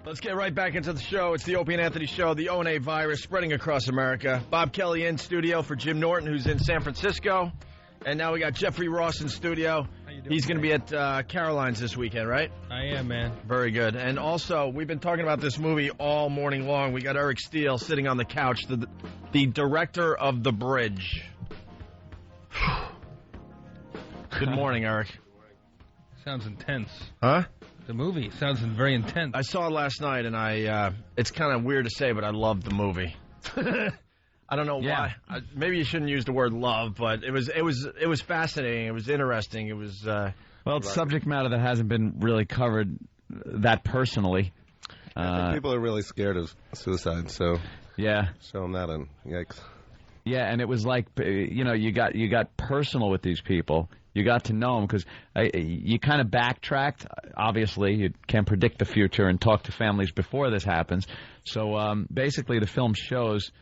Let's get right back into the show. It's the Opie and Anthony Show, the O&A virus spreading across America. Bob Kelly in studio for Jim Norton, who's in San Francisco. And now we got Jeffrey Ross in studio. How you doing, He's going to be at Caroline's this weekend, right? I am, man. Very good. And also, we've been talking about this movie all morning long. We got Eric Steele sitting on the couch, the director of The Bridge. Good morning, Eric. Sounds intense. Huh? The movie sounds very intense. I saw it last night, and it's kind of weird to say, but I loved the movie. I don't know why. Maybe you shouldn't use the word love, but it was fascinating. It was interesting. It was well, it's subject matter that hasn't been really covered that personally. I think people are really scared of suicide, so yeah, show them that, and yikes. Yeah, and it was like, you got personal with these people. You got to know them because you kind of backtracked. Obviously, you can't predict the future and talk to families before this happens. So basically, the film shows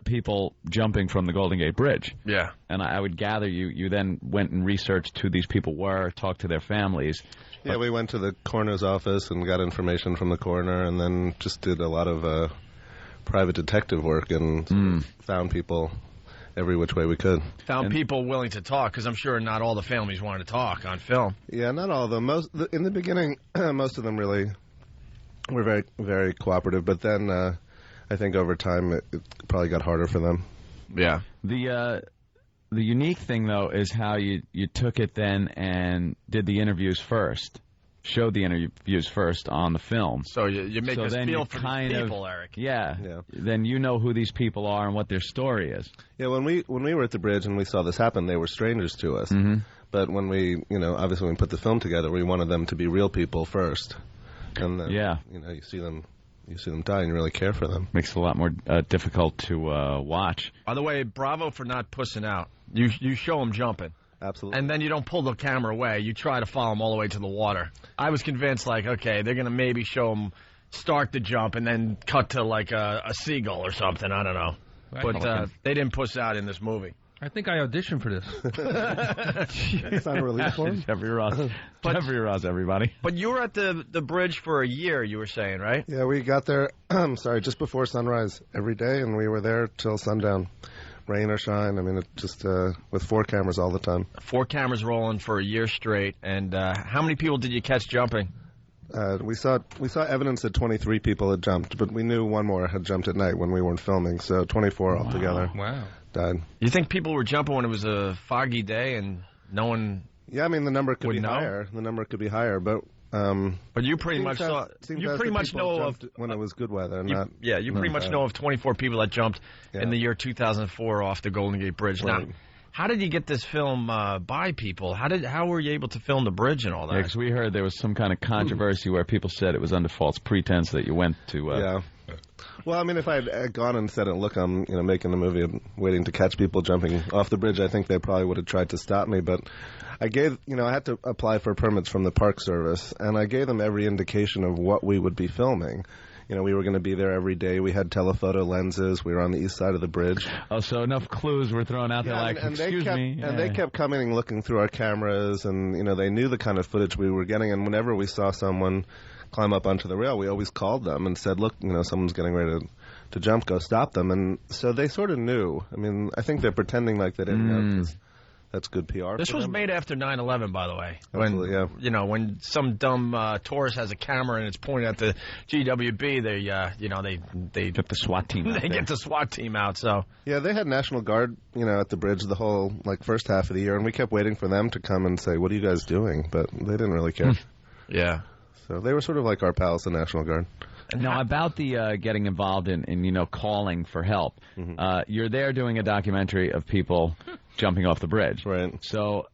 people jumping from the Golden Gate Bridge. Yeah. And I would gather you then went and researched who these people were, talked to their families. Yeah, we went to the coroner's office and got information from the coroner, and then just did a lot of private detective work and found people every which way we could. Found people willing to talk, because I'm sure not all the families wanted to talk on film. Yeah, not all of them. In the beginning, most of them really were very, very cooperative, but then I think over time it probably got harder for them. Yeah. The unique thing, though, is how you took it then and did the interviews first. Showed the interviews first on the film. So you make us feel for these people, Eric. Yeah. Then you know who these people are and what their story is. Yeah, when we were at the bridge and we saw this happen, they were strangers to us. Mm-hmm. But when we, obviously when we put the film together, we wanted them to be real people first. And then, you see them die and you really care for them. Makes it a lot more difficult to watch. By the way, bravo for not pussing out. You show them jumping. Absolutely. And then you don't pull the camera away. You try to follow them all the way to the water. I was convinced, okay, they're going to maybe show them start the jump and then cut to, a seagull or something. I don't know. But they didn't puss out in this movie. I think I auditioned for this. It's not a release form? Jeffrey Ross. Jeffrey Ross, everybody. But you were at the bridge for a year, you were saying, right? Yeah, we got there, just before sunrise every day, and we were there till sundown. Rain or shine, it just with 4 cameras all the time. 4 cameras rolling for a year straight. And how many people did you catch jumping? We saw evidence that 23 people had jumped, but we knew one more had jumped at night when we weren't filming, so 24 altogether. Wow. Died. You think people were jumping when it was a foggy day and no one? Yeah, the number could be know? higher. The number could be higher, but you pretty much saw. You pretty much know of when it was good weather. You pretty much know of 24 people that jumped in the year 2004 off the Golden Gate Bridge. Right. Now, how did you get this film by people? How were you able to film the bridge and all that? Yeah, because we heard there was some kind of controversy where people said it was under false pretense that you went to. Yeah. Well, if I had gone and said, "Look, I'm making a movie and waiting to catch people jumping off the bridge," I think they probably would have tried to stop me. But I had to apply for permits from the Park Service, and I gave them every indication of what we would be filming. We were going to be there every day. We had telephoto lenses. We were on the east side of the bridge. Oh, so enough clues were thrown out there, excuse me. And they kept coming and looking through our cameras, and, they knew the kind of footage we were getting. And whenever we saw someone climb up onto the rail, we always called them and said, look, someone's getting ready to jump, go stop them. And so they sort of knew. I think they're pretending like they didn't know, 'cause that's good PR. This was made after 9/11, by the way. Absolutely, When some dumb tourist has a camera and it's pointed at the GWB, they get the SWAT team. They get the SWAT team out. So yeah, they had National Guard, at the bridge the whole first half of the year, and we kept waiting for them to come and say, "What are you guys doing?" But they didn't really care. Yeah. So they were sort of like our pals, the National Guard. Now, about the getting involved in calling for help, you're there doing a documentary of people jumping off the bridge. Right. So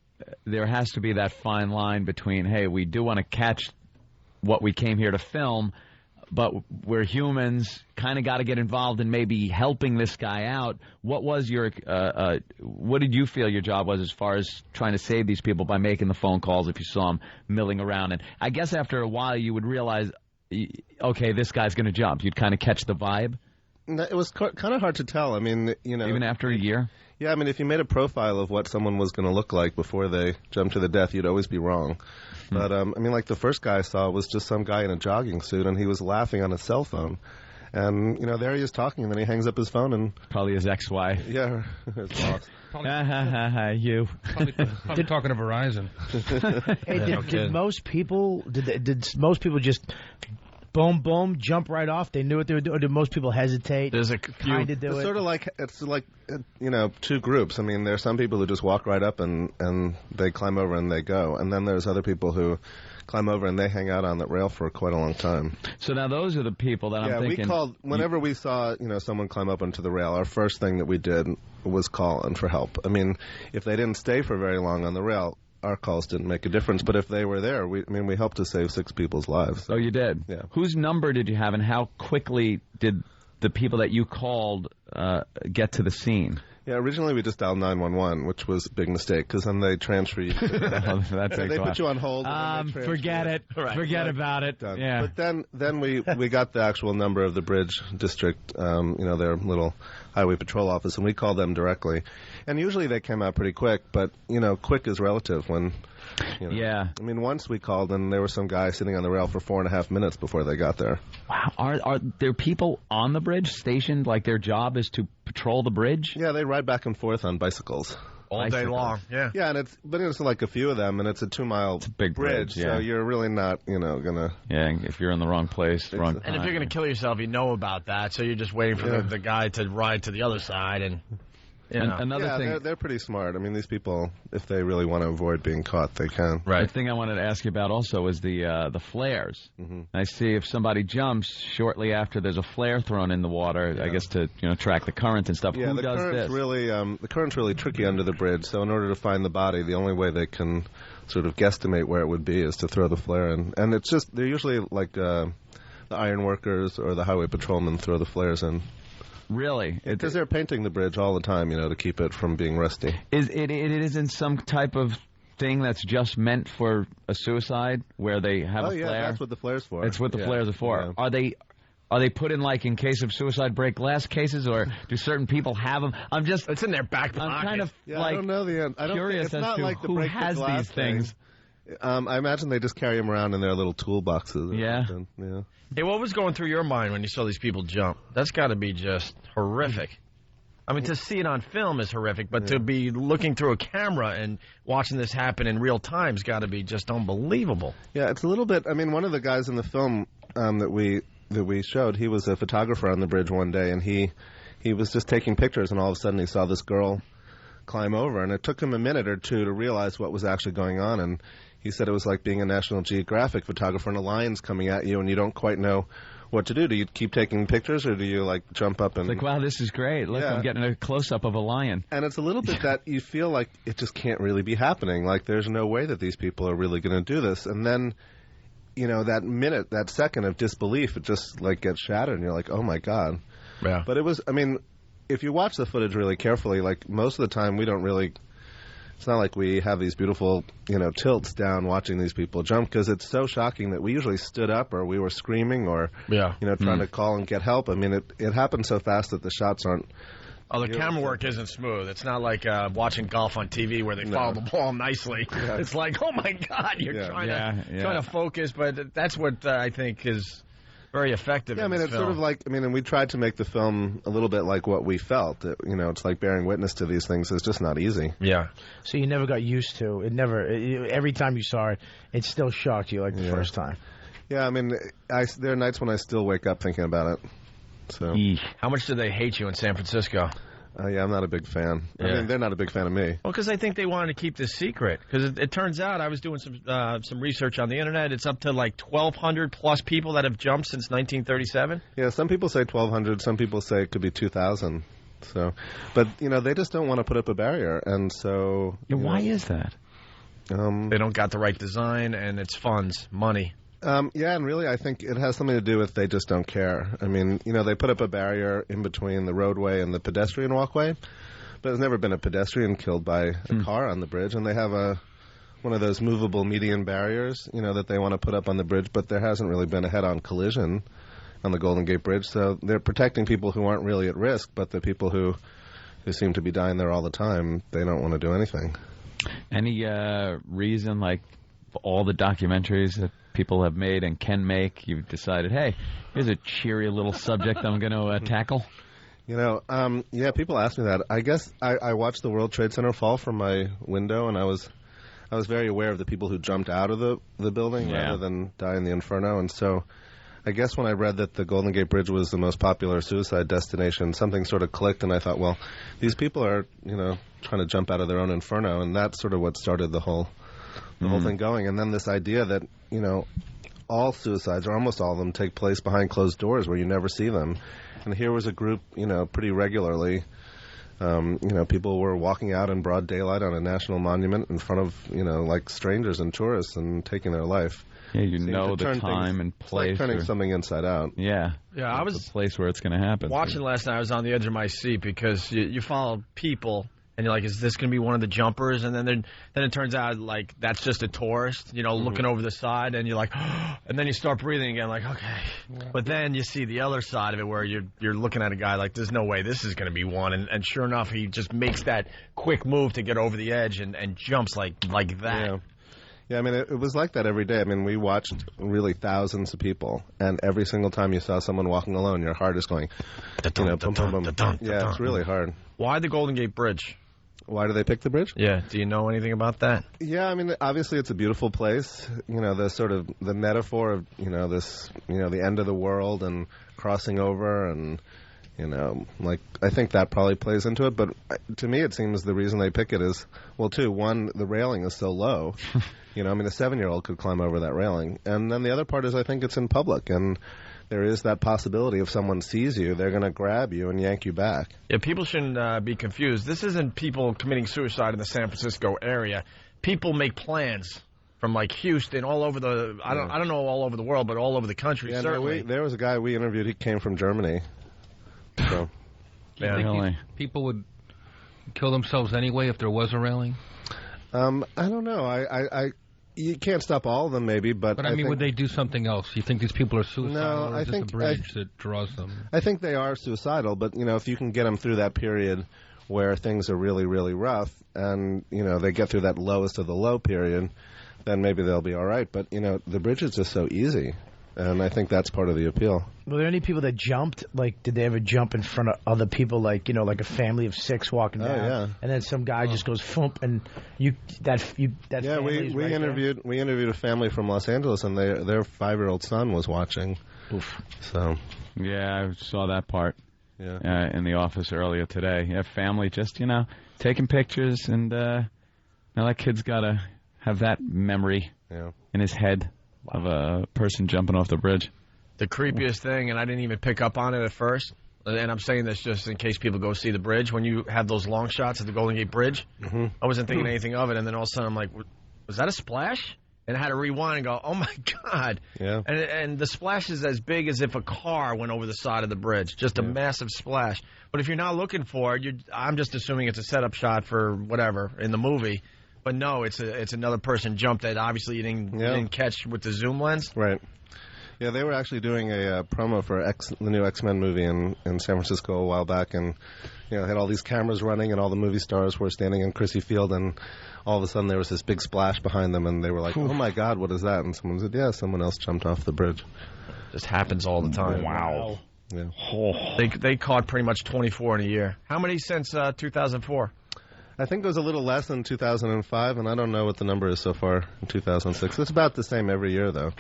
there has to be that fine line between, hey, we do want to catch what we came here to film, but we're humans, kind of got to get involved in maybe helping this guy out. What was what did you feel your job was as far as trying to save these people by making the phone calls if you saw them milling around? And I guess after a while you would realize, okay, this guy's going to jump. You'd kind of catch the vibe. No, it was kind of hard to tell. I mean, Even after a year? Yeah, I mean, if you made a profile of what someone was going to look like before they jumped to the death, you'd always be wrong. But, I mean, like the first guy I saw was just some guy in a jogging suit, and he was laughing on his cell phone. And, there he is talking, and then he hangs up his phone and... Probably his ex-wife. Yeah, his boss. You. Probably talking to Verizon. Hey, did most people just boom jump right off? They knew what they were doing. Or did most people hesitate? There's a few. Kind of do It's it. sort of like two groups. I mean, there's some people who just walk right up and they climb over and they go, and then there's other people who climb over and they hang out on that rail for quite a long time. So now those are the people that I'm thinking. We called whenever we saw someone climb up onto the rail. Our first thing that we did was call in for help. I mean, if they didn't stay for very long on the rail, our calls didn't make a difference. But if they were there, we helped to save 6 people's lives. Oh, you did? Yeah. Whose number did you have, and how quickly did the people that you called get to the scene? Yeah, originally we just dialed 911, which was a big mistake, because then they transfer you. They put you on hold. Forget it. Right. Forget about it. Done. Yeah. But then we got the actual number of the bridge district, their little highway patrol office, and we called them directly. And usually they came out pretty quick, but, quick is relative when... Yeah. I mean, once we called and there was some guy sitting on the rail for 4.5 minutes before they got there. Wow. Are there people on the bridge stationed, like their job is to patrol the bridge? Yeah, they ride back and forth on bicycles. All day long, yeah. Yeah, and it's like a few of them, and it's a 2-mile big bridge, yeah. so you're really not, gonna... Yeah, if you're in the wrong place, wrong time. And if you're going to kill yourself, you know about that, so you're just waiting for the guy to ride to the other side and... Another thing, they're pretty smart. I mean, these people, if they really want to avoid being caught, they can. Right. The thing I wanted to ask you about also is the flares. Mm-hmm. I see if somebody jumps shortly after there's a flare thrown in the water, I guess to track the current and stuff. Yeah, Who does this? The current's really tricky under the bridge. So in order to find the body, the only way they can sort of guesstimate where it would be is to throw the flare in. And it's just they're usually like the iron workers or the highway patrolmen throw the flares in. Really? Because they're painting the bridge all the time, to keep it from being rusty. It isn't some type of thing that's just meant for a suicide where they have a flare? Oh, yeah, that's what the flare's for. It's what the flares are for. Yeah. Are they put in, like, in case of suicide break glass cases, or do certain people have them? It's in their back pocket. I'm kind of, I don't know the end. I don't curious think, it's not as to like the who break has the glass these things. I imagine they just carry them around in their little toolboxes. Yeah. Yeah. Hey, what was going through your mind when you saw these people jump? That's got to be just horrific. I mean, to see it on film is horrific, but to be looking through a camera and watching this happen in real time has got to be just unbelievable. Yeah, it's a little bit. I mean, one of the guys in the film that we showed, he was a photographer on the bridge one day, and he was just taking pictures, and all of a sudden he saw this girl climb over, and it took him a minute or two to realize what was actually going on, and he said it was like being a National Geographic photographer and a lion's coming at you and you don't quite know what to do. Do you keep taking pictures or do you jump up and... It's like, wow, this is great. Look, I'm getting a close-up of a lion. And it's a little bit that you feel like it just can't really be happening. Like there's no way that these people are really going to do this. And then, that minute, that second of disbelief, it just gets shattered and you're like, oh my God. Yeah. But it was, I mean, if you watch the footage really carefully, most of the time we don't really... It's not like we have these beautiful, tilts down watching these people jump because it's so shocking that we usually stood up or we were screaming or, trying to call and get help. I mean, it happened so fast that the shots aren't... Oh, the camera work isn't smooth. It's not like watching golf on TV where they follow the ball nicely. Yeah. It's like, oh, my God, you're trying to focus. But that's what I think is... very effective. Yeah, I mean, it's film. sort of like, and we tried to make the film a little bit like what we felt. It's like bearing witness to these things. It's just not easy. Yeah. So you never got used to it. Every time you saw it, it still shocked you like the first time. Yeah, I mean, there are nights when I still wake up thinking about it. So. How much do they hate you in San Francisco? Yeah, I'm not a big fan. Yeah. I mean, they're not a big fan of me. Well, because I think they wanted to keep this secret. Because it turns out, I was doing some research on the internet. It's up to 1,200 plus people that have jumped since 1937. Yeah, some people say 1,200. Some people say it could be 2,000. So, but they just don't want to put up a barrier, and so. Why is that? They don't got the right design, and it's funds, money. Yeah, and really I think it has something to do with they just don't care. I mean, they put up a barrier in between the roadway and the pedestrian walkway, but there's never been a pedestrian killed by a car on the bridge, and they have one of those movable median barriers, that they want to put up on the bridge, but there hasn't really been a head-on collision. on the Golden Gate Bridge. So they're protecting people who aren't really at risk, but the people who seem to be dying there all the time, they don't want to do anything. Any reason, like all the documentaries that people have made and can make, you've decided, hey, here's a cheery little subject I'm going to tackle? You know, yeah, people ask me that. I guess I watched the World Trade Center fall from my window, and I was very aware of the people who jumped out of the building rather than die in the inferno. And so I guess when I read that the Golden Gate Bridge was the most popular suicide destination, something sort of clicked, and I thought, well, these people are, you know, trying to jump out of their own inferno, and that's sort of what started the whole thing going. And then this idea that, you know, all suicides, or almost all of them, take place behind closed doors where you never see them. And here was a group, you know, pretty regularly. You know, people were walking out in broad daylight on a national monument in front of, you know, like strangers and tourists and taking their life. Yeah, you know the time and place. It's like turning something inside out. Yeah. Yeah, I was the place where it's going to happen. Watching last night, I was on the edge of my seat because you follow people, and you're like, is this going to be one of the jumpers? And then it turns out, like, that's just a tourist, you know, looking over the side, and you're like, and then you start breathing again, like, okay. Yeah. But then you see the other side of it where you're looking at a guy like, there's no way this is going to be one. And sure enough, he just makes that quick move to get over the edge and jumps like that. Yeah. Yeah, I mean, it was like that every day. I mean, we watched really thousands of people, and every single time you saw someone walking alone, your heart is going, you know, boom, boom, boom. Yeah, it's really hard. Why the Golden Gate Bridge? Why do they pick the bridge? Yeah, do you know anything about that? Yeah, I mean, obviously it's a beautiful place. You know, the sort of the metaphor of, you know, this, you know, the end of the world and crossing over and, you know, like, I think that probably plays into it. But to me, it seems the reason they pick it is, well, one, the railing is so low. You know, I mean, a 7-year-old could climb over that railing. And then the other part is I think it's in public. And there is that possibility if someone sees you, they're going to grab you and yank you back. Yeah, people shouldn't be confused. This isn't people committing suicide in the San Francisco area. People make plans from, like, Houston, all over the, I don't know all over the world, but all over the country, yeah, certainly. No, there was a guy we interviewed, he came from Germany. So, yeah, really? People would kill themselves anyway if there was a railing? I don't know. You can't stop all of them, maybe, but I mean, would they do something else? You think these people are suicidal, or is this a bridge that draws them? I think they are suicidal, but, you know, if you can get them through that period where things are really, really rough, and, you know, they get through that lowest of the low period, then maybe they'll be all right. But, you know, the bridge is just so easy, and I think that's part of the appeal. Were there any people that jumped? Like, did they ever jump in front of other people, like, you know, like a family of 6 walking down? Yeah. And then some guy just goes thump, and that yeah, we interviewed a family from Los Angeles, and their 5-year-old son was watching. Oof. So. Yeah, I saw that part. Yeah. In the office earlier today. Yeah, family just, you know, taking pictures, and now that kid's got to have that memory in his head of a person jumping off the bridge. The creepiest thing, and I didn't even pick up on it at first, and I'm saying this just in case people go see the bridge, when you have those long shots at the Golden Gate Bridge, I wasn't thinking anything of it, and then all of a sudden I'm like, was that a splash? And I had to rewind and go, oh, my God. Yeah. And the splash is as big as if a car went over the side of the bridge, just a massive splash. But if you're not looking for it, I'm just assuming it's a setup shot for whatever in the movie. But no, it's another person jumped that obviously you didn't catch with the zoom lens. Right. Yeah, they were actually doing a promo for the new X-Men movie in San Francisco a while back, and, you know, had all these cameras running, and all the movie stars were standing in Crissy Field, and all of a sudden there was this big splash behind them, and they were like, oh, my God, what is that? And someone said, yeah, someone else jumped off the bridge. Just happens all the time. Wow. Yeah. Oh. They caught pretty much 24 in a year. How many since 2004? I think it was a little less in 2005, and I don't know what the number is so far in 2006. It's about the same every year, though.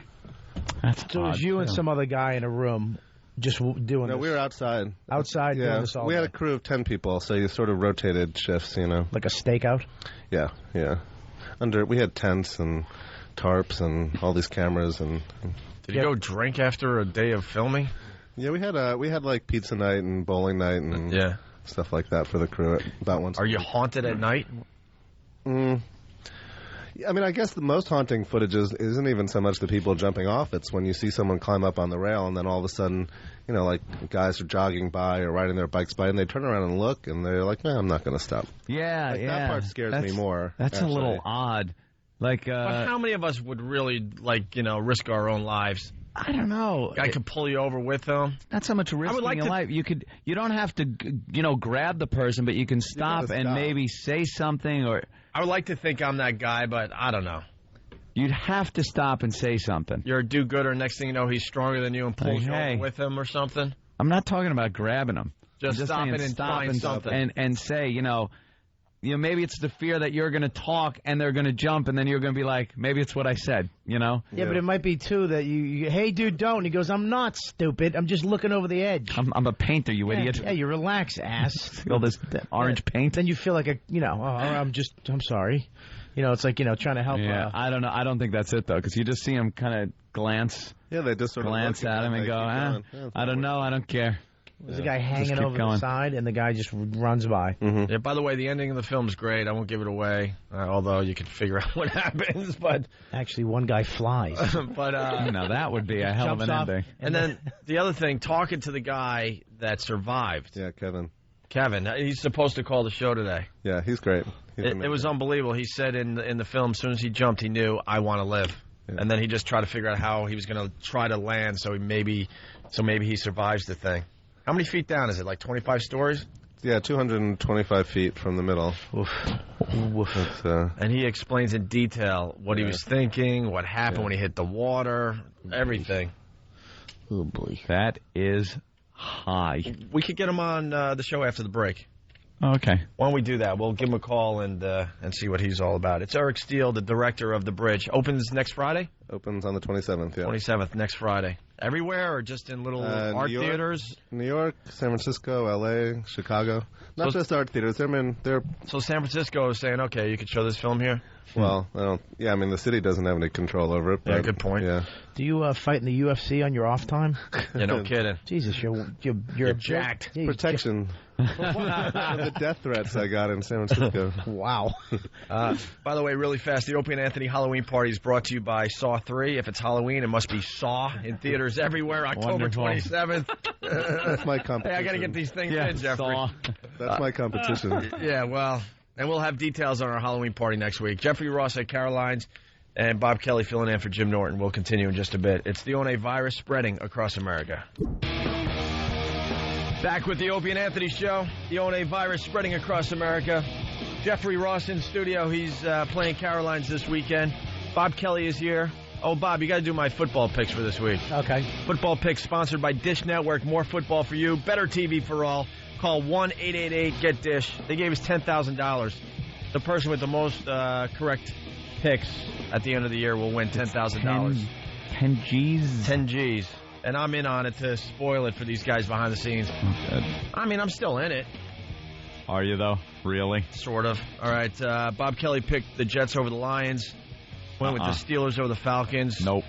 That's so it was you and some other guy in a room just doing this? No, we were outside. Outside doing this all We had day? a crew of 10 people, so you sort of rotated shifts, you know. Like a stakeout? Yeah. We had tents and tarps and all these cameras. And Did you go drink after a day of filming? Yeah, we had like pizza night and bowling night and stuff like that for the crew about once. Are you haunted at night? I mean, I guess the most haunting footage isn't even so much the people jumping off. It's when you see someone climb up on the rail and then all of a sudden, you know, like guys are jogging by or riding their bikes by and they turn around and look and they're like, no, I'm not going to stop. Yeah, That part scares me more. That's actually. a little odd. Like, but how many of us would really, like, you know, risk our own lives I don't know. Guy could pull you over with him. Not so much risking your life. You don't have to, grab the person, but you can stop and maybe say something. Or I would like to think I'm that guy, but I don't know. You'd have to stop and say something. You're a do-gooder. Next thing you know, he's stronger than you and pulls you over with him or something. I'm not talking about grabbing him. Just stop it and find something. And say, maybe it's the fear that you're going to talk and they're going to jump, and then you're going to be like, maybe it's what I said, Yeah, but it might be, too, that you hey, dude, don't. And he goes, I'm not stupid. I'm just looking over the edge. I'm a painter, you idiot. Yeah, you relax, ass. All this orange paint. Then you feel like I'm sorry. It's like, trying to help. Yeah, I don't know. I don't think that's it, though, because you just see him kind of glance. Yeah, they just sort of glance at him and go, I don't know, I don't care. There's a guy hanging over the side, and the guy just runs by. Mm-hmm. Yeah, by the way, the ending of the film's great. I won't give it away, although you can figure out what happens. But actually, one guy flies. But now that would be a hell of an ending. And then the other thing, talking to the guy that survived. Yeah, Kevin, he's supposed to call the show today. Yeah, he's great. It was unbelievable. He said in the film, as soon as he jumped, he knew, I want to live. Yeah. And then he just tried to figure out how he was going to try to land, so maybe he survives the thing. How many feet down is it? Like 25 stories? Yeah, 225 feet from the middle. Oof. And he explains in detail what he was thinking, what happened when he hit the water, everything. Oh, boy. That is high. We could get him on the show after the break. Okay. Why don't we do that? We'll give him a call and see what he's all about. It's Eric Steele, the director of The Bridge. Opens next Friday? Opens on the 27th, yeah. 27th, next Friday. Everywhere or just in little art theaters? New York, San Francisco, L.A., Chicago. Not just art theaters. So San Francisco is saying, okay, you could show this film here? Well, the city doesn't have any control over it. But, yeah, good point. Yeah. Do you fight in the UFC on your off time? Yeah, no kidding. Jesus, you're jacked. Protection. The death threats I got in San Francisco. Wow. By the way, really fast, the Opie and Anthony Halloween party is brought to you by Saw 3. If it's Halloween, it must be Saw in theaters everywhere, October 27th. That's my competition. Hey, I got to get these things in, Jeffrey. Saw. That's my competition. Yeah, well, and we'll have details on our Halloween party next week. Jeffrey Ross at Caroline's and Bob Kelly filling in for Jim Norton. We'll continue in just a bit. It's the ONA virus spreading across America. Back with the Opie and Anthony show. The ONA virus spreading across America. Jeffrey Ross in studio. He's playing Caroline's this weekend. Bob Kelly is here. Oh, Bob, you got to do my football picks for this week. Okay. Football picks sponsored by Dish Network. More football for you. Better TV for all. Call 1-888-GET-DISH. They gave us $10,000. The person with the most correct picks at the end of the year will win $10,000. 10 G's? 10 G's. And I'm in on it to spoil it for these guys behind the scenes. I mean, I'm still in it. Are you, though? Really? Sort of. All right, Bob Kelly picked the Jets over the Lions. Went with the Steelers over the Falcons. Nope.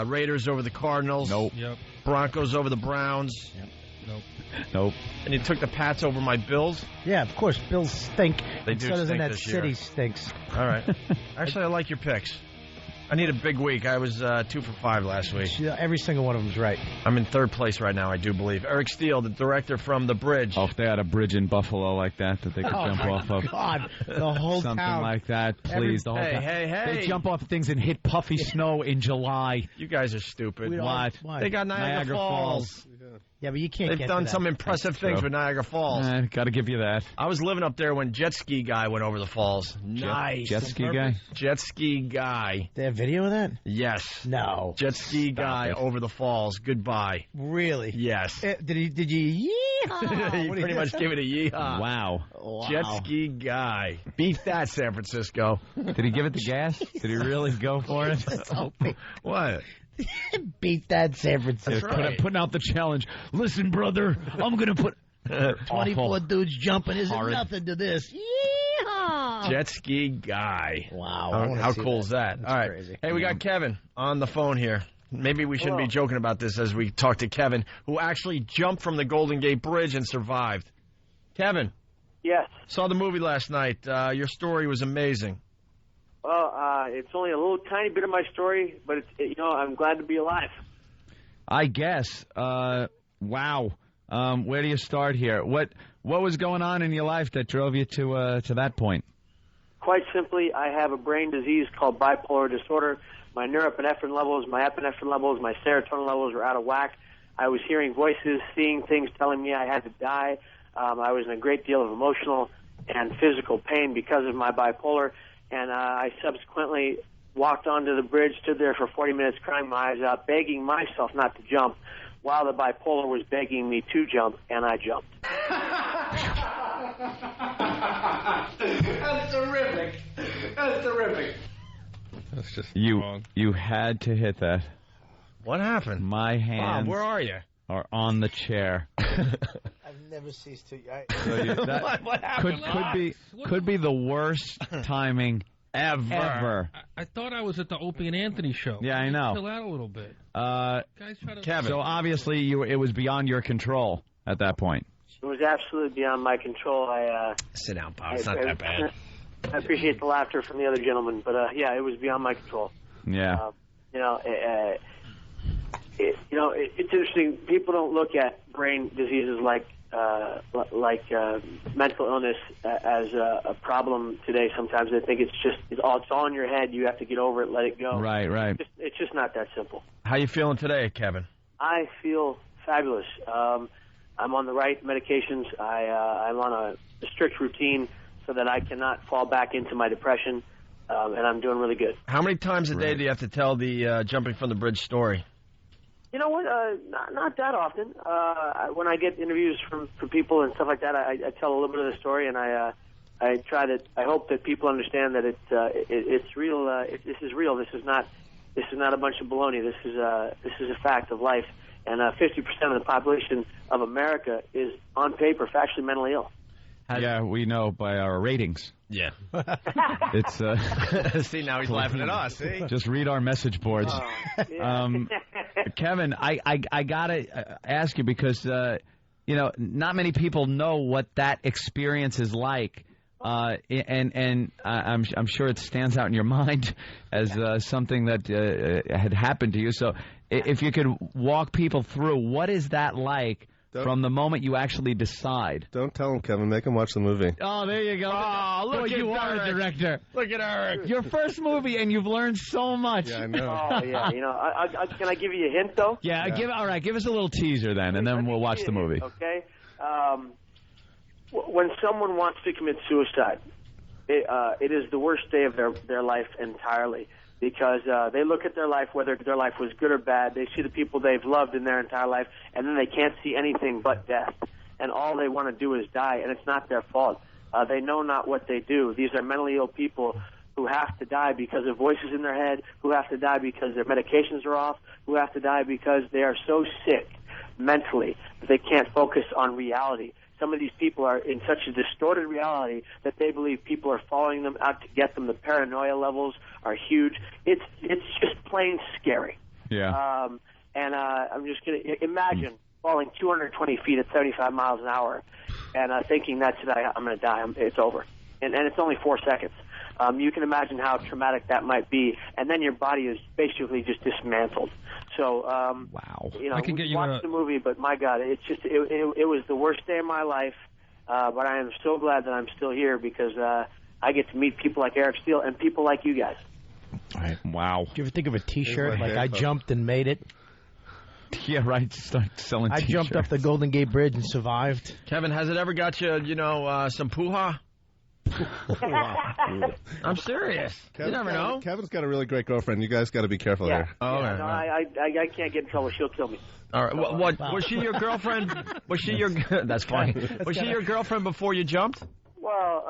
Raiders over the Cardinals. Nope. Yep. Broncos over the Browns. Yep. Nope. Nope. And you took the Pats over my Bills. Yeah, of course. Bills stink. They do so doesn't stink that this city year. stinks. All right. Actually, I like your picks. I need a big week. I was 2 for 5 last week. Every single one of them's right. I'm in third place right now, I do believe. Eric Steele, the director from The Bridge. Oh, if they had a bridge in Buffalo like that they could jump off of. God, the whole Something town. like that, please. The whole town. Hey. They jump off things and hit puffy snow in July. You guys are stupid. What? They got Niagara Falls. Yeah, but you can't They've get done to that. some impressive things with Niagara Falls. Got to give you that. I was living up there when Jet Ski Guy went over the falls. Nice. Jet ski guy? Jet Ski Guy. They have video of that? Yes. No. Jet Ski Guy over the falls. Goodbye. Really? Yes. Did you yeehaw? You pretty much gave it a yeehaw. Wow. Jet Ski Guy. Beat that, San Francisco. Did he give it the gas? Did he really go for it? What? Beat that, San Francisco. Right. Putting out the challenge. Listen, brother, I'm going to put 24 dudes jumping isn't Horrid. nothing to this. Yeehaw! Jet Ski Guy. Wow. How cool is that? That's All right. crazy. Hey, we got Kevin on the phone here. Maybe we shouldn't be joking about this as we talk to Kevin, who actually jumped from the Golden Gate Bridge and survived. Kevin. Yes. Saw the movie last night. Your story was amazing. Well, it's only a little tiny bit of my story, but I'm glad to be alive. I guess. Wow. Where do you start here? What was going on in your life that drove you to that point? Quite simply, I have a brain disease called bipolar disorder. my norepinephrine levels, my epinephrine levels, my serotonin levels were out of whack. I was hearing voices, seeing things telling me I had to die. I was in a great deal of emotional and physical pain because of my bipolar, and I subsequently walked onto the bridge, stood there for 40 minutes crying my eyes out, begging myself not to jump, while the bipolar was begging me to jump, and I jumped. That's terrific. That's terrific. That's just You had to hit that. What happened? My hands Bob, where are you? are on the chair. I've never ceased to. What happened? Could be the worst timing ever. I thought I was at the Opie and Anthony show. Yeah, I know. Chill out a little bit. Guys try to... Kevin. So obviously it was beyond your control at that point. It was absolutely beyond my control. Sit down, Bob. It's not that bad. I appreciate the laughter from the other gentleman, but yeah, it was beyond my control. Yeah. It's interesting. People don't look at brain diseases like mental illness as a problem today. Sometimes they think it's all in your head. You have to get over it, let it go. Right. It's just not that simple. How you feeling today, Kevin? I feel fabulous. I'm on the right medications. I'm on a strict routine so that I cannot fall back into my depression, and I'm doing really good. How many times a day do you have to tell the jumping from the bridge story? You know what? Not that often. When I get interviews from people and stuff like that, I tell a little bit of the story, and I hope that people understand that it's real. This is real. This is not a bunch of baloney. This is a fact of life. And 50% of the population of America is, on paper, factually mentally ill. Yeah, we know by our ratings. Yeah. It's see, now he's laughing at us. See? Just read our message boards. Yeah. Kevin, I gotta ask you because not many people know what that experience is like, and I'm sure it stands out in your mind as something that had happened to you. So, if you could walk people through, what is that like? From the moment you actually decide. Don't tell him, Kevin. Make him watch the movie. Oh, there you go. Oh, look, you are a director. Look at Eric. Your first movie, and you've learned so much. Yeah, I know. Oh, yeah. Can I give you a hint, though? Yeah. Give us a little teaser then, and then we'll watch the movie. Okay. When someone wants to commit suicide, it is the worst day of their life entirely. Because they look at their life, whether their life was good or bad, they see the people they've loved in their entire life, and then they can't see anything but death. And all they want to do is die, and it's not their fault. They know not what they do. These are mentally ill people who have to die because of voices in their head, who have to die because their medications are off, who have to die because they are so sick mentally that they can't focus on reality. Some of these people are in such a distorted reality that they believe people are following them out to get them. The paranoia levels are huge. It's just plain scary. Yeah. And I'm just going to imagine falling 220 feet at 75 miles an hour and thinking that's it, I'm going to die. It's over. And it's only 4 seconds. You can imagine how traumatic that might be. And then your body is basically just dismantled. So, wow. I can get you watch the movie, but my God, it's just it was the worst day of my life. But I am so glad that I'm still here because I get to meet people like Eric Steele and people like you guys. Right. Wow. Do you ever think of a T-shirt like I jumped and made it? Yeah, right. Start selling T-shirts. I jumped off the Golden Gate Bridge and survived. Kevin, has it ever got you, some poo-ha? I'm serious. You never know. Kevin's got a really great girlfriend. You guys got to be careful here. Oh, yeah. No, I can't get in trouble. She'll kill me. All right. What was she your girlfriend? Was she your? That's funny. Was she your girlfriend before you jumped? Well,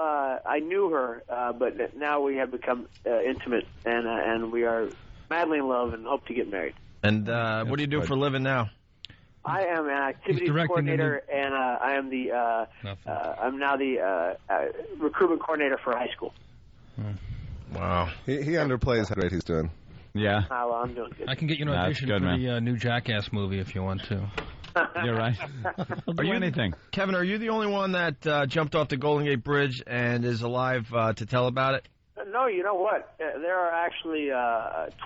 I knew her, but now we have become intimate, and we are madly in love and hope to get married. And what do you do for a living now? I am an activities coordinator, and I am I'm now the recruitment coordinator for high school. Wow. He underplays how great he's doing. Yeah. Well, I'm doing good. I can get you an audition for the new Jackass movie if you want to. You're right. Are you anything? Kevin, are you the only one that jumped off the Golden Gate Bridge and is alive to tell about it? No, you know what? There are actually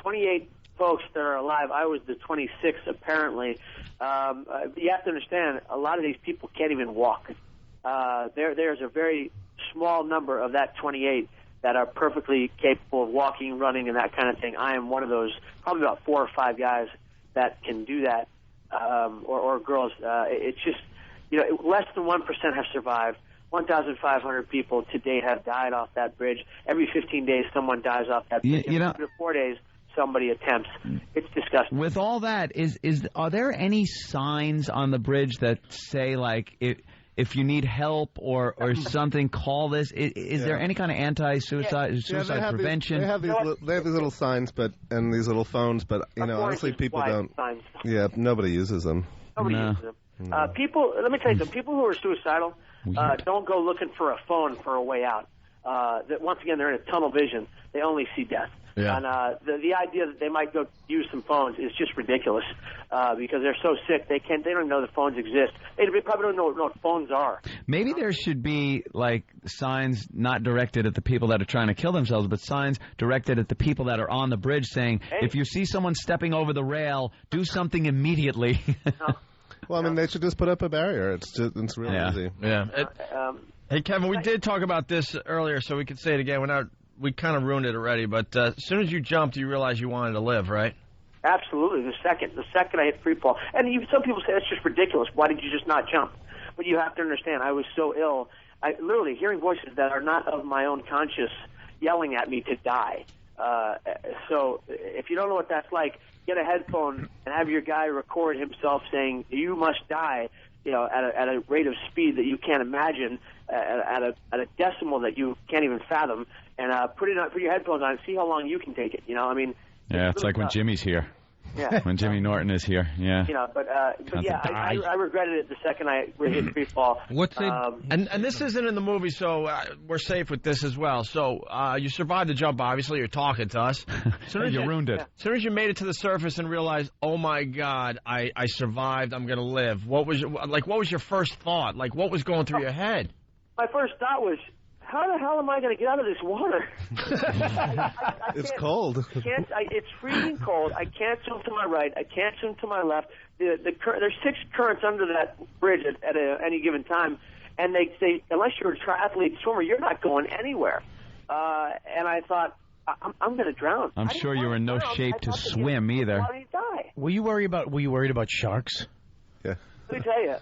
28 folks that are alive. I was the 26th, apparently. You have to understand, a lot of these people can't even walk. There's a very small number of that 28 that are perfectly capable of walking, running, and that kind of thing. I am one of those, probably about 4 or 5 guys that can do that, or girls. It's just, less than 1% have survived. 1,500 people to date have died off that bridge. Every 15 days, someone dies off that bridge. Every 4 days, somebody attempts. It's disgusting. With all that, are there any signs on the bridge that say, like, if you need help or something, call this? Is there any kind of anti-suicide prevention? They have these little signs, and these little phones, but honestly, people don't. Signs. Yeah, nobody uses them. Nobody uses them. People, let me tell you, the people who are suicidal don't go looking for a phone for a way out. Once again, they're in a tunnel vision. They only see death. Yeah. And the idea that they might go use some phones is just ridiculous because they're so sick they don't even know the phones exist. They probably don't know what phones are. Maybe there should be like signs not directed at the people that are trying to kill themselves, but signs directed at the people that are on the bridge saying, if you see someone stepping over the rail, do something immediately. Well, I mean, they should just put up a barrier. It's real easy. Yeah. Hey, Kevin, we did talk about this earlier, so we could say it again. We kind of ruined it already, but as soon as you jumped, you realized you wanted to live, right? Absolutely. The second I hit free fall. And some people say that's just ridiculous. Why did you just not jump? But you have to understand, I was so ill. Literally hearing voices that are not of my own conscience yelling at me to die. So if you don't know what that's like, get a headphone and have your guy record himself saying, you must die, at a rate of speed that you can't imagine, at a decimal that you can't even fathom, and put your headphones on and see how long you can take it. Yeah, it's like when Jimmy's here. Yeah. When Jimmy Norton is here, yeah. But yeah, I regretted it the second I hit free fall. What's it? And this isn't in the movie, so we're safe with this as well. So you survived the jump, obviously. You're talking to us. You ruined it. As soon as you made it to the surface and realized, oh, my God, I survived, I'm going to live, what was your first thought? Like, what was going through your head? My first thought was, how the hell am I going to get out of this water? It's cold. It's freezing cold. I can't swim to my right. I can't swim to my left. There's 6 currents under that bridge at any given time, and they say unless you're a triathlete swimmer, you're not going anywhere. And I thought, I'm going to drown. I'm sure you're in no shape to swim either. Why did he die? Were you worried about sharks? Yeah. Let me tell you,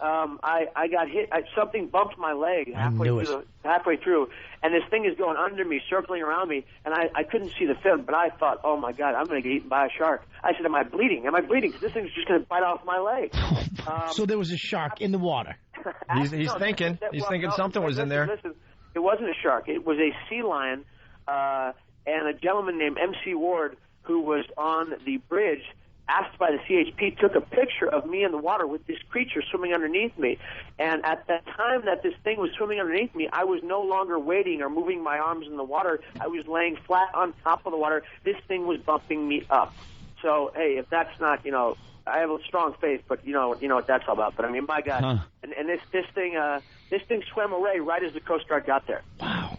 I got hit. Something bumped my leg halfway through, and this thing is going under me, circling around me, and I couldn't see the fin, but I thought, oh, my God, I'm going to get eaten by a shark. I said, am I bleeding? Am I bleeding? Because this thing's just going to bite off my leg. So there was a shark in the water. He's thinking. He's thinking something was in there. Listen, it wasn't a shark. It was a sea lion, and a gentleman named M.C. Ward, who was on the bridge, asked by the CHP, took a picture of me in the water with this creature swimming underneath me. And at that time that this thing was swimming underneath me, I was no longer waiting or moving my arms in the water. I was laying flat on top of the water. This thing was bumping me up. So, hey, if that's not, I have a strong faith, but you know what that's all about. But I mean, my God, and this thing swam away right as the Coast Guard got there. Wow.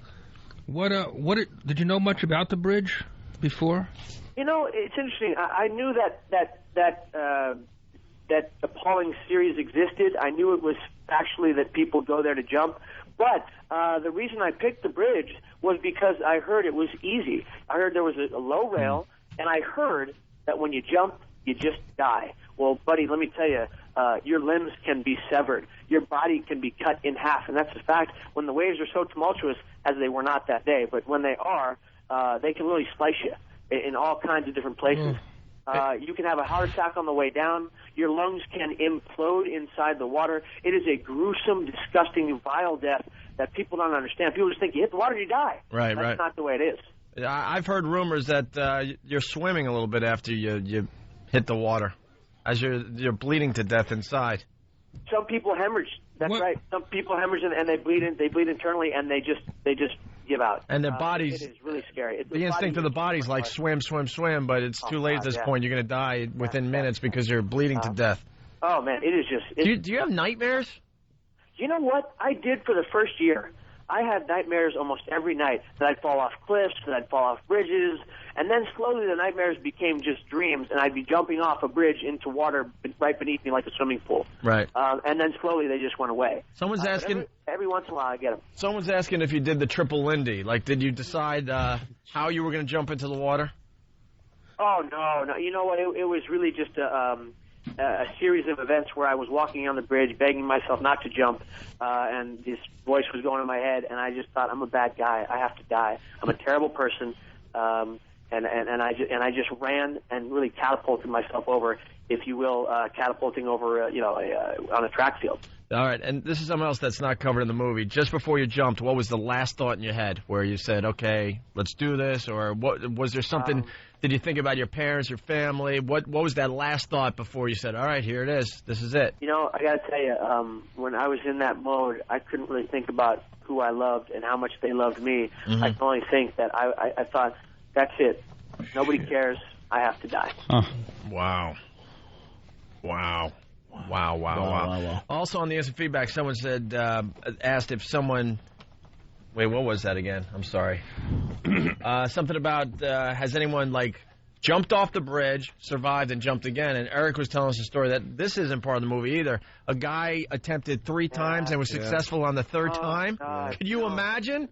Did you know much about the bridge before? It's interesting. I knew that appalling series existed. I knew it was actually that people go there to jump. But the reason I picked the bridge was because I heard it was easy. I heard there was a low rail, and I heard that when you jump, you just die. Well, buddy, let me tell you, your limbs can be severed. Your body can be cut in half, and that's a fact when the waves are so tumultuous, as they were not that day. But when they are, they can really slice you in all kinds of different places. You can have a heart attack on the way down. Your lungs can implode inside the water. It is a gruesome, disgusting, vile death that people don't understand. People just think you hit the water and you die. Right, That's not the way it is. I've heard rumors that you're swimming a little bit after you hit the water, as you're bleeding to death inside. Some people hemorrhage. That's right. Some people hemorrhage and they bleed internally, and they just give out. And their bodies. It is really scary. The instinct of the body's like swim, but it's too late at this point. You're going to die within minutes because you're bleeding to death. Oh, man, it is just... Do you have nightmares? You know what? I did for the first year. I had nightmares almost every night that I'd fall off cliffs, that I'd fall off bridges, And then slowly the nightmares became just dreams, and I'd be jumping off a bridge into water right beneath me like a swimming pool. Right. And then slowly they just went away. Someone's asking. Every once in a while I get them. Someone's asking if you did the triple Lindy. Like, did you decide how you were going to jump into the water? Oh, no. You know what? It was really just a series of events where I was walking on the bridge, begging myself not to jump, and this voice was going in my head, and I just thought, I'm a bad guy. I have to die. I'm a terrible person, and I just ran and really catapulted myself over, if you will, catapulting over, on a track field. All right, and this is something else that's not covered in the movie. Just before you jumped, what was the last thought in your head where you said, okay, let's do this? Or what was there something, did you think about your parents, your family? What was that last thought before you said, all right, here it is, this is it? You know, I got to tell you, when I was in that mode, I couldn't really think about who I loved and how much they loved me. I can only think that I thought, that's it. Nobody cares. I have to die. Wow. Also on the instant feedback, someone said, asked if someone, wait, what was that again? I'm sorry. Something about, has anyone, like, jumped off the bridge, survived, and jumped again? And Eric was telling us a story that this isn't part of the movie either. A guy attempted 3 times and was successful on the 3rd time. God, Could you imagine?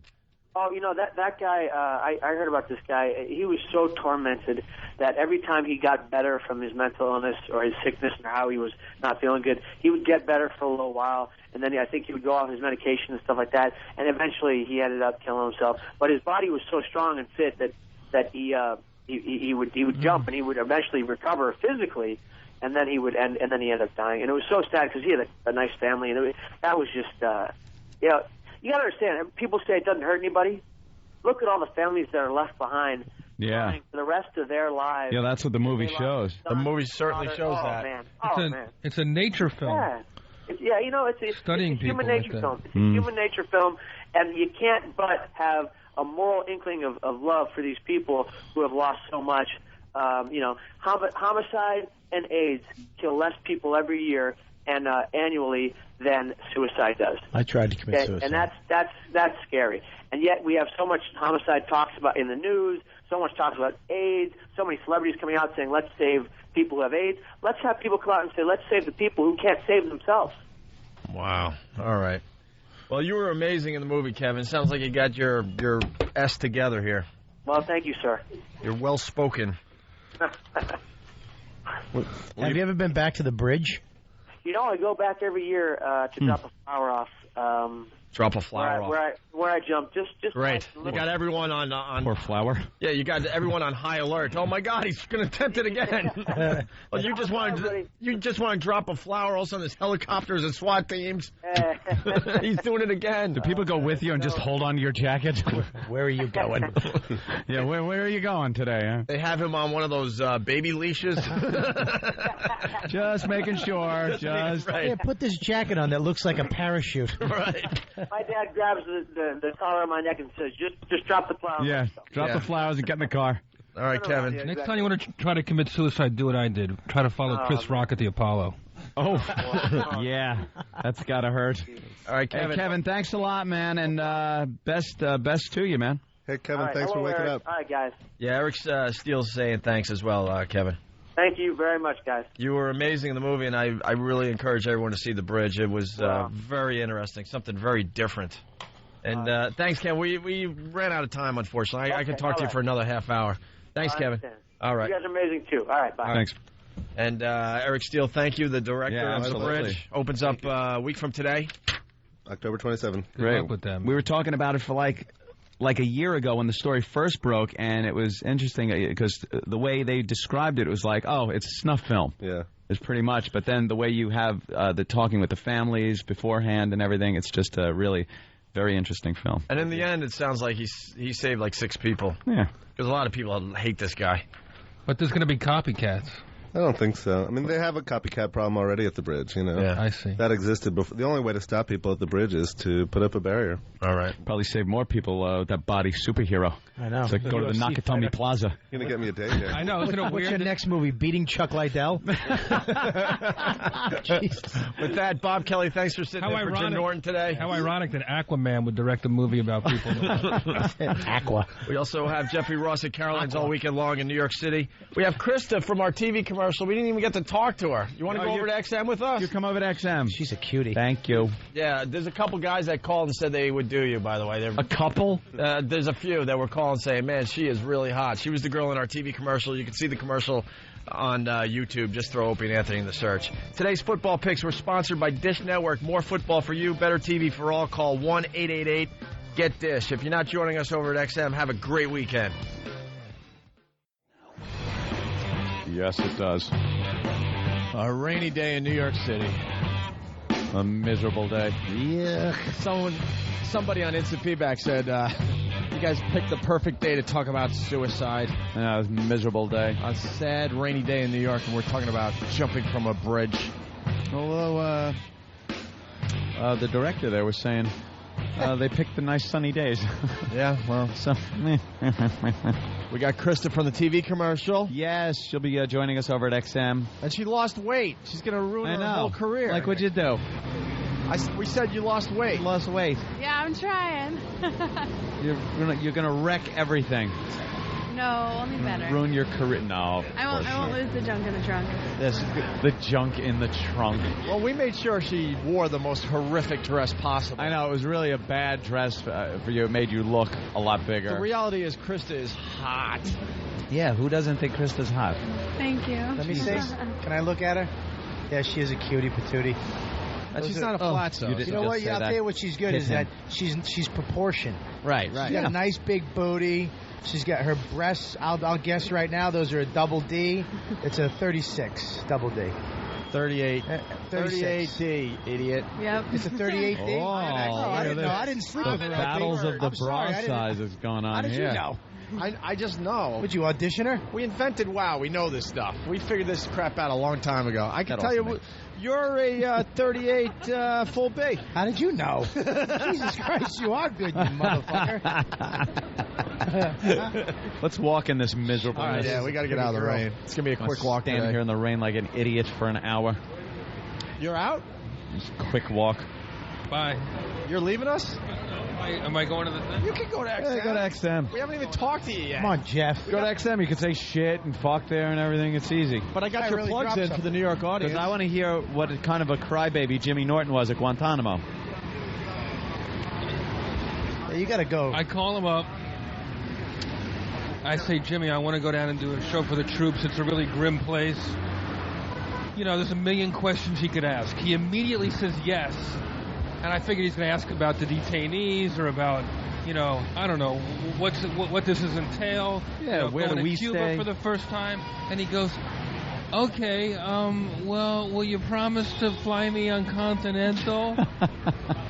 Oh, you know, that guy, I heard about this guy. He was so tormented that every time he got better from his mental illness or his sickness or how he was not feeling good, he would get better for a little while, and then I think he would go off his medication and stuff like that, and eventually he ended up killing himself. But his body was so strong and fit that he would jump, and he would eventually recover physically, and then he would and then he ended up dying. And it was so sad because he had a nice family, and that was just, you know, you got to understand, people say it doesn't hurt anybody. Look at all the families that are left behind for the rest of their lives. Yeah, that's what the movie shows. The movie certainly shows that. Man. It's a nature film. Yeah, you know, it's Studying a human people nature like film. It's a human nature film, and you can't but have a moral inkling of love for these people who have lost so much. You know, homicide and AIDS kill less people every year and annually than suicide does. I tried to commit suicide. And that's scary. And yet we have so much homicide talks about in the news, so much talks about AIDS, so many celebrities coming out saying, let's save people who have AIDS. Let's have people come out and say, let's save the people who can't save themselves. Wow. All right. Well, you were amazing in the movie, Kevin. Sounds like you got your S together here. Well, thank you, sir. You're well-spoken. Have you ever been back to the bridge? You know, I go back every year to drop a flower off. Drop a flower off. Where I jump. Just right. You got everyone on Poor flower. Yeah, you got everyone on high alert. Oh my God, he's going to attempt it again. Well, you just want to drop a flower. Also, there's helicopters and SWAT teams. He's doing it again. Do people go with you and just hold on to your jacket? Where are you going? Yeah, where are you going today? Huh? They have him on one of those baby leashes. Just making sure. Right. Yeah, put this jacket on that looks like a parachute. Right. My dad grabs the collar on my neck and says, just drop the flower. Yeah, drop the flowers and get in the car. All right, Kevin. Next time you want to try to commit suicide, do what I did. Try to follow Chris Rock at the Apollo. Oh, yeah, that's gotta hurt. All right, Kevin. Hey, Kevin, thanks a lot, man, and best to you, man. Hey, Kevin, Right, thanks for waking Eric. up. All right, guys. Yeah, Eric Steele's saying thanks as well, Kevin. Thank you very much, guys. You were amazing in the movie, and I really encourage everyone to see The Bridge. It was very interesting, something very different. And thanks, Ken. We ran out of time, unfortunately. I could talk to you for another half hour. Thanks, Kevin. All right. You guys are amazing, too. All right, bye. Thanks. And Eric Steele, thank you, the director of The Bridge. Opens up a week from today. October 27th. Good luck with them. We were talking about it for like a year ago when the story first broke, and it was interesting because the way they described it was like, oh, it's a snuff film. Yeah. It's pretty much. But then the way you have the talking with the families beforehand and everything, it's just a really very interesting film. And in the end, it sounds like he saved like 6 people. Yeah. Because a lot of people hate this guy. But there's going to be copycats. I don't think so. I mean, they have a copycat problem already at the bridge, you know. Yeah, I see. That existed before. The only way to stop people at the bridge is to put up a barrier. All right. Probably save more people with that body superhero. I know. It's like go to the Nakatomi Plaza. You're going to get me a date here. I know. Isn't it What's weird? your next movie? Beating Chuck Liddell? With that, Bob Kelly, thanks for sitting in for Jim Norton today. How ironic that Aquaman would direct a movie about people. Aqua. We also have Jeffrey Ross at Caroline's all weekend long in New York City. We have Krista from our TV commercial. We didn't even get to talk to her. You want to go over to XM with us? You come over to XM. She's a cutie. Thank you. Yeah, there's a couple guys that called and said they would do you, by the way. A couple? There's a few that were calling saying, man, she is really hot. She was the girl in our TV commercial. You can see the commercial on YouTube. Just throw Opie and Anthony in the search. Today's football picks were sponsored by Dish Network. More football for you, better TV for all. Call 1-888-GET-DISH. If you're not joining us over at XM, have a great weekend. Yes, it does. A rainy day in New York City. A miserable day. Yeah. Somebody on Instant Feedback said, you guys picked the perfect day to talk about suicide. Yeah, it was a miserable day. A sad, rainy day in New York, and we're talking about jumping from a bridge. Although, the director there was saying they picked the nice sunny days. Yeah, well. So, we got Krista from the TV commercial. yes, she'll be joining us over at XM. And she lost weight. She's going to ruin her whole career. Like, what'd you do? We said you lost weight. Lost weight. Yeah, I'm trying. You're gonna wreck everything. No, I'll be better. Ruin your career. No. I won't lose the junk in the trunk. The junk in the trunk. Well, we made sure she wore the most horrific dress possible. I know, it was really a bad dress for you. It made you look a lot bigger. The reality is Krista is hot. Yeah, who doesn't think Krista's hot? Thank you. Let me see. Can I look at her? Yeah, she is a cutie patootie. And she's not a flat you You know what? Yeah, I'll tell you what she's good is that she's proportioned. Right. She's got a nice big booty. She's got her breasts. I'll guess right now those are a double D. It's a 36 double D. 38. 36. 38D, idiot. Yep. It's a 38D. Oh, I didn't know. I didn't sleep with her. Battles of the bra sizes going on How did here. you know? I just know. Would you audition her? We invented WOW. We know this stuff. We figured this crap out a long time ago. I can That tell also you, you're a 38 full B. How did you know? Jesus Christ, you are good, you motherfucker. Let's walk in this miserable. All right, yeah, we got to get out of the rain. It's going to be a quick walk Stand today. here in the rain like an idiot for an hour. You're out? Just a quick walk. Bye. You're leaving us? Am I going to the thing? You can go to XM. Yeah, go to XM. We haven't even talked to you yet. Come on, Jeff. Go to XM. You can say shit and fuck there and everything. It's easy. But I got I your really plugs dropped in for the New York audience. Because I want to hear what kind of a crybaby Jimmy Norton was at Guantanamo. Yeah, you got to go. I call him up. I say, Jimmy, I want to go down and do a show for the troops. It's a really grim place. You know, there's a million questions he could ask. He immediately says yes. And I figured he's going to ask about the detainees or about, you know, I don't know, what this is entail. Yeah, you know, where going do we to Cuba stay? for the first time. And he goes, okay, well, will you promise to fly me on Continental?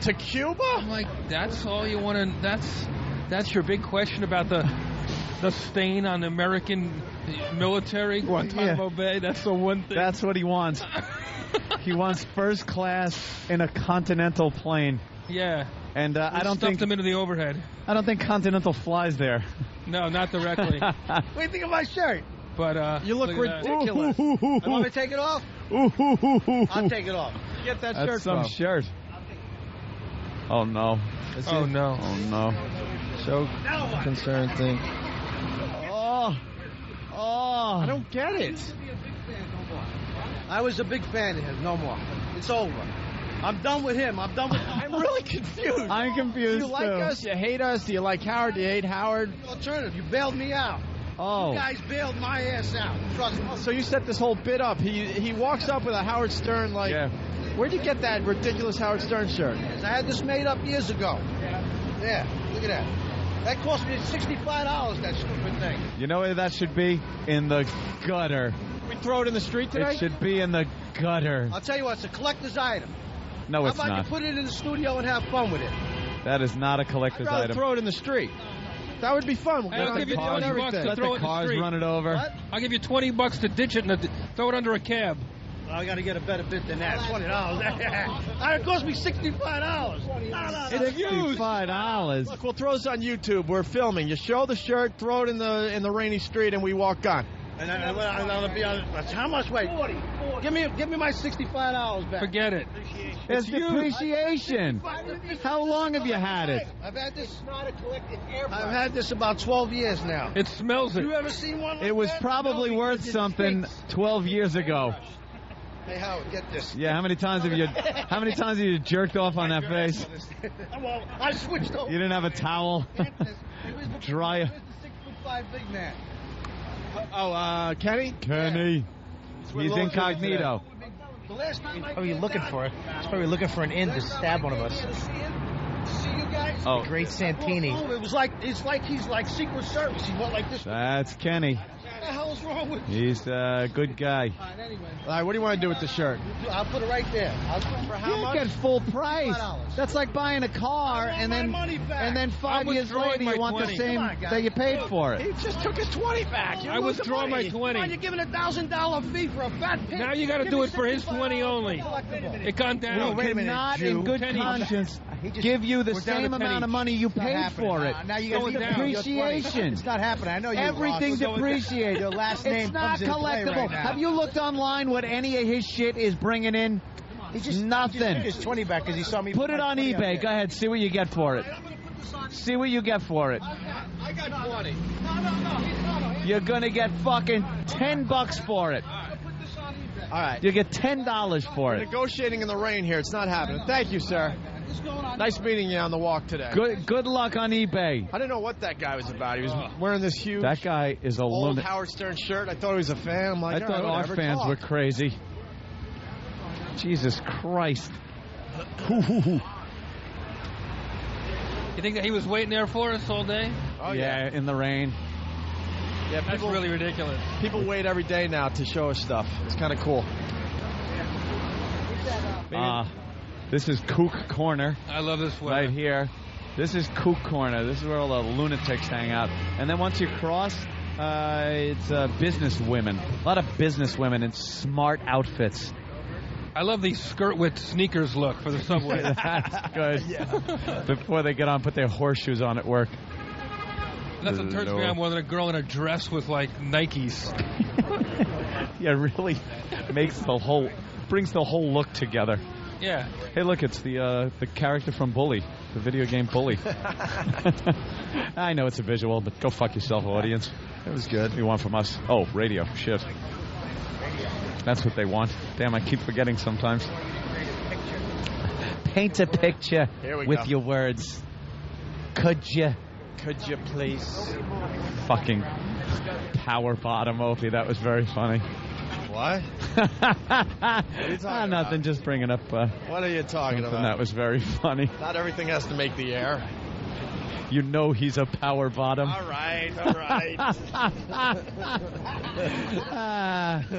To Cuba? I'm like, that's all you want to, that's your big question about the stain on American military, Guantanamo Bay. That's the one thing. That's what he wants. He wants first class in a Continental plane. Yeah. And I don't stuffed think them into the overhead. I don't think Continental flies there. No, not directly. What do you think of my shirt? But You look at that. ridiculous. I want to take it off? I'll take it off. Get that That's shirt some from. shirt. Oh no. Oh no. Oh no. So concerned thing. Oh. Oh. I don't get it. I was a big fan of him. No more. It's over. I'm done with him. I'm done with him. I'm really confused. I'm confused Do you like too. us? You hate us? Do you like Howard? Do you hate Howard? Alternative. You bailed me out. Oh. You guys bailed my ass out. Trust me. So you set this whole bit up. He walks up with a Howard Stern like. Yeah. Where'd you get that ridiculous Howard Stern shirt? I had this made up years ago. Yeah. Look at that. That cost me $65, that stupid thing. You know where that should be? In the gutter. We throw it in the street today? It should be in the gutter. I'll tell you what, it's a collector's item. No, it's How about not. you put it in the studio and have fun with it? That is not a I'd collector's rather item. throw it in the street. That would be fun. We'll I'll give you $20 to Let throw the it in the cars street. run it over. What? I'll give you $20 to ditch it and throw it under a cab. I got to get a better bid than that. $20. It cost me $65. It's used. $65. Look, we'll throw this on YouTube. We're filming. You show the shirt, throw it in the rainy street, and we walk on. And I'll be on. How much? Wait. 40. Give me my $65 back. Forget it. It's depreciation. How long have you had it? I've had this. I've had this about 12 years now. It smells it. You ever seen one? Like It was that? probably No, worth because it something stinks. 12 years ago. Hey, Howard, get this. Yeah, how many times have you jerked off on that face? Well, I switched over. You didn't have a towel? Dry. Where's the 6'5" big man? Oh, Kenny? Kenny. He's incognito. The last time He's probably looking for it. He's probably looking for an in to stab one of us. Oh, Great Santini. It was like he's like Secret Service. He went like this. that's Kenny. What the hell's wrong with you? He's a good guy. Anyway, All right, what do you want to do with the shirt? I'll put it right there. For how You much? get full price. $5. That's like buying a car I want and my then money back. 5 I'm years withdrawing later my you want 20. the same Come on, guys. that you paid for He it. just took his 20 back. I withdraw my 20. You're giving $1,000 fee for a fat pig. Now you got to Give do me it for his 20 $65 only. collectible. It gone down. We wait a minute, cannot, Jew. in good Kenny. conscience, He just- give you the We're down same to amount pennies. of money you It's not paid happening. for it. Now you Going guys down. Depreciation. It's not happening. I know you. Everything's Ross. depreciated. Your last name It's not comes into play collectible. right now. Have you looked online what any of his shit is bringing in? He just Nothing. took his 20 back because he saw me. Put it on 20 eBay. up Go there. ahead. See what you get for it. See what you get for it. I got 20. No. You're gonna get fucking $10 for it. Put this on eBay. All right. You get $10 for We're it. negotiating in the rain here. It's not happening. Thank you, sir. What's going on? Nice meeting you on the walk today. Good luck on eBay. I didn't know what that guy was about. He was wearing this huge That guy is a old lunatic. Howard Stern shirt. I thought he was a fan. I'm I like, thought all right, our whatever, fans talk. were crazy. Jesus Christ. You think that he was waiting there for us all day? Oh, yeah, in the rain. Yeah, That's people, really ridiculous. people wait every day now to show us stuff. It's kind of cool. This is Kook Corner I love this weather. right here. This is Kook Corner. This is where all the lunatics hang out. And then once you cross, it's business women. A lot of business women in smart outfits. I love the skirt with sneakers look for the subway. That's good. Before they get on, put their horseshoes on at work. That's what turns me on more than a girl in a dress with like Nikes. Yeah, really brings the whole look together. Yeah. Hey, look, it's the character from Bully, the video game Bully. I know it's a visual, but go fuck yourself, audience. It was good. What do you want from us? Oh, radio. Shit. That's what they want. Damn, I keep forgetting sometimes. Paint a picture Here we with go. your words. Could you? Could you please? Fucking power bottom, Opie. That was very funny. What? Nothing. Just bringing up What are you talking something about? that was very funny. Not everything has to make the air. You know he's a power bottom. All right, all right.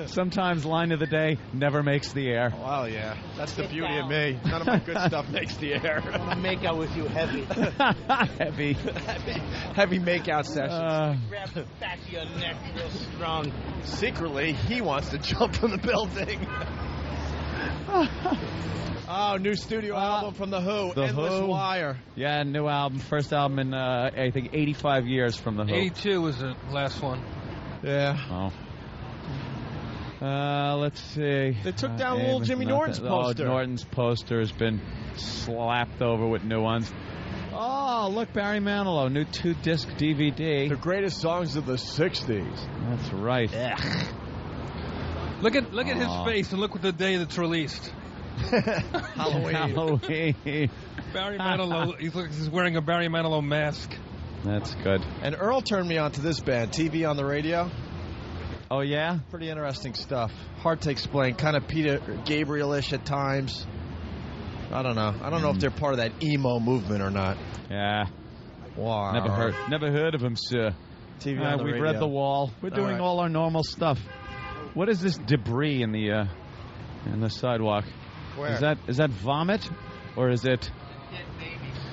Sometimes line of the day never makes the air. Well, yeah. That's the beauty of me. None of my good stuff makes the air. I want to make out with you heavy. Heavy. Heavy makeout sessions. Grab the back of your neck real strong. Secretly, he wants to jump from the building. Oh, new studio album from The Who, The Endless Who. Wire. Yeah, new album. First album in, I think, 85 years from The Who. 82 was the last one. Yeah. Oh. Let's see. They took down little Jimmy Norton's poster. Oh, Norton's poster has been slapped over with new ones. Oh, look, Barry Manilow, new 2-disc DVD. The greatest songs of the 60s. That's right. Look at his Aw. face and look what the day that's released. Halloween. Halloween. Barry Manilow. He's wearing a Barry Manilow mask. That's good. And Earl turned me on to this band, TV on the Radio. Oh, yeah? Pretty interesting stuff. Hard to explain. Kind of Peter Gabriel-ish at times. I don't know. I don't know if they're part of that emo movement or not. Yeah. Wow. Never heard of him, sir. TV on the We've radio. read The Wall. We're All doing right. all our normal stuff. What is this debris in the sidewalk? Where? Is that vomit or is it?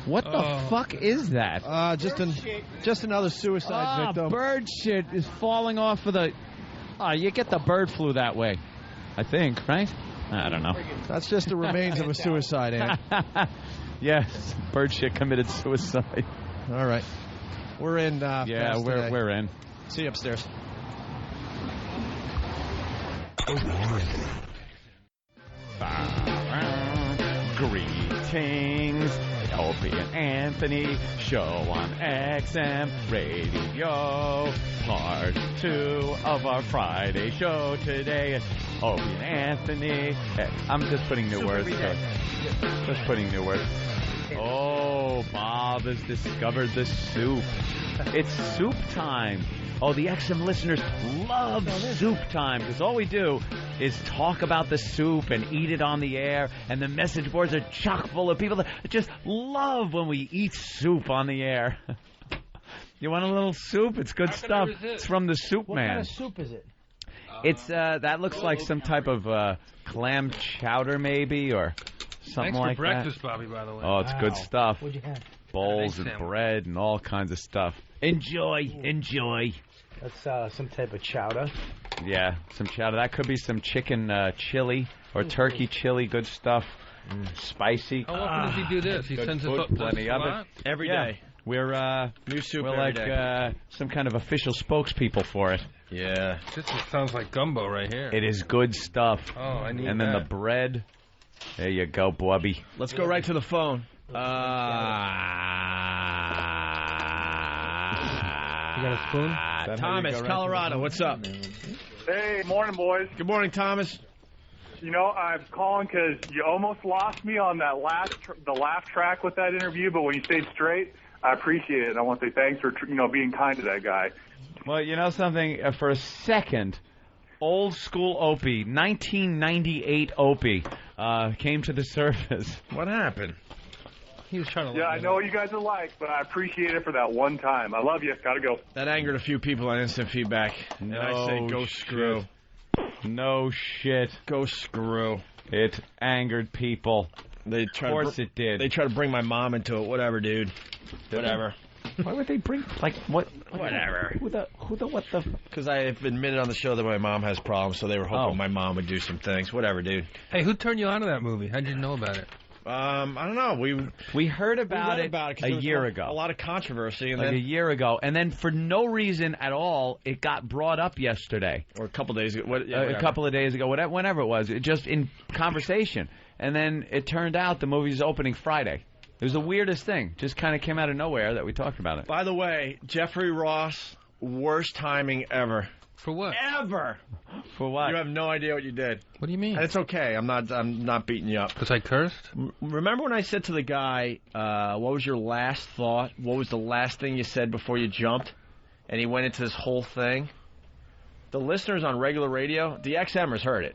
What the fuck is that? Just another suicide victim. Bird shit is falling off of the... you get the bird flu that way, I think, right? I don't know. That's just the remains of a suicide, Ant. Yes, bird shit committed suicide. All right. We're in. Yeah, we're in. See you upstairs. Greetings, Opie and Anthony, show on XM Radio. Part 2 of our Friday show today. Opie and Anthony. I'm just putting new words. Just putting new words. Oh, Bob has discovered the soup. It's soup time. Oh, the XM listeners love soup time because all we do is talk about the soup and eat it on the air, and the message boards are chock full of people that just love when we eat soup on the air. You want a little soup? It's good stuff. It's from the Soup Man. What kind of soup is it? It's that looks like some type of clam chowder maybe or something like that. Thanks for breakfast, Bobby, by the way. Oh, it's good stuff. What'd you have? Bowls and bread and all kinds of stuff. Enjoy. That's some type of chowder. Yeah, some chowder. That could be some chicken chili or turkey chili. Good stuff. Spicy. How often does he do this? He sends us plenty of it. Every day. We're new soup. We're every like day. Some kind of official spokespeople for it. Yeah. This just sounds like gumbo right here. It is good stuff. Oh, I need And then the bread. There you go, Bubby. Let's go right to the phone. You got a spoon? Thomas, Colorado. What's up? Hey, morning, boys. Good morning, Thomas. You know, I'm calling because you almost lost me on that the laugh track with that interview, but when you stayed straight, I appreciate it. And I want to say thanks for being kind to that guy. Well, you know something? For a second, old school Opie, 1998 Opie, came to the surface. What happened? He was trying to. Yeah, I know what you guys are like, but I appreciate it for that one time. I love you. Gotta go. That angered a few people on instant feedback. And I say, go screw. No shit. Go screw. It angered people. Of course it did. They try to bring my mom into it. Whatever, dude. Whatever. Why would they bring, like, what? Whatever. Who the, what the? Because I have admitted on the show that my mom has problems, so they were hoping my mom would do some things. Whatever, dude. Hey, who turned you on to that movie? How'd you know about it? I don't know. We heard about it a year ago. A lot of controversy. And like then, a year ago. And then for no reason at all, it got brought up yesterday. Or a couple days ago. A couple of days ago, whenever it was. Just in conversation. And then it turned out the movie's opening Friday. It was the weirdest thing. Just kind of came out of nowhere that we talked about it. By the way, Jeffrey Ross, worst timing ever. For what? Ever. For what? You have no idea what you did. What do you mean? And it's okay. I'm not beating you up. Because I cursed? Remember when I said to the guy, what was your last thought? What was the last thing you said before you jumped? And he went into this whole thing. The listeners on regular radio, the XMers heard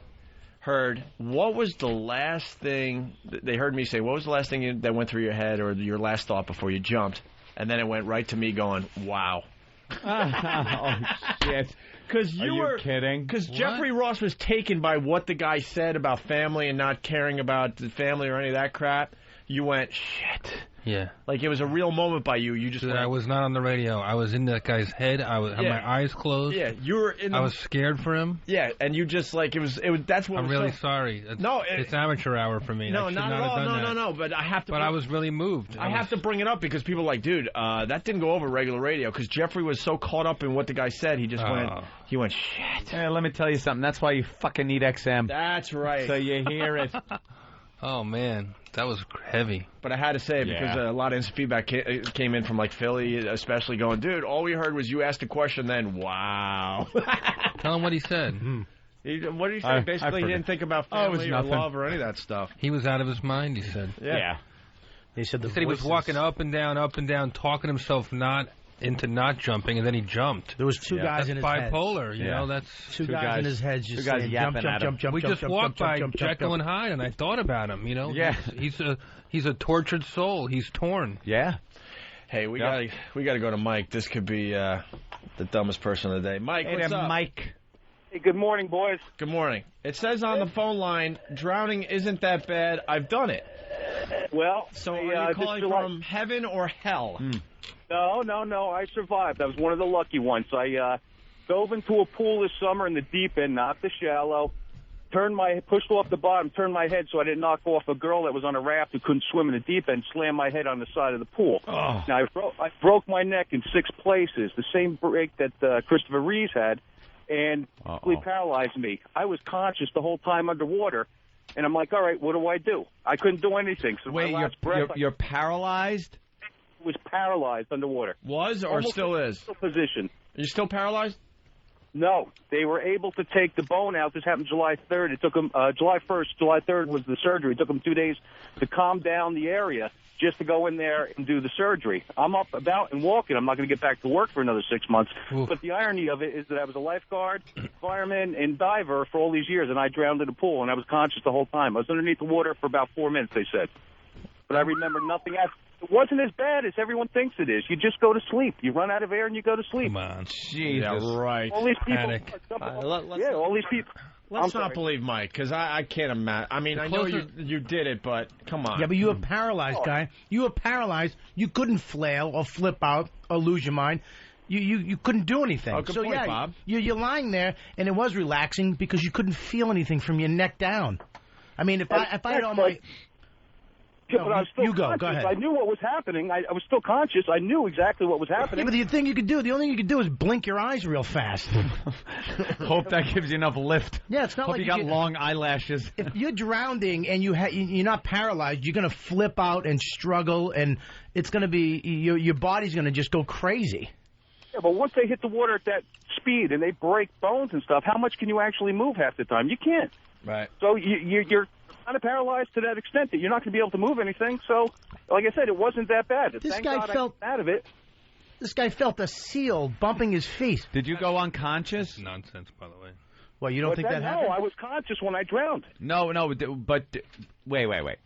what was the last thing, they heard me say, what was the last thing that went through your head or your last thought before you jumped? And then it went right to me going, wow. Oh, shit. Because you were kidding? Because Jeffrey Ross was taken by what the guy said about family and not caring about the family or any of that crap. You went, shit. Yeah. Like it was a real moment by you. You just Dude, went, I was not on the radio. I was in that guy's head. I had my eyes closed. Yeah, you were in. I was scared for him. Yeah, and you just like it was. That's what. I'm really sorry. It's amateur hour for me. No, not at all. No. But I have to. But I was really moved. I have to bring it up because people are like, dude, that didn't go over regular radio because Jeffrey was so caught up in what the guy said. He just went. He went, shit. Hey, let me tell you something. That's why you fucking need XM. That's right. So you hear it. Oh man, that was heavy. But I had to say it because a lot of instant feedback came in from like Philly, especially going, dude, all we heard was you asked a question, then wow. Tell him what he said. What did he say? Basically, he didn't think about family or love or any of that stuff. He was out of his mind, he said. Yeah. He said he was walking up and down, talking himself into not jumping, and then he jumped. There was two guys in his head. That's bipolar, you know. That's two guys in his head just saying, jump. We just walked by Jekyll and Hyde, and I thought about him. You know, he's a tortured soul. He's torn. Yeah. Hey, we gotta go to Mike. This could be the dumbest person of the day. Mike, what's up? Mike. Hey, good morning, boys. Good morning. It says on the phone line, drowning isn't that bad. I've done it. Well, So are you calling from heaven or hell? No. I survived. I was one of the lucky ones. I dove into a pool this summer in the deep end, not the shallow. Pushed off the bottom, turned my head so I didn't knock off a girl that was on a raft who couldn't swim in the deep end, slammed my head on the side of the pool. Oh. Now, I broke my neck in 6 places, the same break that Christopher Reeves had, and completely paralyzed me. I was conscious the whole time underwater, and I'm like, all right, what do I do? I couldn't do anything. So wait, you're paralyzed? I was paralyzed underwater. Was or Almost still is? Position. Are you still paralyzed? No, they were able to take the bone out. This happened July 3rd. It took them July 1st. July 3rd was the surgery. It took them 2 days to calm down the area just to go in there and do the surgery. I'm up, about, and walking. I'm not going to get back to work for another 6 months. Oof. But the irony of it is that I was a lifeguard, fireman, and diver for all these years, and I drowned in a pool, and I was conscious the whole time. I was underneath the water for about 4 minutes, they said. But I remember nothing else. It wasn't as bad as everyone thinks it is. You just go to sleep. You run out of air and you go to sleep. Come on. Jesus. Yeah, right. All these people. Panic. All these people. Let's not believe Mike, because I can't imagine. I mean, I know you did it, but come on. Yeah, but you were paralyzed, guy. You were paralyzed. You couldn't flail or flip out or lose your mind. You couldn't do anything. Oh, good point, Bob. You're lying there, and it was relaxing because you couldn't feel anything from your neck down. I mean, if I had all my... Yeah, but I was still conscious. Go ahead. I knew what was happening. I was still conscious. I knew exactly what was happening. Yeah, but the thing you could do, the only thing you could do is blink your eyes real fast. Hope that gives you enough lift. Yeah, it's not Hope like you got long eyelashes. If you're drowning and you're not paralyzed, you're going to flip out and struggle, and it's going to be your body's going to just go crazy. Yeah, but once they hit the water at that speed and they break bones and stuff, how much can you actually move half the time? You can't. Right. So you're kind of paralyzed to that extent that you're not going to be able to move anything. So, like I said, it wasn't that bad. This guy felt out of it. This guy felt a seal bumping his feet. Did you go unconscious? Nonsense, by the way. Well, you don't think that happened? No, I was conscious when I drowned. No, but wait.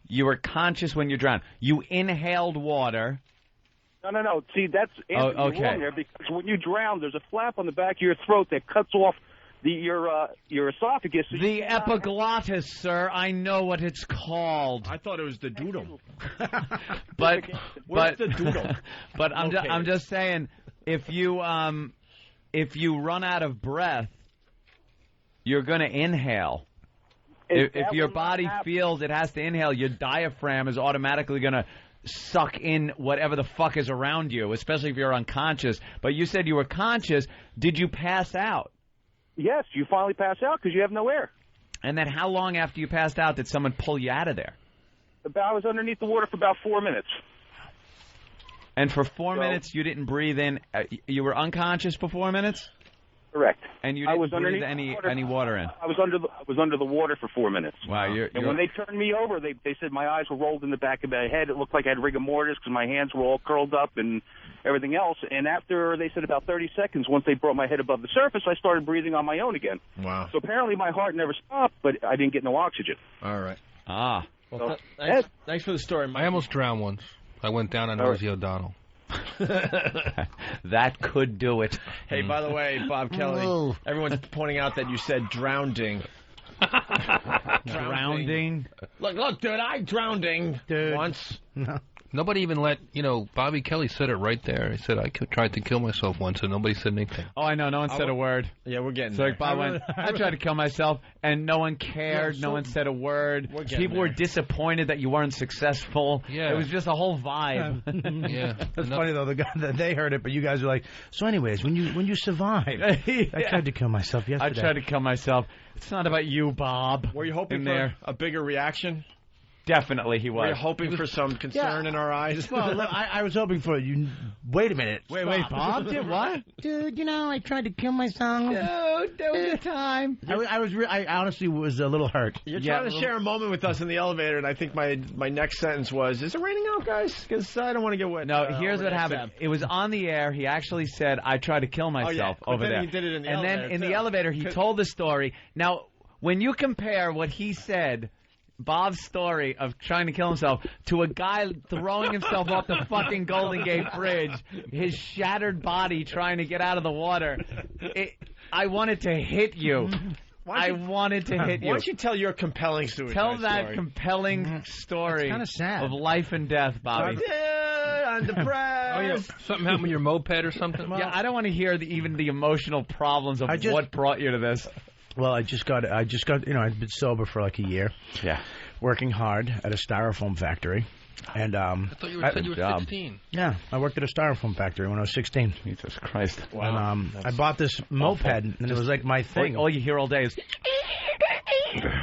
You were conscious when you drowned. You inhaled water. No. See, that's okay. wrong there, because when you drown, there's a flap on the back of your throat that cuts off your esophagus. So the epiglottis, sir. I know what it's called. I thought it was the doodle. but the doodle? But I'm just saying, if you run out of breath, you're going to inhale. If your body feels it has to inhale, your diaphragm is automatically going to suck in whatever the fuck is around you, especially if you're unconscious. But you said you were conscious. Did you pass out? Yes, you finally pass out because you have no air. And then how long after you passed out did someone pull you out of there? I was underneath the water for about 4 minutes. And for 4 minutes you didn't breathe in? You were unconscious for 4 minutes? Correct. And you didn't breathe any water in? I was under the water for 4 minutes. Wow. And when they turned me over, they said my eyes were rolled in the back of my head. It looked like I had rigor mortis because my hands were all curled up and everything else. And after, they said about 30 seconds, once they brought my head above the surface, I started breathing on my own again. Wow. So apparently my heart never stopped, but I didn't get no oxygen. All right. Ah. Well, thanks for the story, Mike. I almost drowned once. I went down on Rosie O'Donnell. That could do it. Hey, by the way, Bob Kelly, everyone's pointing out that you said drowning. Drowning? Look, dude, I drowning once. No. Nobody even Bobby Kelly said it right there. He said, I tried to kill myself once, and nobody said anything. Oh, I know. No one said a word. Yeah, we're getting so there. Like Bob went, I tried to kill myself, and no one cared. Yeah, so no one said a word. People were disappointed that you weren't successful. Yeah. It was just a whole vibe. Yeah. That's funny, though, the guy that they heard it, but you guys were like, so anyways, when you survived. I tried to kill myself yesterday. I tried to kill myself. It's not about you, Bob. Were you hoping for a bigger reaction? Definitely he was. Were you hoping for some concern in our eyes? Well, look, I was hoping for you. Wait a minute. Wait, Bob did what? Dude, I tried to kill myself. Dude, there was a time. I honestly was a little hurt. You're trying to share a moment with us in the elevator, and I think my next sentence was, is it raining out, guys? Because I don't want to get wet. No, here's what happened. It was on the air. He actually said, I tried to kill myself over there. He did it in the elevator. And then in the elevator, he told the story. Now, when you compare what he said, Bob's story of trying to kill himself, to a guy throwing himself off the fucking Golden Gate Bridge, his shattered body trying to get out of the water, I wanted to hit you. I wanted to hit you. Why don't you tell your compelling suicide Tell that story? compelling story It's kind of sad. of life and death, Bobby. I'm depressed. Oh, yeah. Something happened with your moped or something? Yeah, I don't want to hear even the emotional problems of what brought you to this. Well, I just got, I'd been sober for like a year. Yeah. Working hard at a styrofoam factory. And I thought you said you were 16. Yeah, I worked at a styrofoam factory when I was 16. Jesus Christ. Wow. And I bought this moped, and it was like my thing. All you hear all day is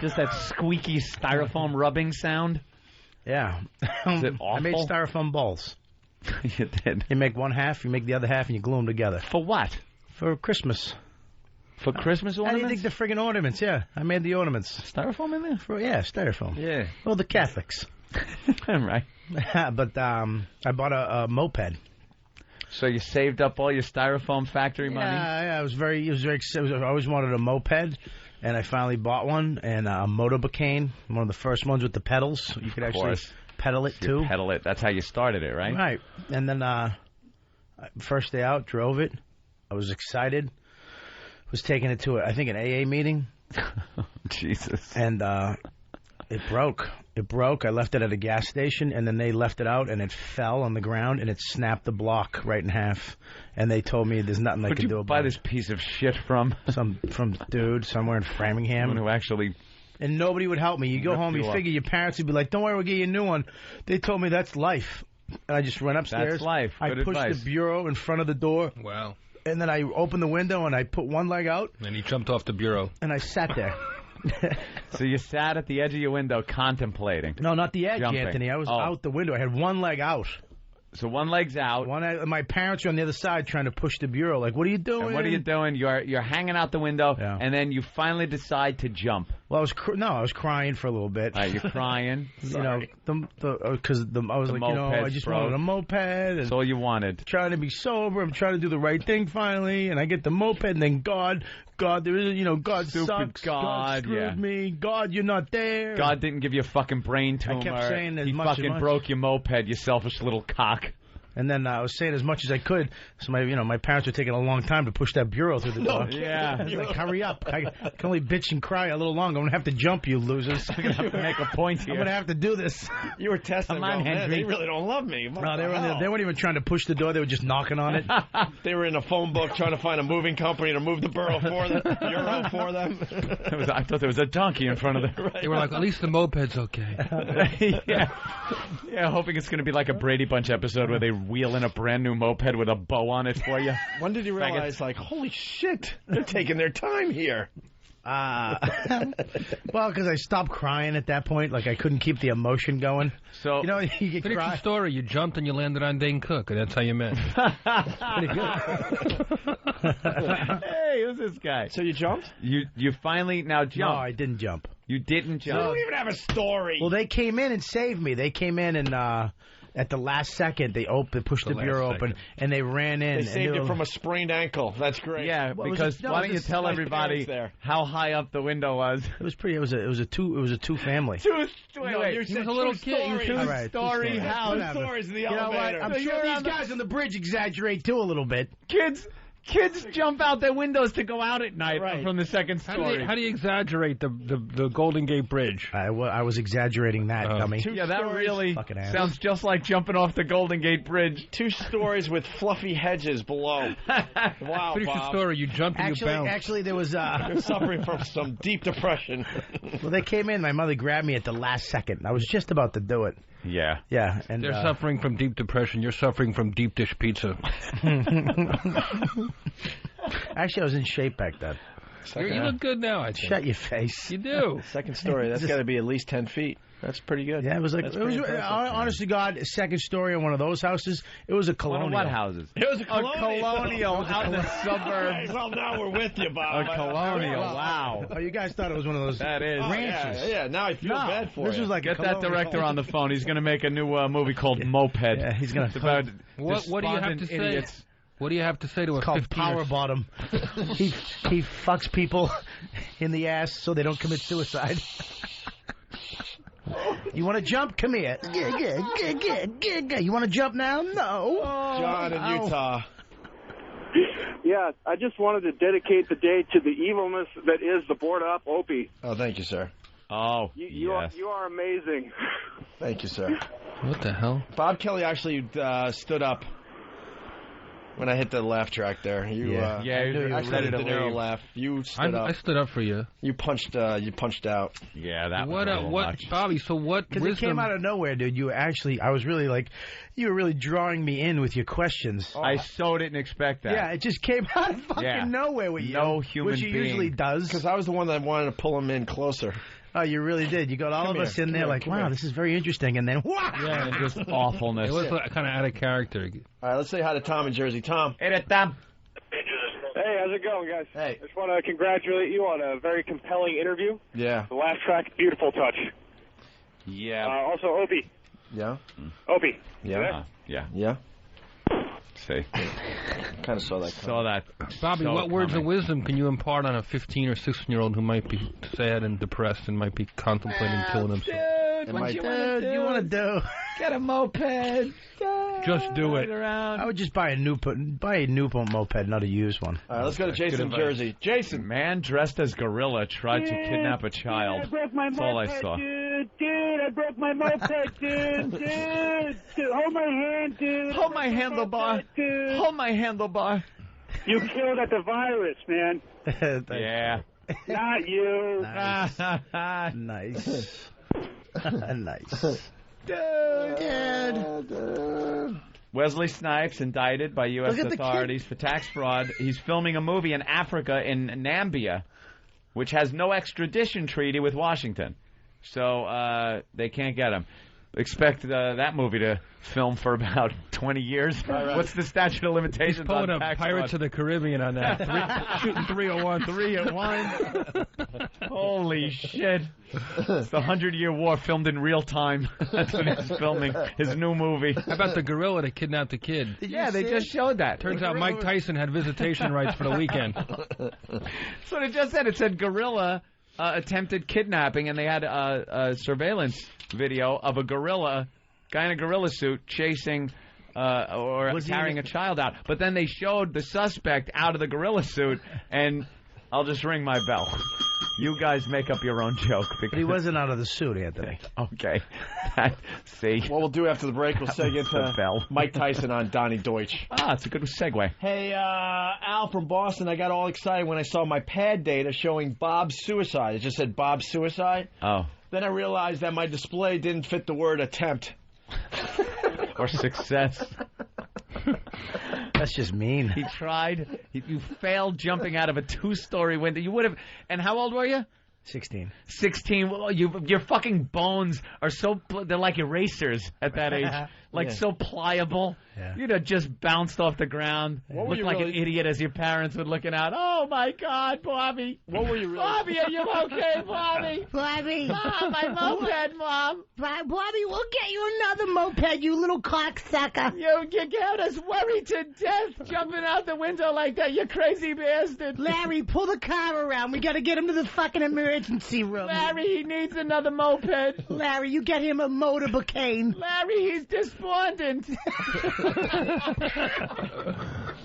just that squeaky styrofoam rubbing sound. Yeah. Is it awful? I made styrofoam balls. You did. You make one half, you make the other half, and you glue them together. For what? For Christmas. For Christmas ornaments? How do you think the friggin' ornaments? Yeah, I made the ornaments. Styrofoam in there? Yeah, styrofoam. Yeah. Well, the Catholics. Right. But I bought a moped. So you saved up all your styrofoam factory money? Yeah, I was very excited. I always wanted a moped, and I finally bought one, and a motorbicane, one of the first ones with the pedals. You could actually pedal it, too. Pedal it. That's how you started it, right? Right. And then first day out, drove it. I was excited. Was taking it to, I think, an AA meeting. Jesus. And it broke. It broke. I left it at a gas station, and then they left it out, and it fell on the ground, and it snapped the block right in half. And they told me there's nothing I could do about it. Where'd you buy this piece of shit from? From dude somewhere in Framingham. Someone who actually... And nobody would help me. You go home, you figure your parents would be like, don't worry, we'll get you a new one. They told me that's life. And I just went upstairs. That's life. Good I pushed advice. the bureau in front of the door. Wow. And then I opened the window, and I put one leg out. And he jumped off the bureau. And I sat there. So you sat at the edge of your window contemplating. No, not the edge, Jumping. Anthony. I was out the window. I had one leg out. So one leg's out. My parents were on the other side trying to push the bureau. Like, what are you doing? And what are you doing? You're hanging out the window, and then you finally decide to jump. Well, I was crying for a little bit. You're crying. You know, because I was like, I just wanted a moped. And that's all you wanted. Trying to be sober. I'm trying to do the right thing finally, and I get the moped, and then God, there is, God Stupid sucks. God screwed me. God, you're not there. God didn't give you a fucking brain tumor. I kept saying as he much fucking broke your moped, you selfish little cock. And then I was saying as much as I could. So my parents were taking a long time to push that bureau through the door. Yeah. I was like, hurry up. I can only bitch and cry a little longer. I'm going to have to jump, you losers. I'm going to have to make a point here. I'm going to have to do this. You were testing. Come on, man, they really don't love me. No, they weren't even trying to push the door. They were just knocking on it. They were in a phone book trying to find a moving company to move the bureau for them. Euro for them. I thought there was a donkey in front of them. They were like, at least the moped's okay. Yeah, hoping it's going to be like a Brady Bunch episode where they wheel in a brand new moped with a bow on it for you. When did you realize, like, holy shit, they're taking their time here? Well, because I stopped crying at that point. Like, I couldn't keep the emotion going. So, you get finish the story. You jumped and you landed on Dane Cook, and that's how you met. Pretty good. Hey, who's this guy? So you jumped? You finally now jumped. No, I didn't jump. You didn't jump. You don't even have a story. Well, they came in and saved me. They came in and at the last second, they pushed the bureau open, and they ran in. They saved you from a sprained ankle. That's great. Yeah, because why don't you tell everybody how high up the window was? It was pretty. It was a two family. Wait, you was a little kid. Two-story house. Two stories in the You know elevator. what? I'm sure these guys on the bridge exaggerate too a little bit. Kids jump out their windows to go out at night from the second story. How do you exaggerate the Golden Gate Bridge? I was exaggerating that, dummy. Yeah, that really sounds just like jumping off the Golden Gate Bridge. 2 stories with fluffy hedges below. Wow, Finish the story. You jumped and you bounced. Actually, there was... You're suffering from some deep depression. Well, they came in. My mother grabbed me at the last second. I was just about to do it. Yeah. Yeah. And they're suffering from deep depression. You're suffering from deep dish pizza. Actually, I was in shape back then. You look good now, I think. Shut your face. You do. Second story. That's got to be at least 10 feet. That's pretty good. Yeah, it was like, honest to God, second story on one of those houses. It was a colonial. What houses? It was a colonial out in the suburbs. Well, now we're with you, Bob. A colonial, wow. Oh, you guys thought it was one of those ranches. Yeah, now I feel bad for this you. was like Get that director on the phone. He's going to make a new movie called Moped. Yeah, he's going to... about what do you have to say? What do you have to say to a 15-year-old? It's called Power Bottom. He fucks people in the ass so they don't commit suicide. You want to jump? Come here. You want to jump now? No. John in Utah. Yeah, I just wanted to dedicate the day to the evilness that is the board up Opie. Oh, thank you, sir. Oh, You are amazing. Thank you, sir. What the hell? Bob Kelly actually stood up when I hit the laugh track there. You, I knew you were actually ready did to the narrow leave. laugh. You stood I up. stood up for you. You punched out. Yeah, that What? was a little What, much. Bobby? So what? Because it came out of nowhere, dude. I was really like, you were really drawing me in with your questions. I so didn't expect that. Yeah, it just came out of fucking nowhere with you. No human which you being. usually does. Because I was the one that wanted to pull him in closer. Oh, you really did. You got all of us in there like, wow, this is very interesting. And then, wow. Yeah, Just awfulness. it was kind of out of character. All right, let's say hi to Tom in Jersey. Tom. Hey, Tom. Hey, how's it going, guys? Hey. I just want to congratulate you on a very compelling interview. Yeah. The last track, beautiful touch. Yeah. Also, Opie. Yeah. Opie. Yeah. Yeah. Yeah. See. Kind of saw that. Saw that. Bobby, So what words of coming. wisdom can you impart on a 15 or 16-year-old who might be sad and depressed and might be contemplating killing himself? It might- You want to do? Get a moped. Just do it. Around. I would just buy a Newport moped, not a used one. All right, let's go to Jason in advice. Jersey. Jason. Man dressed as gorilla tried to kidnap a child. I broke my That's all I moped, saw. Dude, I broke my moped, dude. Hold my hand, dude. Hold my handlebar. Dude. Hold my handlebar. You killed at the virus, man. Yeah. Not you. Nice. Nice. Wesley Snipes indicted by U.S. Look at the authorities for tax fraud. He's filming a movie in Africa, in Nambia, which has no extradition treaty with Washington. So they can't get him. Expect that movie to film for about 20 years. What's the statute of limitations He's pulling on up tax Pirates fraud? of the Caribbean on that. Shooting 301. 3 at 1. Holy shit. It's the 100-Year War filmed in real time. That's when he's filming his new movie. How about the gorilla that kidnapped the kid? Yeah, they just showed that. Turns out Mike Tyson had visitation rights for the weekend. That's what it just said. It said gorilla attempted kidnapping, and they had a surveillance video of a gorilla, guy in a gorilla suit, chasing or carrying a child out. But then they showed the suspect out of the gorilla suit, and I'll just ring my bell. You guys make up your own joke. But he wasn't out of the suit, Anthony. Okay. See? What we'll do after the break, we'll seg The into bell. Mike Tyson on Donnie Deutsch. Ah, it's a good segue. Hey, Al from Boston, I got all excited when I saw my pad data showing Bob's suicide. It just said Bob's suicide. Oh. Then I realized that my display didn't fit the word attempt. Or success. That's just mean. He tried. You failed jumping out of a 2-story window. You would have. And how old were you? 16. 16. Well, your fucking bones are so. They're like erasers at that age. Like so pliable. Yeah. You'd have just bounced off the ground. What were Looked you like really- an idiot as your parents were looking out. Oh my God, Bobby. What were you really... Bobby, are you okay, Bobby? Bobby. Mom, my moped, Mom. Bobby, we'll get you another moped, you little cocksucker. You got us worried to death jumping out the window like that, you crazy bastard. Larry, pull the car around. We gotta get him to the fucking emergency room. Larry, he needs another moped. Larry, you get him a motorbicane. Larry, he's despondent.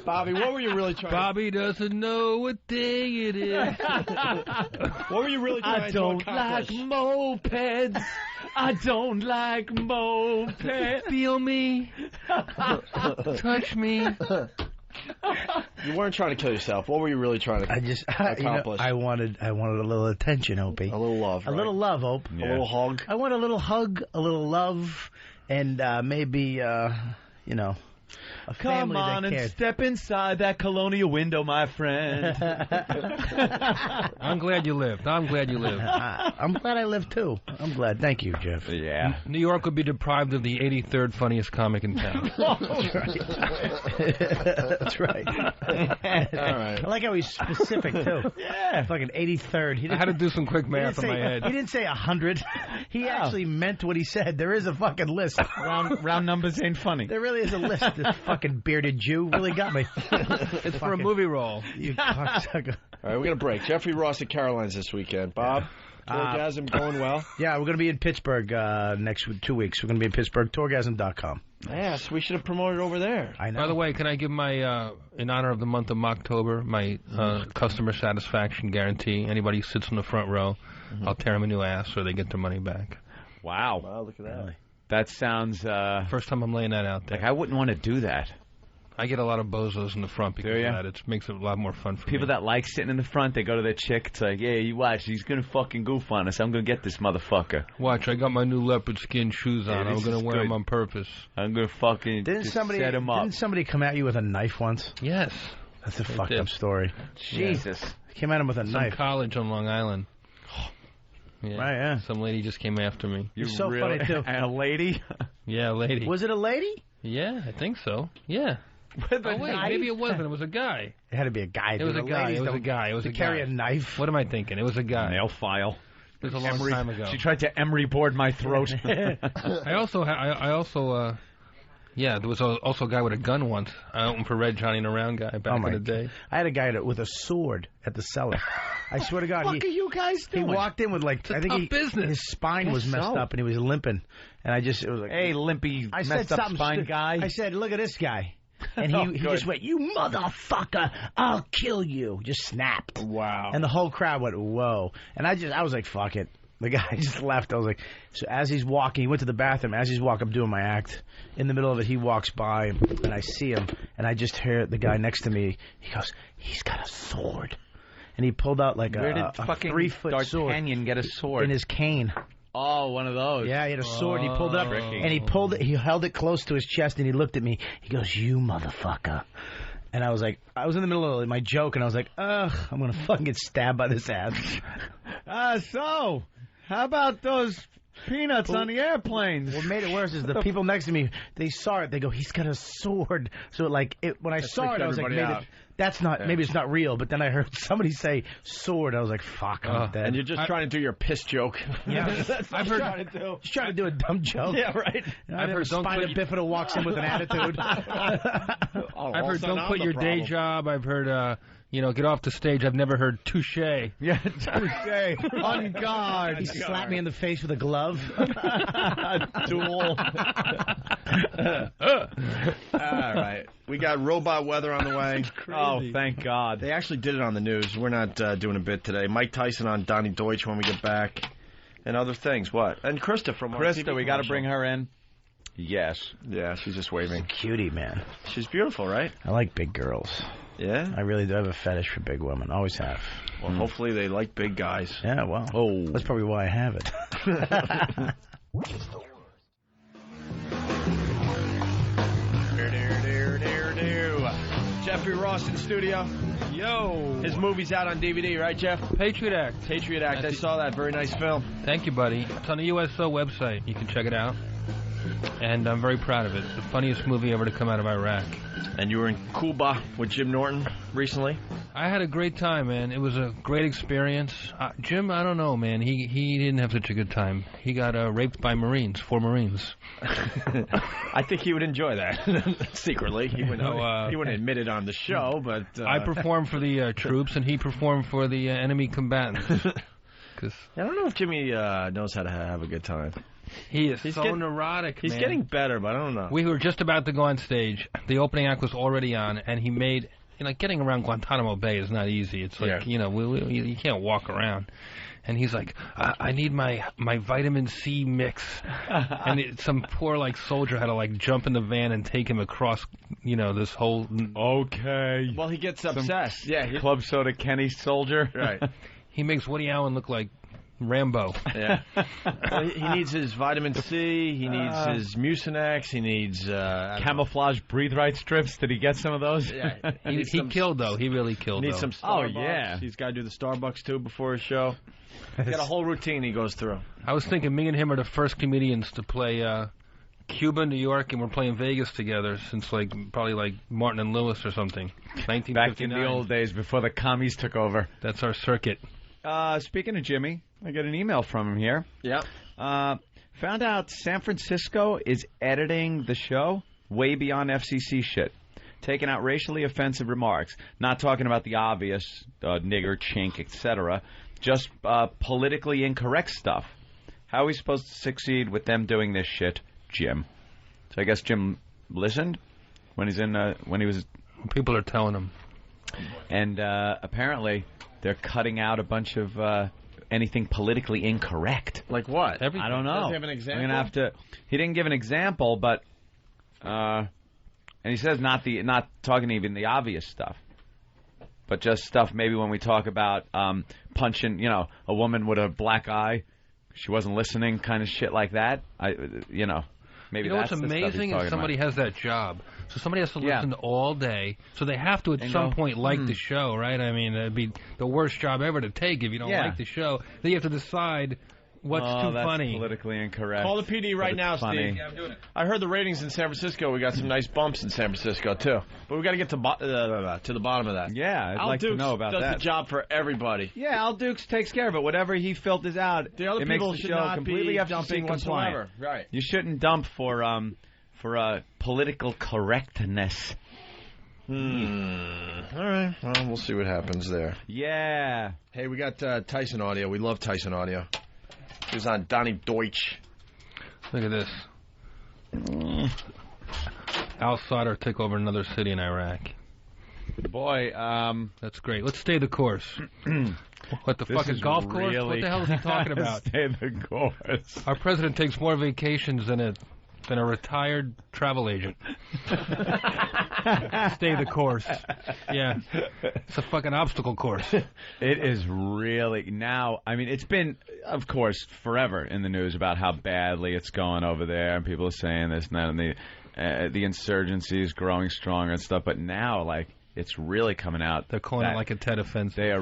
Bobby, what were you really trying Bobby doesn't know what day it is. What were you really trying I to don't like accomplish? mopeds. I don't like mopeds. Feel me. Touch me. You weren't trying to kill yourself. What were you really trying to accomplish? I wanted a little attention, Opie. A little love, A right? little love, Ope. A little hug. I want a little hug, a little love, and maybe, a Come family on that and cares. step inside that colonial window, my friend. I'm glad you lived. I'm glad you lived. I'm glad I lived, too. I'm glad. Thank you, Jeff. Yeah. New York would be deprived of the 83rd funniest comic in town. That's right. That's right. All right. I like how he's specific, too. Yeah. Fucking 83rd. He I had to do some quick math in my He head. didn't say 100. He actually meant what he said. There is a fucking list. Round numbers ain't funny. There really is a list. This fucking bearded Jew really got me. It's for a movie role. You cocksucker. All right, we're going to break. Jeffrey Ross at Caroline's this weekend. Bob? Orgasm going well? Yeah, we're going to be in Pittsburgh next 2 weeks. We're going to be in Pittsburgh, Tourgasm.com. Yes, we should have promoted over there. I know. By the way, can I give my, in honor of the month of October, my customer satisfaction guarantee? Anybody who sits in the front row, I'll tear them a new ass or they get their money back. Wow. Wow, look at that. Really? That sounds... First time I'm laying that out there. like, I wouldn't want to do that. I get a lot of bozos in the front because of that. It makes it a lot more fun for People me. that like sitting in the front, they go to their chick. It's like, yeah, you watch. He's going to fucking goof on us. I'm going to get this motherfucker. Watch, I got my new leopard skin shoes on. I'm going to wear them on purpose. I'm going to fucking set him up. Didn't somebody come at you with a knife once? Yes. That's a fucked up story. Jesus. Came at him with a knife. College on Long Island. Yeah. Right, yeah. Some lady just came after me. You're so funny, too. A lady? Yeah, a lady. Was it a lady? Yeah, I think so. Yeah. Oh, wait, maybe it wasn't. It was a guy. It had to be a guy. It was a guy. It was a guy. It was a guy. Carry a knife. What am I thinking? It was a guy. Nail file. It was a long time ago. She tried to emery board my throat. I also, yeah, there was also a guy with a gun once. I opened for Red Johnny and Around guy back in the day. I had a guy with a sword at the cellar. I swear to God. What are you guys doing? He walked in with like, I think his spine was messed up and he was limping. And it was like, hey, limpy, messed up spine guy. I said, look at this guy. And he just went, you motherfucker, I'll kill you. Just snapped. Wow. And the whole crowd went, whoa. And I was like, fuck it. The guy just left. I was like, so as he's walking, he went to the bathroom. As he's walking, I'm doing my act. In the middle of it, he walks by, and I see him, and I just hear the guy next to me. He goes, he's got a sword. And he pulled out like a 3-foot sword. D'Artagnan get a sword? In his cane. Oh, one of those. Yeah, he had a sword. He pulled it up, and he held it close to his chest, and he looked at me. He goes, you motherfucker. And I was like, I was in the middle of my joke, and I was like, ugh, I'm going to fucking get stabbed by this ass. So, how about those peanuts on the airplanes? What made it worse is the people next to me, they saw it. They go, he's got a sword. So, like, when I saw it, I was like, maybe it's not real. But then I heard somebody say sword. I was like, fuck, I'm dead. And you're just trying to do your piss joke. Yeah, I've heard just trying to do a dumb joke. Yeah, right. I've heard Spina Bifida walks in with an attitude. I've heard don't quit your day job. I've heard, get off the stage. I've never heard touche. Yeah, touche. On guard. He slapped me in the face with a glove. Duel. All right. We got robot weather on the way. Oh, thank God. They actually did it on the news. We're not doing a bit today. Mike Tyson on Donnie Deutsch when we get back. And other things. What? And Krista from our TV we got to bring her in. Yes. Yeah, she's just waving. She's a cutie, man. She's beautiful, right? I like big girls. Yeah? I really do have a fetish for big women. Always have. Well, hopefully they like big guys. Yeah, well. Oh. That's probably why I have it. Jeffrey Ross in studio. Yo. His movie's out on DVD, right, Jeff? Patriot Act. Patriot Act. I saw that. Very nice film. Thank you, buddy. It's on the USO website. You can check it out. And I'm very proud of it. It's the funniest movie ever to come out of Iraq. And you were in Cuba with Jim Norton recently? I had a great time, man. It was a great experience. Jim, I don't know, man. He didn't have such a good time. He got raped by Marines, 4 Marines. I think he would enjoy that secretly. He wouldn't admit it on the show, but I performed for the troops, and he performed for the enemy combatants. I don't know if Jimmy knows how to have a good time. He's neurotic, He's getting better, but I don't know. We were just about to go on stage. The opening act was already on, and he made... getting around Guantanamo Bay is not easy. It's like, you can't walk around. And he's like, I need my vitamin C mix. And some poor, soldier had to, jump in the van and take him across, this whole... Okay. Well, he gets obsessed. Yeah. Club Soda Kenny soldier. Right. He makes Woody Allen look like Rambo. Yeah. Well, he needs his vitamin C. He needs his Mucinex. He needs camouflage breathe right strips. Did he get some of those? Yeah. He killed though. He really killed. Needs some Starbucks. Oh yeah. He's got to do the Starbucks too before his show. He's got a whole routine he goes through. I was thinking me and him are the first comedians to play Cuba, New York, and we're playing Vegas together since probably Martin and Lewis or something. 1959. Back in the old days before the commies took over. That's our circuit. Speaking of Jimmy, I got an email from him here. Yeah. Found out San Francisco is editing the show way beyond FCC shit. Taking out racially offensive remarks. Not talking about the obvious, nigger, chink, etc. just politically incorrect stuff. How are we supposed to succeed with them doing this shit, Jim? So I guess Jim listened when he was. People are telling him. And apparently they're cutting out a bunch of anything politically incorrect. Like what? I don't know. Does he have an example? I'm gonna have to. He didn't give an example, but and he says not talking even the obvious stuff, but just stuff maybe when we talk about punching, a woman with a black eye, she wasn't listening, kind of shit like that. Maybe what's that's amazing is somebody has that job. So somebody has to listen all day. So they have to at some point like the show, right? I mean, it'd be the worst job ever to take if you don't like the show. Then you have to decide what's too that's funny. Politically incorrect. Call the PD right now, funny. Steve. Yeah, I'm doing it. I heard the ratings in San Francisco. We got some nice bumps in San Francisco too. But we got to get to the bottom of that. Yeah, I'd Al like Dukes to know about does that. the job for everybody. Yeah, Al Dukes takes care of it. Whatever he filters out, The other it makes people the should show not completely be FCC dumping compliant. whatsoever. Right. You shouldn't dump for political correctness. All right. Well, we'll see what happens there. Yeah. Hey, we got Tyson audio. We love Tyson audio. He was on Donnie Deutsch. Look at this. Al-Sadr took over another city in Iraq. Boy, that's great. Let's stay the course. What the fuck, a golf course? What the hell is he talking about? Stay the course. Our president takes more vacations than a retired travel agent. Stay the course. Yeah. It's a fucking obstacle course. It is really now. I mean, it's been, of course, forever in the news about how badly it's going over there, and people are saying this and that, and the insurgency is growing stronger and stuff. But now, like, it's really coming out. They're calling it like a Tet offensive. They are,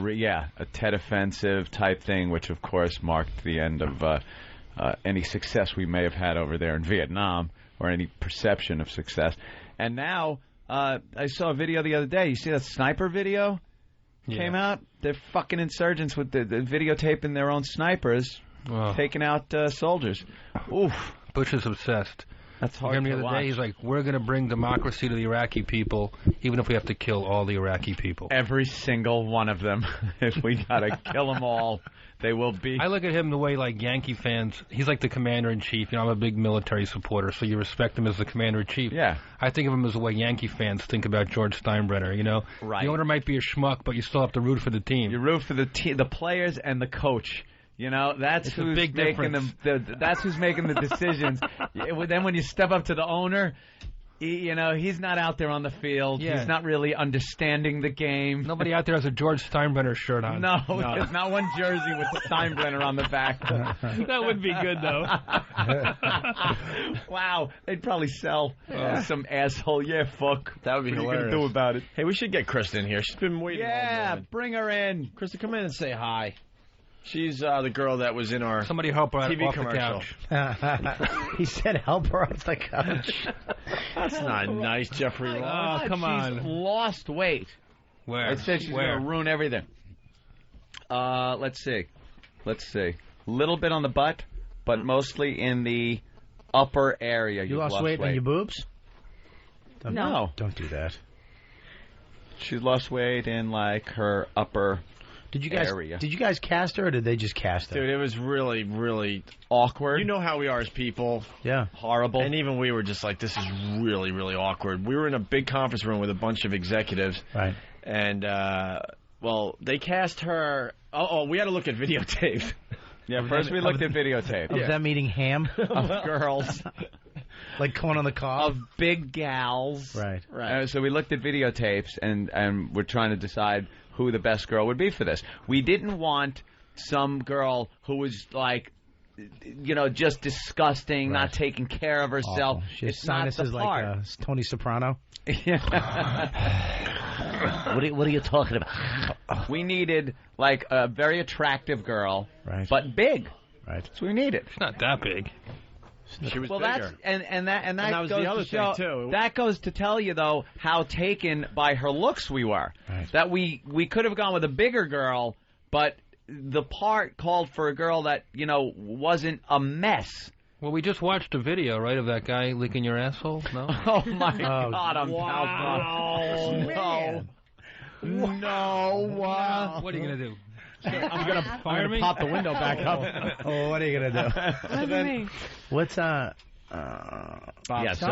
a Tet offensive type thing, which of course marked the end of any success we may have had over there in Vietnam, or any perception of success. And now, I saw a video the other day. You see that sniper video? Came out? They're fucking insurgents with the videotaping their own snipers taking out soldiers. Oof. Bush is obsessed. That's hard the to other watch. day, he's like, we're going to bring democracy to the Iraqi people, even if we have to kill all the Iraqi people. Every single one of them. If we got to kill them all, they will be. I look at him the way, like, Yankee fans, he's like the commander-in-chief. I'm a big military supporter, so you respect him as the commander-in-chief. Yeah. I think of him as the way Yankee fans think about George Steinbrenner, Right. The owner might be a schmuck, but you still have to root for the team. You root for the players and the coach. That's who's making them. That's who's making the decisions. Then when you step up to the owner, he's not out there on the field. Yeah. He's not really understanding the game. Nobody out there has a George Steinbrenner shirt on. No, there's not one jersey with Steinbrenner on the back. That would be good, though. Wow, they'd probably sell some asshole. Yeah, fuck. That would be what hilarious. What are you gonna do about it? Hey, we should get Kristen here. She's been waiting all Yeah, morning. bring her in. Kristen, come in and say hi. She's the girl that was in our Somebody help her TV off commercial. the couch. He said help her off the couch. That's not nice, Jeffrey Ross. Oh, come on. She's lost weight. Where? I said she's going to ruin everything. Let's see. Little bit on the butt, but mostly in the upper area. You lost weight in your boobs? No. Don't do that. She's lost weight in, like, her upper area. Did you guys cast her, or did they just cast her? Dude, it was really, really awkward. You know how we are as people. Yeah. Horrible. And even we were just like, this is really, really awkward. We were in a big conference room with a bunch of executives. Right. And, they cast her. We had to look at videotapes. Yeah, first we looked at videotape. Of them eating ham? Of girls. Like corn on the cob? Of big gals. Right. So we looked at videotapes, and we're trying to decide who the best girl would be for this. We didn't want some girl who was like, just disgusting, not taking care of herself. She has It's not the sinuses part. like Tony Soprano. What are you talking about? We needed like a very attractive girl, but big. Right. That's what we needed. It's not that big. She was well, bigger. that's that was goes the other to show, thing too. That goes to tell you though how taken by her looks we were. Right. That we could have gone with a bigger girl, but the part called for a girl that wasn't a mess. Well, we just watched a video, right, of that guy licking your asshole? No? Oh, my God, I'm wow. No. What are you going to do? I'm gonna pop the window back up. Oh, what are you gonna do? What's Stop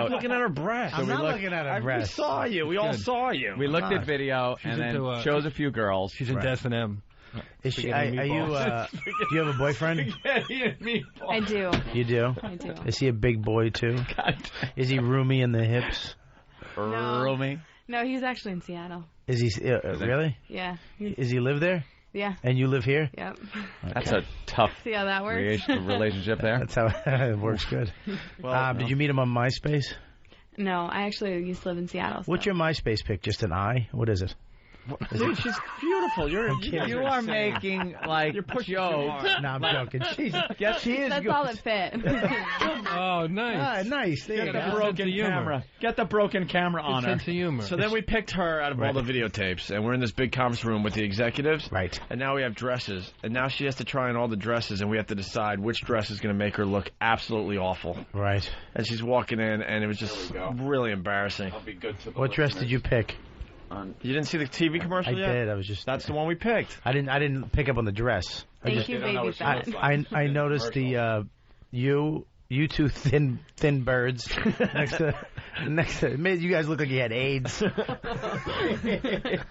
looking at her breast. I'm not looking at her breast. We saw you. We all saw you. We looked at video and then chose a few girls. She's into S&M. Is she? Are you? Do you have a boyfriend? I do. You do? I do. Is he a big boy too? Is he roomy in the hips? No. Roomy? No, he's actually in Seattle. Is he really? Yeah. Is he live there? Yeah. And you live here? Yep. That's a tough See how that works? relationship there. That's how it works good. Did you meet him on MySpace? No, I actually used to live in Seattle. So. What's your MySpace pic? Just an eye? What is it? Dude, she's beautiful. You are making like jokes. No, I'm joking. She is That's good. all that fit. Oh, nice. Nice. There you Get the go. broken camera. Get the broken camera on her. Sense of humor. So then we picked her out of all the videotapes, and we're in this big conference room with the executives. Right. And now we have dresses, and now she has to try on all the dresses, and we have to decide which dress is going to make her look absolutely awful. Right. And she's walking in, and it was just really embarrassing. What dress did you pick? You didn't see the TV commercial I yet? did. I was just. That's the one we picked. I didn't pick up on the dress. Thank you, baby fat. I noticed the you two thin birds next to it made you guys look like you had AIDS. It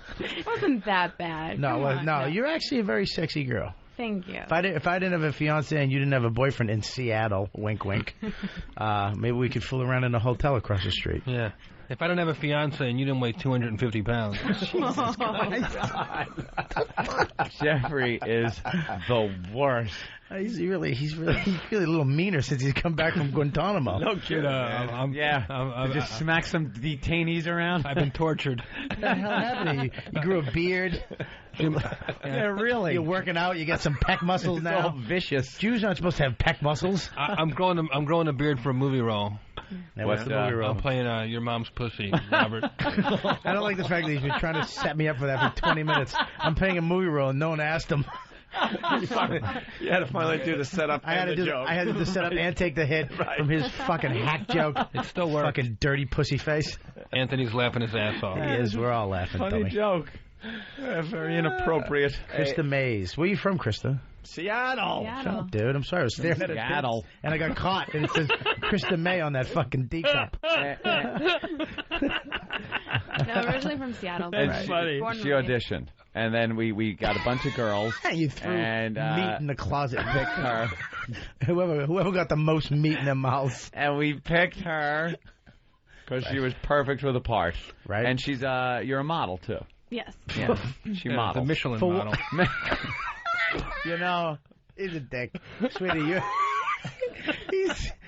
wasn't that bad. No, Come on, no, you're actually a very sexy girl. Thank you. If I didn't have a fiance and you didn't have a boyfriend in Seattle, wink wink, maybe we could fool around in a hotel across the street. Yeah. If I don't have a fiance and you didn't weigh 250 pounds. Jeffrey is the worst. He's really a little meaner since he's come back from Guantanamo. No kidding. I'm just smack some detainees around. I've been tortured. What the hell happened to you? You grew a beard. Yeah, really. You're working out. You got some pec muscles now. All vicious. Jews aren't supposed to have pec muscles. I'm growing a beard for a movie role. Now, what's the movie role? I'm playing your mom's pussy, Robert. I don't like the fact that he's been trying to set me up for that for 20 minutes. I'm playing a movie role and no one asked him. You had to finally do the setup and the joke. I had to do the setup and take the hit from his fucking hack joke. It still works. Fucking dirty pussy face. Anthony's laughing his ass off. He is. We're all laughing. Funny dummy. joke. Very inappropriate. Krista Mays. Where are you from, Krista? Seattle. Shut up, dude. I'm sorry. I was staring at Seattle. it. And I got caught. And it says Krista May on that fucking D cup. No, originally from Seattle. It's funny. She auditioned. And then we got a bunch of girls. You threw and, meat in the closet. Picked her. Whoever got the most meat in their mouths. And we picked her because she was perfect for the part. Right. And she's you're a model too. Yes. Yeah. She The models. Michelin model. You know, he's a dick. Sweetie, you.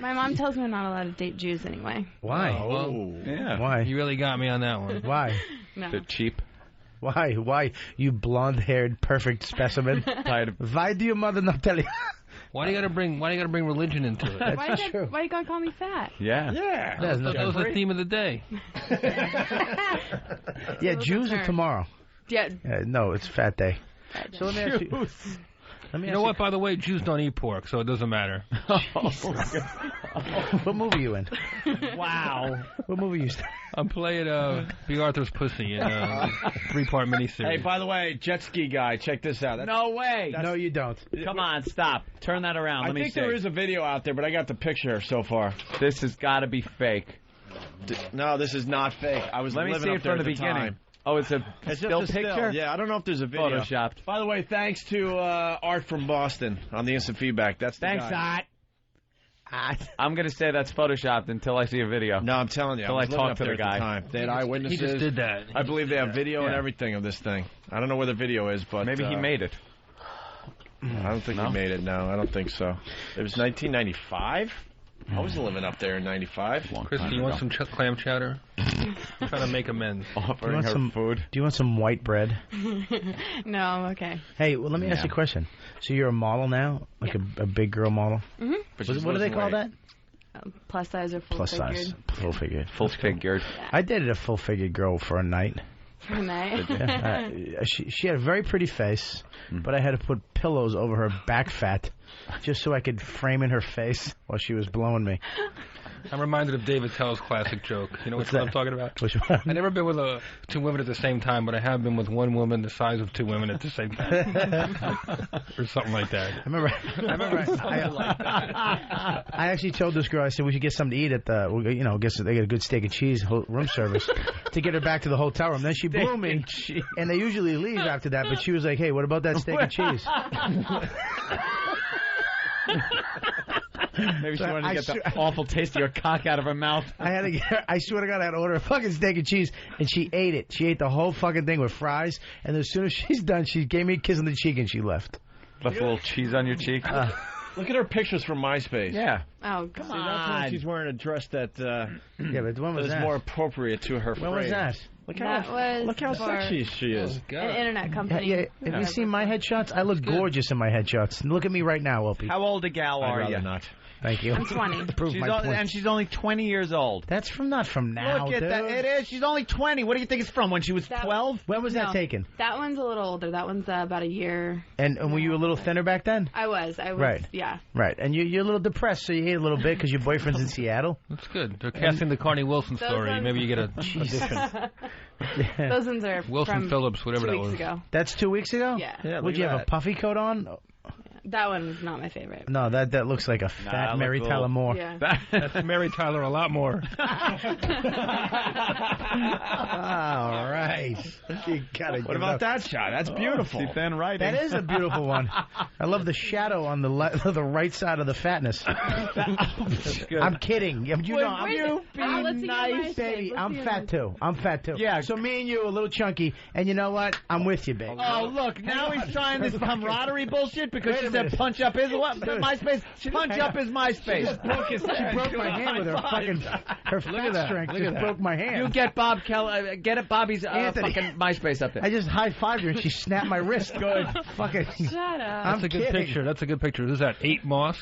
My mom tells me I'm not allowed to date Jews anyway. Why? Oh. Yeah. Why? You really got me on that one. Why? No. They're cheap. Why? Why? You blonde-haired, perfect specimen. Why do your mother not tell you? Why do you gotta bring religion into it? Why you gotta call me fat? Yeah. Yeah. That's That was the theme of the day. Yeah, Jews are tomorrow. Yeah. No, it's Fat Day. So let me ask you. You know what? By the way, Jews don't eat pork, so it doesn't matter. What movie are you in? Wow. What movie are you? I'm playing B. Arthur's Pussy in a 3-part miniseries. Hey, by the way, jet ski guy, check this out. No way. No, you don't. Come on, stop. Turn that around. I Let me think see. there is a video out there, but I got the picture so far. This has got to be fake. No, this is not fake. I was Let me living see up it there from the at beginning. time. Oh, it's a It's still just a picture? Yeah, I don't know if there's a video. Photoshopped. By the way, thanks to Art from Boston on the instant feedback. That's the Thanks, guy. Art. I'm going to say that's Photoshopped until I see a video. No, I'm telling you. Till I I was living talk up to there the at guy. the time. They had eyewitnesses. He just did that. I believe they have video and everything of this thing. I don't know where the video is, but Maybe he made it. I don't think he made it. No, I don't think so. It was 1995. I was living up there in 95. Chris, do you want some clam chowder? I'm trying to make amends. Offering her food. Do you want some white bread? No, I'm okay. Hey, well, let me ask you a question. So you're a model now, like a big girl model. Mm-hmm. What do they call that? Plus size or full Plus figured? size, full figured. Full figured. I dated a full figured girl for a night. For a night? Yeah, she had a very pretty face, but I had to put pillows over her back fat just so I could frame in her face while she was blowing me. I'm reminded of David Tell's classic joke. You know which one I'm talking about? Which one? I've never been with two women at the same time, but I have been with one woman the size of two women at the same time. Or something like that. I remember I actually told this girl, I said, we should get something to eat at the, guess they get a good steak and cheese room service to get her back to the hotel room. Then she blew me, and they usually leave after that, but she was like, hey, what about that steak and cheese? Maybe she wanted to get the awful taste of your cock out of her mouth. I swear to God, I had to order a fucking steak and cheese, and she ate it. She ate the whole fucking thing with fries, and as soon as she's done, she gave me a kiss on the cheek, and she left. Left a little cheese on your cheek. Look at her pictures from MySpace. Yeah. Oh, God. See, that's when she's wearing a dress that yeah, but when was is that? more appropriate to her When frame. was that? Look for how sexy she is. an internet company. Yeah, have you seen my headshots? I look gorgeous in my headshots. Look at me right now, Opie. How old a gal I'd are rather you? not. Thank you. I'm 20. Prove my point. And she's only 20 years old. That's not from now, Look at dude. that. It is. She's only 20. What do you think it's from? When she was 12? When was that taken? That one's a little older. That one's about a year. And were you a little thinner back then? I was. Right. Yeah. Right. And you're a little depressed, so you ate a little bit because your boyfriend's in Seattle? That's good. They're casting the Carney Wilson story. ones- Maybe you get a audition. Those ones are Wilson from Phillips, whatever 2 that weeks was. ago. That's 2 weeks ago? Yeah. Would you have a puffy coat on? That one was not my favorite. No, that looks like a fat Mary Tyler Moore. Yeah. That's Mary Tyler a lot more. All right. You gotta What about that shot? That's beautiful. See thin writing. That is a beautiful one. I love the shadow on the the right side of the fatness. I'm kidding. I'm Let's see nice, your baby. MySpace. I'm fat too. I'm fat too. Yeah. So me and you a little chunky, and you know what? I'm with you, baby. Oh, look, now he's trying this camaraderie bullshit because Wait a she said minute. punch up his what? Dude. MySpace? Punch up his MySpace. She broke my hand with her fucking her fat strength. Just broke my hand. You get Bob Keller, get it Bobby's Anthony. fucking MySpace up there. I just high-fived her and she snapped my wrist. Good. Fucking. Shut up. That's a good kidding. picture. That's a good picture. Is that 8 Moss?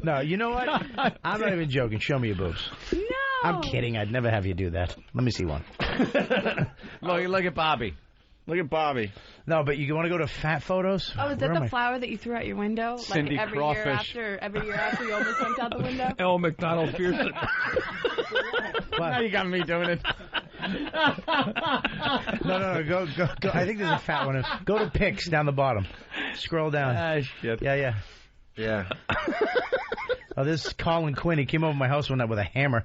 No, you know what? I'm not even joking. Show me your boobs. No. I'm kidding. I'd never have you do that. Let me see one. Look at Bobby. Look at Bobby. No, but you want to go to fat photos? Oh, is that the flower that you threw out your window? Cindy like every Crawfish. every year after you almost jumped out the window? L. McDonald Pearson. Now you got me doing it. No. Go. I think there's a fat one. Go to pics down the bottom. Scroll down. Shit. Yeah. Yeah. Oh, this is Colin Quinn. He came over my house one night with a hammer.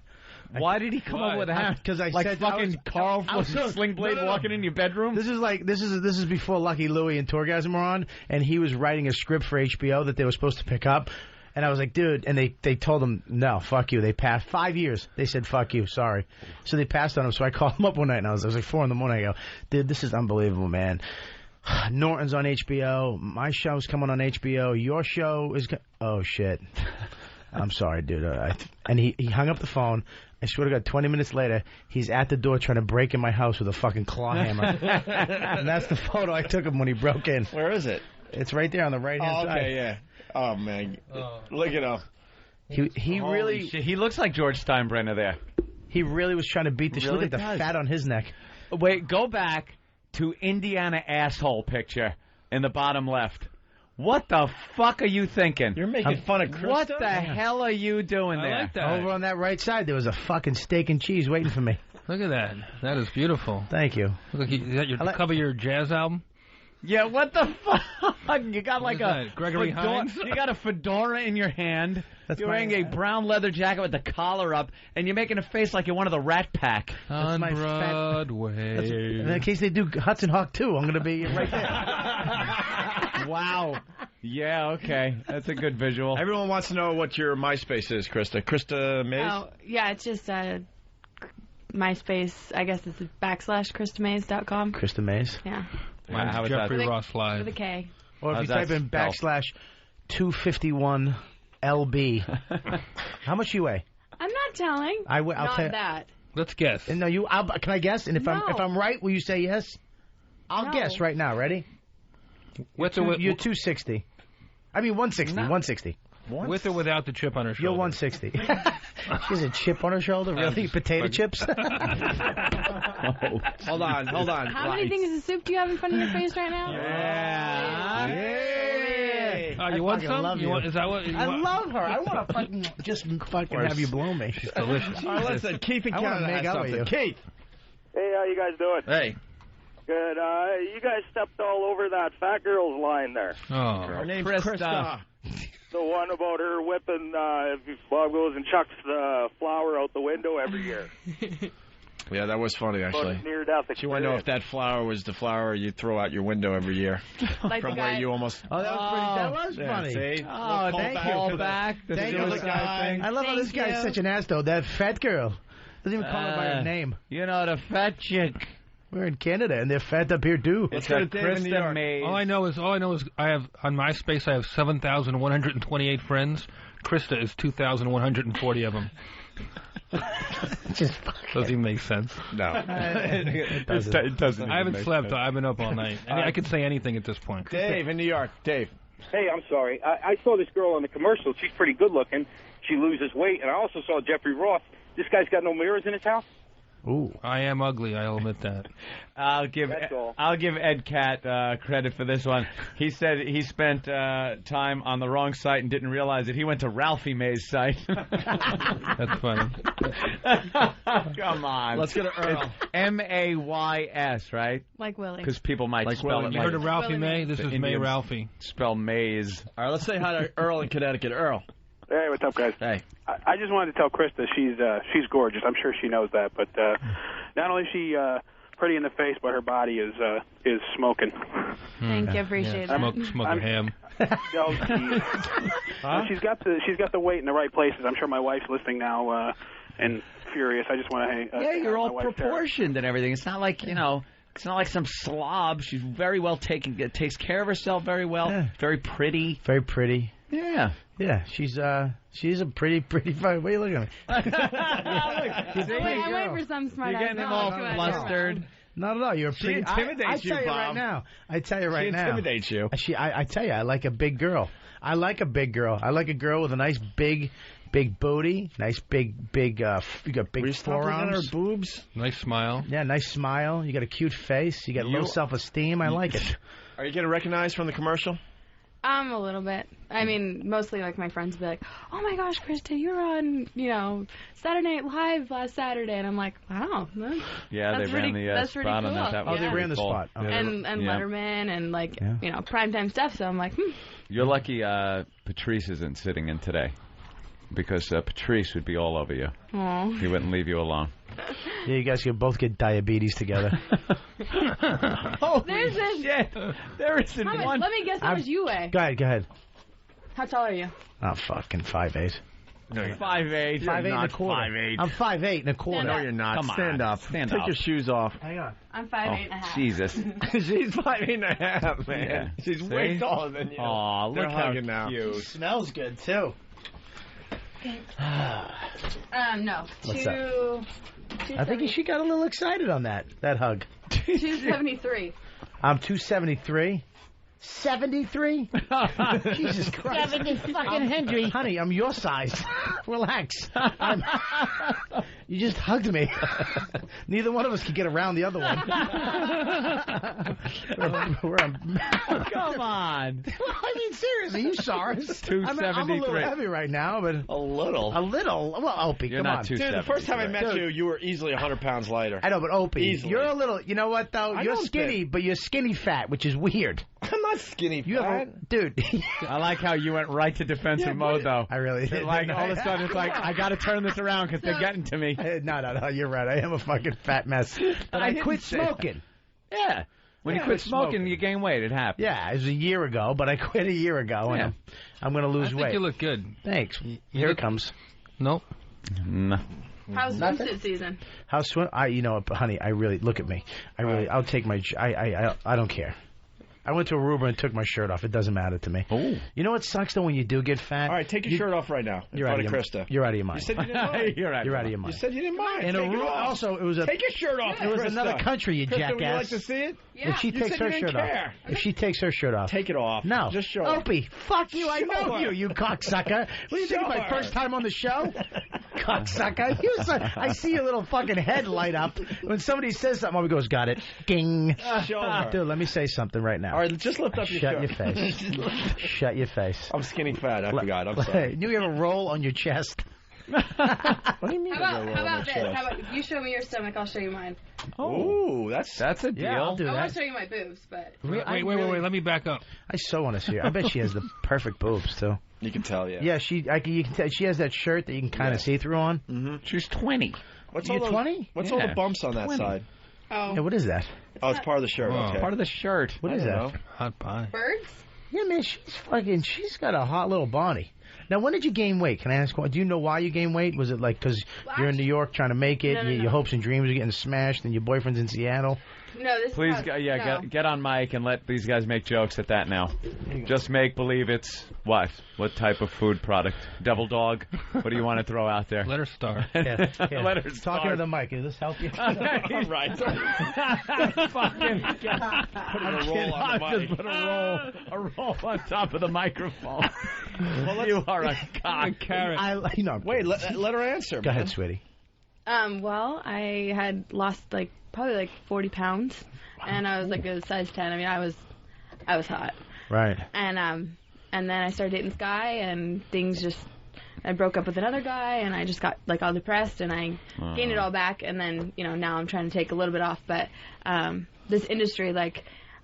Why did he come up with a hammer? Because I like said fucking Carl Sling Blade No. walking in your bedroom. This is before Lucky Louie and Torgasm were on, and he was writing a script for HBO that they were supposed to pick up. And I was like, dude, and they told him, no, fuck you. They passed 5 years. They said, fuck you, sorry. So they passed on him. So I called him up one night, and I was like 4 in the morning. I go, dude, this is unbelievable, man. Norton's on HBO. My show's coming on HBO. Your show is... Oh, shit. I'm sorry, dude. And he hung up the phone. I swear to God, 20 minutes later, he's at the door trying to break in my house with a fucking claw hammer. And that's the photo I took him when he broke in. Where is it? It's right there on the right-hand side. Okay, yeah. Oh, man. Look at him. He really... Shit, he looks like George Steinbrenner there. He really was trying to beat the shit. Really Look at the does. fat on his neck. Wait, go back to Indiana asshole picture in the bottom left. What the fuck are you thinking? You're making fun of Krista? What the hell are you doing there? I like that. Over on that right side, there was a fucking steak and cheese waiting for me. Look at that. That is beautiful. Thank you. Look, is that the cover of your jazz album? Yeah, what the fuck? You got like What a is that, Gregory fedora, Hines? You got a fedora in your hand. That's You're my- wearing a brown leather jacket with the collar up, and you're making a face like you're one of the Rat Pack. On my fat- Broadway. And in case they do Hudson Hawk 2, I'm going to be right there. Wow. Yeah, okay. That's a good visual. Everyone wants to know what your MySpace is, Krista. Krista Mays? Oh, yeah, it's just MySpace. I guess it's /KristaMays.com. Krista Mays. Yeah. Wow, how is Jeffrey that? With Ross a Live. K. Or if How's you type that in spelled? /251 LB. How much you weigh? I'm not telling. I'll not tell you. that. Let's guess. And no, can I guess? And if No. I'm right, will you say yes? I'll No. guess right now. Ready? With You're 260. I mean 160. 160. With or without the chip on her shoulder? You're 160. She has a chip on her shoulder. Really? Potato chips? Hold on. How many things of soup do you have in front of your face right now? Yeah. Oh, You want fucking some? love you. Is that what? I love her. I want to fucking just fucking have you blow me. She's delicious. All right, listen, Keith and I wanna Canada make has out with something. you. Keith. Hey, how you guys doing? Hey. Good. You guys stepped all over that fat girl's line there. Oh, Her name's Krista. Krista. The one about her whipping, if Bob goes and chucks the flour out the window every year. Yeah, that was funny, actually. Near-death She wanted to know if that flour was the flour you throw out your window every year. Like From the where guy, you almost... Oh, that was pretty. That was Yeah, funny. see? Oh, thank you. for Back. The Thank you. suicide thing. I love how this Thank guy's you. such an ass, though. That fat girl doesn't even call her by her name. You know, the fat chick. We're in Canada, and they're fat up here too. Let's go to Dave in New York. Mays. all I know is I have on MySpace I have 7,128 friends. Krista is 2,140 of them. Just Doesn't even make sense. No. it doesn't. It doesn't. I haven't slept. I've been up all night. I could say anything at this point. Dave in New York. Dave. Hey, I'm sorry. I saw this girl on the commercial. She's pretty good looking. She loses weight. And I also saw Jeffrey Ross. This guy's got no mirrors in his house? Ooh. I am ugly. I'll admit that. I'll give Ed Cat credit for this one. He said he spent time on the wrong site and didn't realize it. He went to Ralphie May's site. That's funny. Come on. Let's go to Earl. It's Mays, right? like Willie. Because people might Like spell Willie. it You like heard of Ralphie Willie May? May. This The is May Indians. Ralphie. spell Mays. All right, let's say hi to Earl in Connecticut. Earl. Hey, what's up, guys? Hey. I just wanted to tell Krista she's gorgeous. I'm sure she knows that. But not only is she pretty in the face, but her body is smoking. Thank you, appreciate that. Smoke a ham. She's got the weight in the right places. I'm sure my wife's listening now and furious. I just want to Yeah, you're all my wife, Sarah. proportioned and everything. It's not like, it's not like some slob. She's very well takes care of herself very well. Yeah. Very pretty. Very pretty. Yeah. Yeah, she's a pretty fine. What are you looking at me? I'm waiting for some smart You're getting them all flustered. Not at all. You're pretty. intimidates I tell you, right Bob. now. I tell you right She now. intimidates you. I tell you, I like a big girl. I like a big girl. I like a girl with a nice big booty, nice big you got big Were you stomping on her forearms. boobs? Nice smile. Yeah, nice smile. You got a cute face. You got low self-esteem. I like it. Are you getting recognized from the commercial? A little bit. I mean, mostly like my friends will be like, "Oh my gosh, Krista, you were on, Saturday Night Live last Saturday," and I'm like, "Wow, Yeah, that's they ran pretty, the that's pretty spot cool." on that. That was They ran the cool. spot. Okay. And Yeah. Letterman and primetime stuff. So I'm like, You're lucky Patrice isn't sitting in today, because Patrice would be all over you. "Oh." He wouldn't leave you alone. Yeah, you guys could both get diabetes together. There's this. Shit. There isn't How much, one. let me guess how much you weigh. Go ahead. How tall are you? I'm fucking 5'8". 5'8". 5'8" and a quarter. 5'8". I'm 5'8" and a quarter. Stand No, you're not. Come on. Stand up. Stand Take up. your shoes off. Hang on. I'm 5'8" and a half. Jesus. She's 5'8.5", man. Yeah. She's See? way taller than you. Aw, They're look how hugging now. cute. Smells good too. No. What's Two. I think she got a little excited on that hug. 273. I'm 273. 73? Jesus Christ. 70 fucking Henry. Honey, I'm your size. Relax. You just hugged me. Neither one of us could get around the other one. Come on. Well, I mean, seriously, you saw us. 273. I'm a little heavy right now, but A little. a little. Well, Opie, You're come not on. too- Dude, the first time I met Dude. you were easily 100 pounds lighter. I know, but Opie, Easily. you're a little. You know what though? I You're know it's skinny, big. but you're skinny fat, which is weird. I'm not skinny You have a, dude. I like how you went right to defensive mode, though. I really did. Like, all of a sudden, it's like, I got to turn this around because they're getting to me. No, you're right. I am a fucking fat mess. But I I didn't quit say smoking. Yeah. When you Yeah, quit quit smoking, smoking. you gain weight. It happens. Yeah, it was a year ago, but I quit a year ago, and Yeah. I'm going to I lose think weight. you look good. Thanks. Here it comes. Nope. No. How's Nothing? swimsuit season? How swim? Honey, I really look at me. I'll take my. I don't care. I went to Aruba and took my shirt off. It doesn't matter to me. Oh. You know what sucks though when you do get fat? All right, take your shirt off right now. In You're out front of of your Krista. You're out of your mind. You said you didn't mind. You're out You're out of your mind. You said you didn't mind. And Take it Aruba off. also, it was a. Take your shirt off, It was Krista. another country, you Krista, jackass. would you like to see it? Yeah. If she You takes said her you didn't shirt care. off. If she takes her shirt off. Take it off. No. Just show her. Opie, fuck you. I know Show her. you cocksucker. What do you think, Show my her. first time on the show? Cocksucker. I see your little fucking head light up. When somebody says something, Opie goes, got it. Ging. Show her. Dude, let me say something right now. All right, just lift up your Shut shirt. your face. Shut your face. I'm skinny fat. I forgot. I'm sorry. You have a roll on your chest. What do you mean? How about this? How about you show me your stomach, I'll show you mine. Oh, that's a deal. Yeah, I'll do I that. want to show you my boobs, but... Wait, let me back up. I so want to see her. I bet she has the perfect boobs, too. You can tell, yeah. Yeah, you can tell. She has that shirt that you can kind of see through on. Mm-hmm. She's 20. What's You're all those, 20? What's all the bumps on that 20. side? Oh. Yeah, what is that? Oh, it's part of the shirt. Oh. Okay. Part of the shirt. What is that? know. Hot pie. Birds? Yeah, man, she's got a hot little body. Now, when did you gain weight? Can I ask? Do you know why you gained weight? Was it like because you're in New York trying to make it, No. your hopes and dreams are getting smashed, and your boyfriend's in Seattle? No, this Please, is how, no. get on mic and let these guys make jokes at that now. Just make believe it's what? What type of food product? Devil dog? What do you want to throw out there? Let her start. Yeah. Let her start. Talking to the mic. Does this help you? All right. Fucking Putting a roll on the mic. Just put a roll on top of the microphone. You are a cock. Carrot. Wait, let her answer. Go ahead, sweetie. Well, I had lost probably 40 pounds, and I was like a size 10. I mean, I was hot. Right. And then I started dating this guy, and I broke up with another guy, and I just got all depressed, and I gained it all back, and then now I'm trying to take a little bit off, but this industry,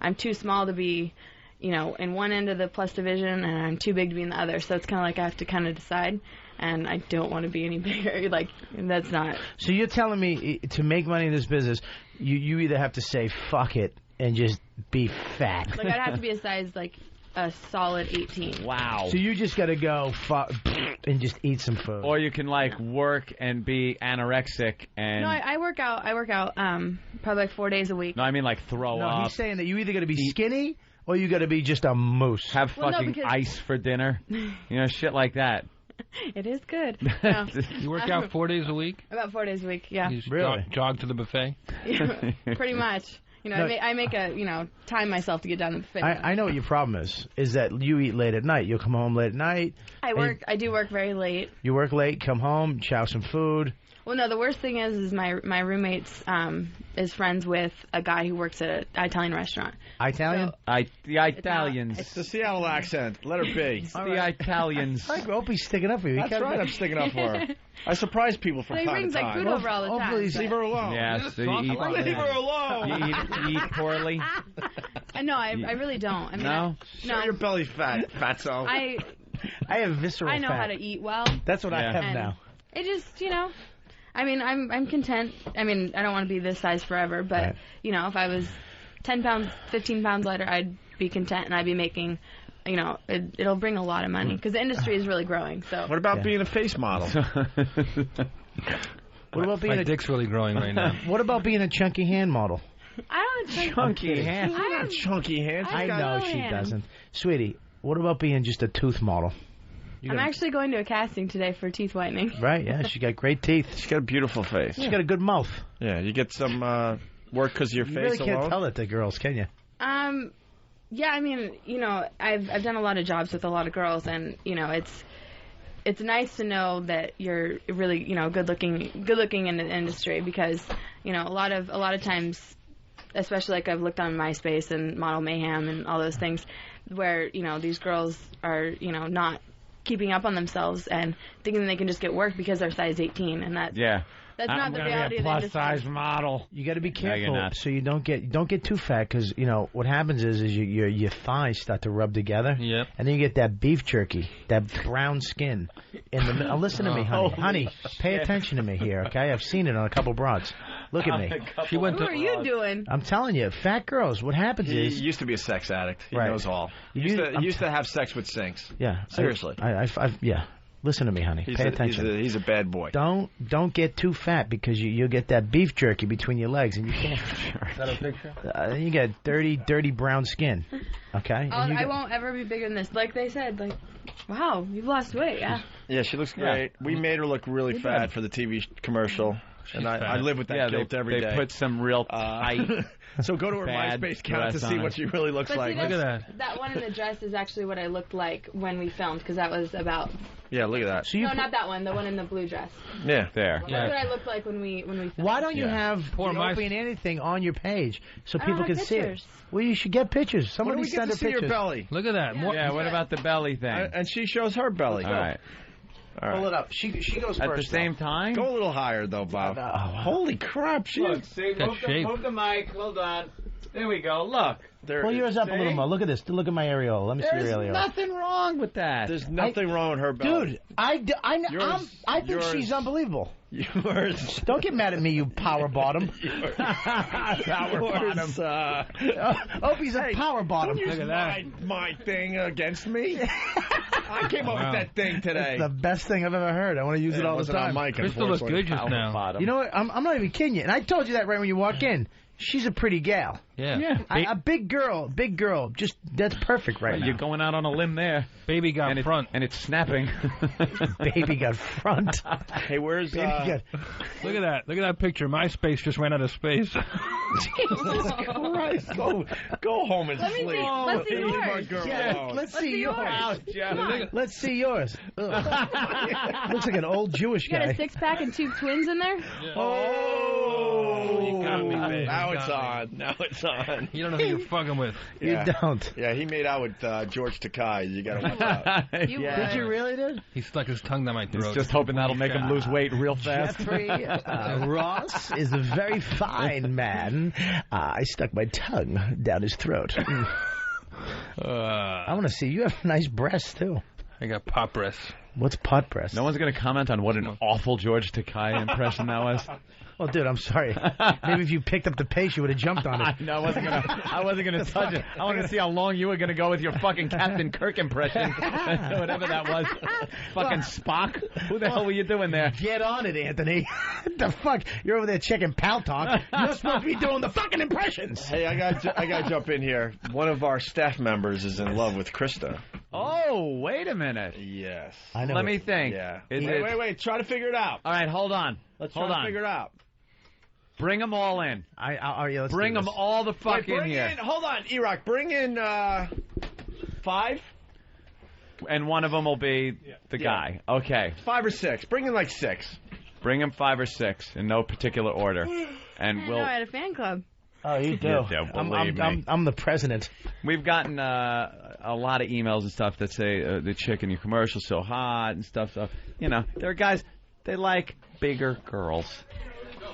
I'm too small to be in one end of the plus division, and I'm too big to be in the other, so it's kind of I have to kind of decide. And I don't want to be any bigger. That's not. So you're telling me to make money in this business, you either have to say fuck it and just be fat. I'd have to be a size a solid 18. Wow. So you just got to go fuck and just eat some food. Or you can work and be anorexic and. No, I work out. Probably 4 days a week. No, I mean throw no, up. he's saying that you either got to be skinny or you got to be just a moose. Have Well, no, fucking because- ice for dinner. Shit like that. It is good. No. You work out 4 days a week? About 4 days a week, yeah. You just Really? jog to the buffet? Yeah, pretty much. I make a, time myself to get down the buffet. I know what your problem is that you eat late at night. You'll come home late at night. I do work very late. You work late, come home, chow some food. Well, no, the worst thing is my roommate's is friends with a guy who works at an Italian restaurant. Italian? The Italians. It's the Seattle accent. Let her be. The Italians. I think Opie's sticking up for you. That's right. I'm sticking up for her. I surprise people from He time brings to time. food over all the time. Please leave her alone. Yeah, so you eat, Leave her alone. you eat poorly. No, I really don't. I mean, No? Show your belly fat, fatso. I have visceral I know fat. how to eat well. That's what I Yeah. have And now. It just, I mean, I'm content. I mean, I don't want to be this size forever, but, Right. If I was 10 pounds, 15 pounds lighter, I'd be content, and I'd be making, it'll bring a lot of money, because the industry is really growing, so. What about being a face model? What about being My a dick's really growing right now. What about being a chunky hand model? I don't Chunky hand. I have Chunky hands. I I got know no she hands. doesn't. Sweetie, what about being just a tooth model? I'm actually going to a casting today for teeth whitening. Right, yeah, she got great teeth. She's got a beautiful face. She got a good mouth. Yeah, you get some work because of your You face really can't alone. tell it to girls, can you? Yeah, I mean, I've done a lot of jobs with a lot of girls, and it's nice to know that you're really good looking in the industry, because a lot of times, especially I've looked on MySpace and Model Mayhem and all those things, where these girls are not keeping up on themselves and thinking they can just get work because they're size 18, and that's not the reality of the industry. model. You got to be No, you're careful not. so you don't get too fat, because what happens is your thighs start to rub together. Yep. And then you get that beef jerky, that brown skin in the middle. Listen to me, honey. Honey, pay attention to me here, okay? I've seen it on a couple broads. Look at me. She went What to. are you doing? I'm telling you, fat girls. What happens He is used to be a sex addict. He Right. knows all. He used to have sex with sinks. yeah. Seriously. Yeah. Listen to me, honey. Pay attention. He's a bad boy. Don't get too fat, because you'll get that beef jerky between your legs, and you can't. Is that a picture? You get dirty brown skin. Okay. And I won't ever be bigger than this. Like they said, wow, you've lost weight, yeah. Yeah, she looks great. We made her look really You fat did. for the TV commercial. And I live with that guilt every day. They put some real tight. So go to her MySpace account to see what she really looks like. Look at that. That one in the dress is actually what I looked like when we filmed, because that was about... Yeah, look at that. So no, not that one. The one in the blue dress. Yeah, there. That's what I looked like when we filmed. Why don't you have Opie and anything on your page so people can see it? Well, you should get pictures. Somebody send her pictures. Your belly. Look at that. Yeah, what about the belly thing? And she shows her belly. All right. Pull it up. She goes At first. the same time? Go a little higher, though, Bob. Holy crap. Look, see, move the mic. Hold on. There we go. Look. Pull yours up a little more. Look at this. Look at my areola. Let me see your areola. There's nothing wrong with that. There's nothing wrong with her belly. Dude, I think she's unbelievable. Yours. Don't get mad at me, you power bottom. Power bottom. Opie's a power bottom. Don't use my thing against me. I came up with that thing today. It's the best thing I've ever heard. I want to use it all the time. Crystal looks good just now. You know what? I'm not even kidding you. And I told you that right when you walk in. She's a pretty gal. Yeah. A big girl. Just, that's perfect right now. You're going out on a limb there. Baby got front. And it's snapping. Baby got front. Hey, where's... Look at that. Look at that picture. MySpace just ran out of space. Jesus Christ. Go home and sleep. Let's see yours. Let's see yours. Let's see yours. Looks like an old Jewish guy. You got a 6-pack and 2 twins in there? Yeah. Oh, you got me, babe. Now it's on. Now it's on. You don't know who you're fucking with. Yeah. You don't. Yeah, he made out with George Takei. You got to watch out. Did you really, dude? He stuck his tongue down my throat. He's just hoping that'll make him lose weight real fast. Jeffrey Ross is a very fine man. I stuck my tongue down his throat. I want to see. You have nice breasts, too. I got pot breasts. What's pot breasts? No one's going to comment on what an awful George Takei impression that was. Well, dude, I'm sorry. Maybe if you picked up the pace, you would have jumped on it. No, I wasn't gonna touch it. I wanted to see how long you were gonna go with your fucking Captain Kirk impression, whatever that was. Fucking Spock. Who the hell were you doing there? Get on it, Anthony. What the fuck? You're over there checking Pal Talk. You're supposed to be doing the fucking impressions. Hey, I got to jump in here. One of our staff members is in love with Krista. Oh, wait a minute. Yes. I know. Let me think. Yeah. Wait. Try to figure it out. All right, hold on. Let's try to figure it out. Bring them all in. Let's bring them all the fuck in here. Hold on, E-Rock. Bring in 5. And one of them will be the guy. Okay. 5 or 6. Bring in like 6. Bring him 5 or 6 in no particular order. And we'll. I had a fan club. Oh, you do. I'm the president. We've gotten a lot of emails and stuff that say the chick in your commercial's so hot and stuff. So, you know, there are guys, they like bigger girls.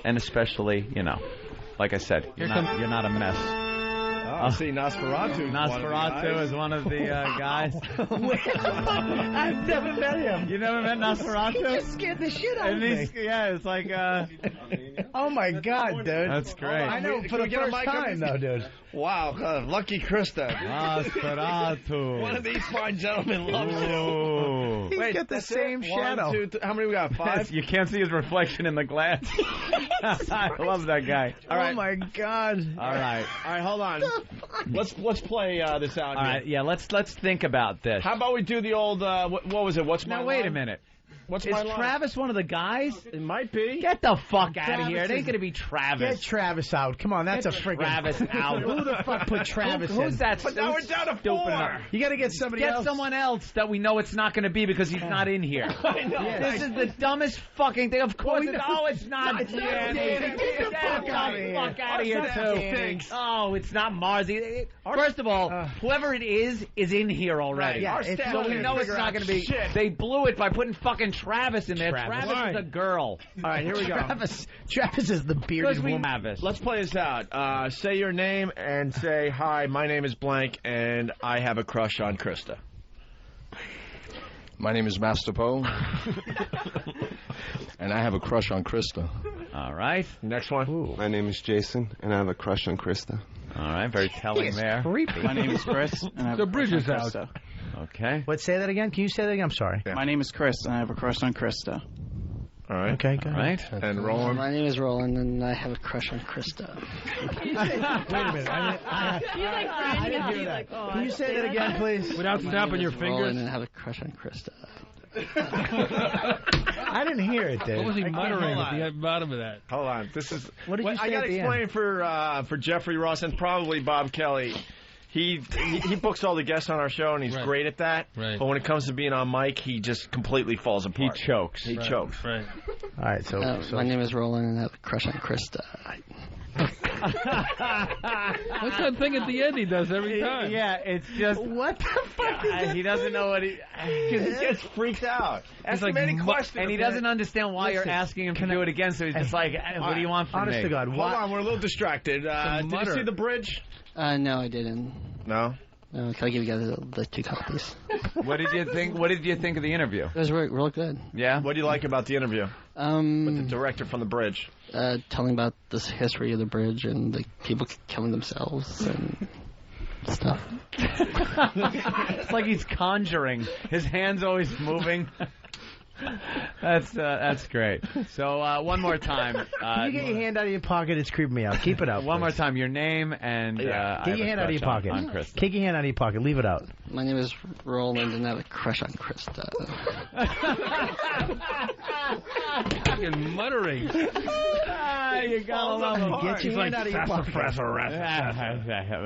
And especially, you know, like I said, you're not a mess. Oh, see, Nosferatu is one of the guys. I've never met him. You never met Nosferatu? He just scared the shit out of me. Yeah, it's like... Oh, my God, dude. That's great. I know, for the first time, though, dude. Wow, lucky Krista. Nosferatu. One of these fine gentlemen loves you. He's got the same shadow. 1, 2, 3. How many we got? 5? You can't see his reflection in the glass. I love that guy. All right. Oh, my God. All right, hold on. Let's play this out. All right, yeah, let's think about this. How about we do the old, what was it? What's my line? Now, wait a minute. Is Travis one of the guys? It might be. Get the fuck out of here. It ain't going to be Travis. Get Travis out. Come on, that's a freaking... Travis out. Who the fuck put Travis in? Who's that? But now we're down to 4. You got to get somebody else. Get someone else that we know it's not going to be because he's not in here. I know. Yeah. This is the dumbest fucking thing. Of course it's not It's not Danny. Danny. Get the fuck out of here, too. Oh, it's not Marzi. First of all, whoever it is in here already. Yeah, so we know it's not going to be. Shit. They blew it by putting fucking Travis in there. Travis is a girl. All right, here we go. Travis is the bearded woman. Let's play this out. Say your name and say, hi, my name is blank, and I have a crush on Krista. My name is Master Poe, and I have a crush on Krista. All right. Next one. Ooh. My name is Jason, and I have a crush on Krista. All right, very telling there. Creepy. My name is Chris, and I have The a bridge crush is on out. Krista. Okay. What? Say that again? Can you say that again? I'm sorry. My name is Chris, and I have a crush on Krista. All right. Okay, go ahead. Right. And Roland. My name is Roland, and I have a crush on Krista. Wait a minute. I didn't hear that. Can you say that again, please? Without snapping your fingers. Roland, and I have a crush on Krista. I didn't hear it, Dave. What was he muttering hold at the bottom of that? Hold on. This is. What did you say I got at to the explain end? for Jeffrey Ross and probably Bob Kelly. He books all the guests on our show, and he's great at that. Right. But when it comes to being on mic, he just completely falls apart. He chokes. He chokes. Right. All right, so My name is Roland, and I have a crush on Krista. What's that thing at the end he does every time? Yeah, it's just what the fuck is that? he doesn't know what he. Because he gets freaked out. Ask him any question. And he doesn't understand why you're asking him to do it again, so he's just like, what do you want from me? Honest to God, Hold on, we're a little distracted. Did you see the bridge? No, I didn't. No. Can I give you guys the 2 copies? What did you think? What did you think of the interview? It was real good. Yeah. What do you like about the interview with the director from the bridge? Telling about this history of the bridge and the people killing themselves and stuff. It's like he's conjuring. His hand's always moving. That's great. So one more time. Can you get your hand out of your pocket? It's creeping me out. Keep it out. One more time. Your name and get your hand out of your pocket. Kick your hand out of your pocket. Leave it out. My name is Roland, and I have a crush on Krista. Fucking muttering. You gotta love him. Get your hand out of your pocket.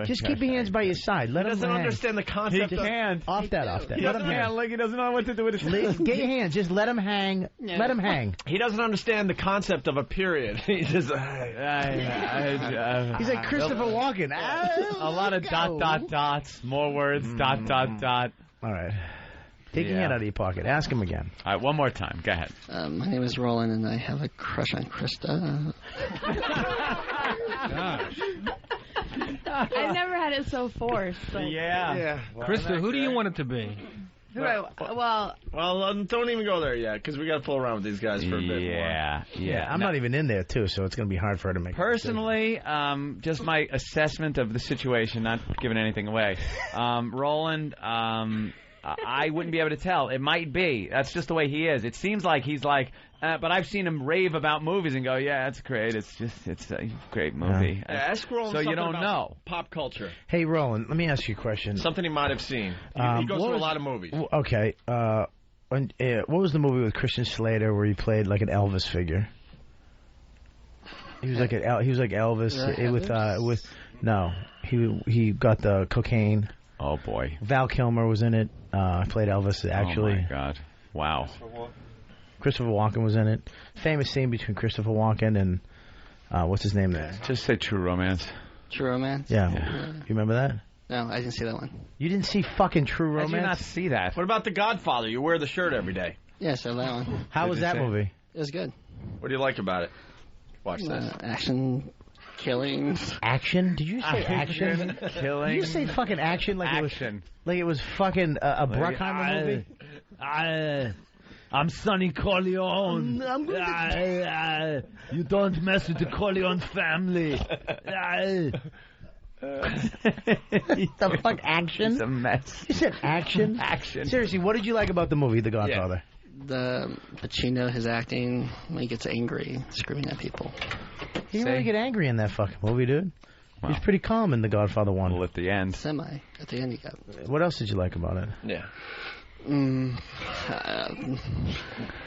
Just keep your hands by your side. Let him doesn't hang. understand the concept. He can't. Off that. He Let him hang. Like he doesn't know what to do with his Get your hands. Just let him hang. Yeah. Let him hang. He doesn't understand the concept of a period. He just. He's like Christopher Walken. A lot of dots, more words, dot. All right. Take your hand out of your pocket. Ask him again. All right, one more time. Go ahead. My name is Roland, and I have a crush on Krista. Gosh. I've never had it so forced. Like, Yeah. Krista, who do you want it to be? well, Don't even go there yet, because we got to fool around with these guys for a bit more. Yeah. I'm not even in there, too, so it's going to be hard for her to make Personally, just my assessment of the situation, not giving anything away. Roland, I wouldn't be able to tell. It might be. That's just the way he is. It seems like he's like, but I've seen him rave about movies and go, yeah, it's great. It's a great movie. Ask Roland so you something don't about know. Pop culture. Hey, Roland, let me ask you a question. Something he might have seen. He goes to a lot of movies. Okay. What was the movie with Christian Slater where he played like an Elvis figure? He was like Elvis he got the cocaine. Oh boy. Val Kilmer was in it. Played Elvis actually. Oh my God. Wow. Christopher Walken was in it. Famous scene between Christopher Walken and what's his name there? Just say True Romance. True Romance? Yeah. You remember that? No, I didn't see that one. You didn't see fucking True Romance? How did you not see that? What about The Godfather? You wear the shirt every day. Yeah, I saw that one. How was that movie? It was good. What do you like about it? Watch this. Action, killings. Action? Did you say action? Killing. Did you say fucking action like action? It was fucking a Bruckheimer movie? I'm Sonny Corleone. You don't mess with the Corleone family. The fuck, action? It's a mess. You said action? Action. Seriously, what did you like about the movie, The Godfather? The Pacino, his acting, when he gets angry, screaming at people. He didn't really get angry in that fucking movie, dude. Wow. He's pretty calm in The Godfather 1. Well, at the end. At the end, he got. What else did you like about it? Yeah.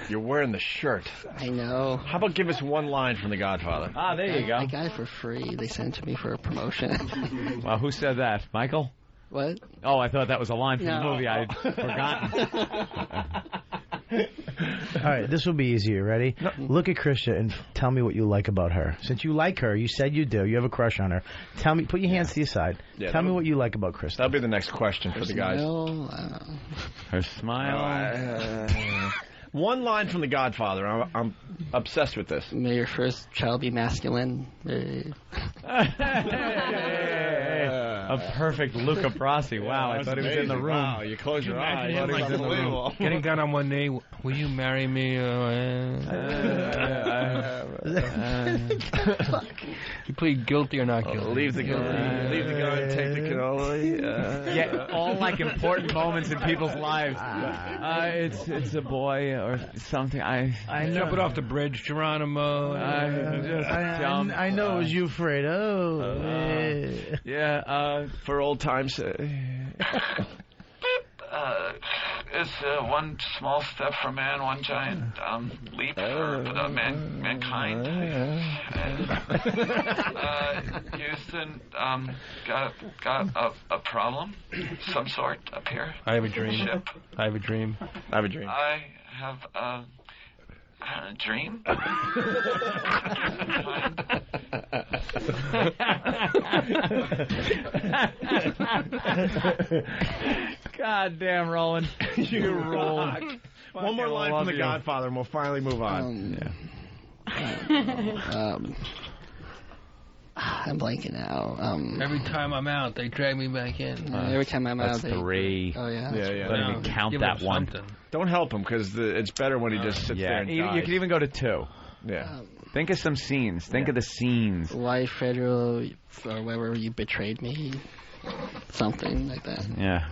You're wearing the shirt. I know. How about give us one line from The Godfather? Ah, there you go. I got it for free. They sent it to me for a promotion. Well, who said that? Michael? What? Oh, I thought that was a line from the No. movie. I'd forgotten. All right, this will be easier. Ready? Look at Krista and tell me what you like about her. Since you like her, you said you do. You have a crush on her. Tell me. Put your hands to your side. Yeah, tell me what you like about Krista. That'll be the next question for the guys. Her smile. One line from The Godfather. I'm obsessed with this. May your first child be masculine. A perfect Luca Brasi. Wow, I thought he was in the room. Wow, you close your eyes. Imagine him, like, Unbelievable. getting down on one knee. Will you marry me? You plead guilty or not guilty? Leave the gun. Leave the gun. Take the cannoli. Yeah, all like important moments in people's lives. It's a boy or something. I Jump it off the bridge, Geronimo. I know it was you, Fredo. For old times' sake. is one small step for man, one giant leap for mankind. Houston, got a problem, some sort up here. I have a dream. Ship. I have a dream. I have a dream. I have a dream. God damn, Roland. You roll. One more line from The Godfather, and we'll finally move on. I'm blanking out. Every time I'm out, they drag me back in. Every time I'm out, That's 3. Oh yeah. Yeah. Don't even count Give that him one. something. Don't help him, because it's better when he just sits there and You dies. can even go to 2. Yeah. Think of some scenes. Think of the scenes. Why Federal or wherever you betrayed me, something like that. Yeah,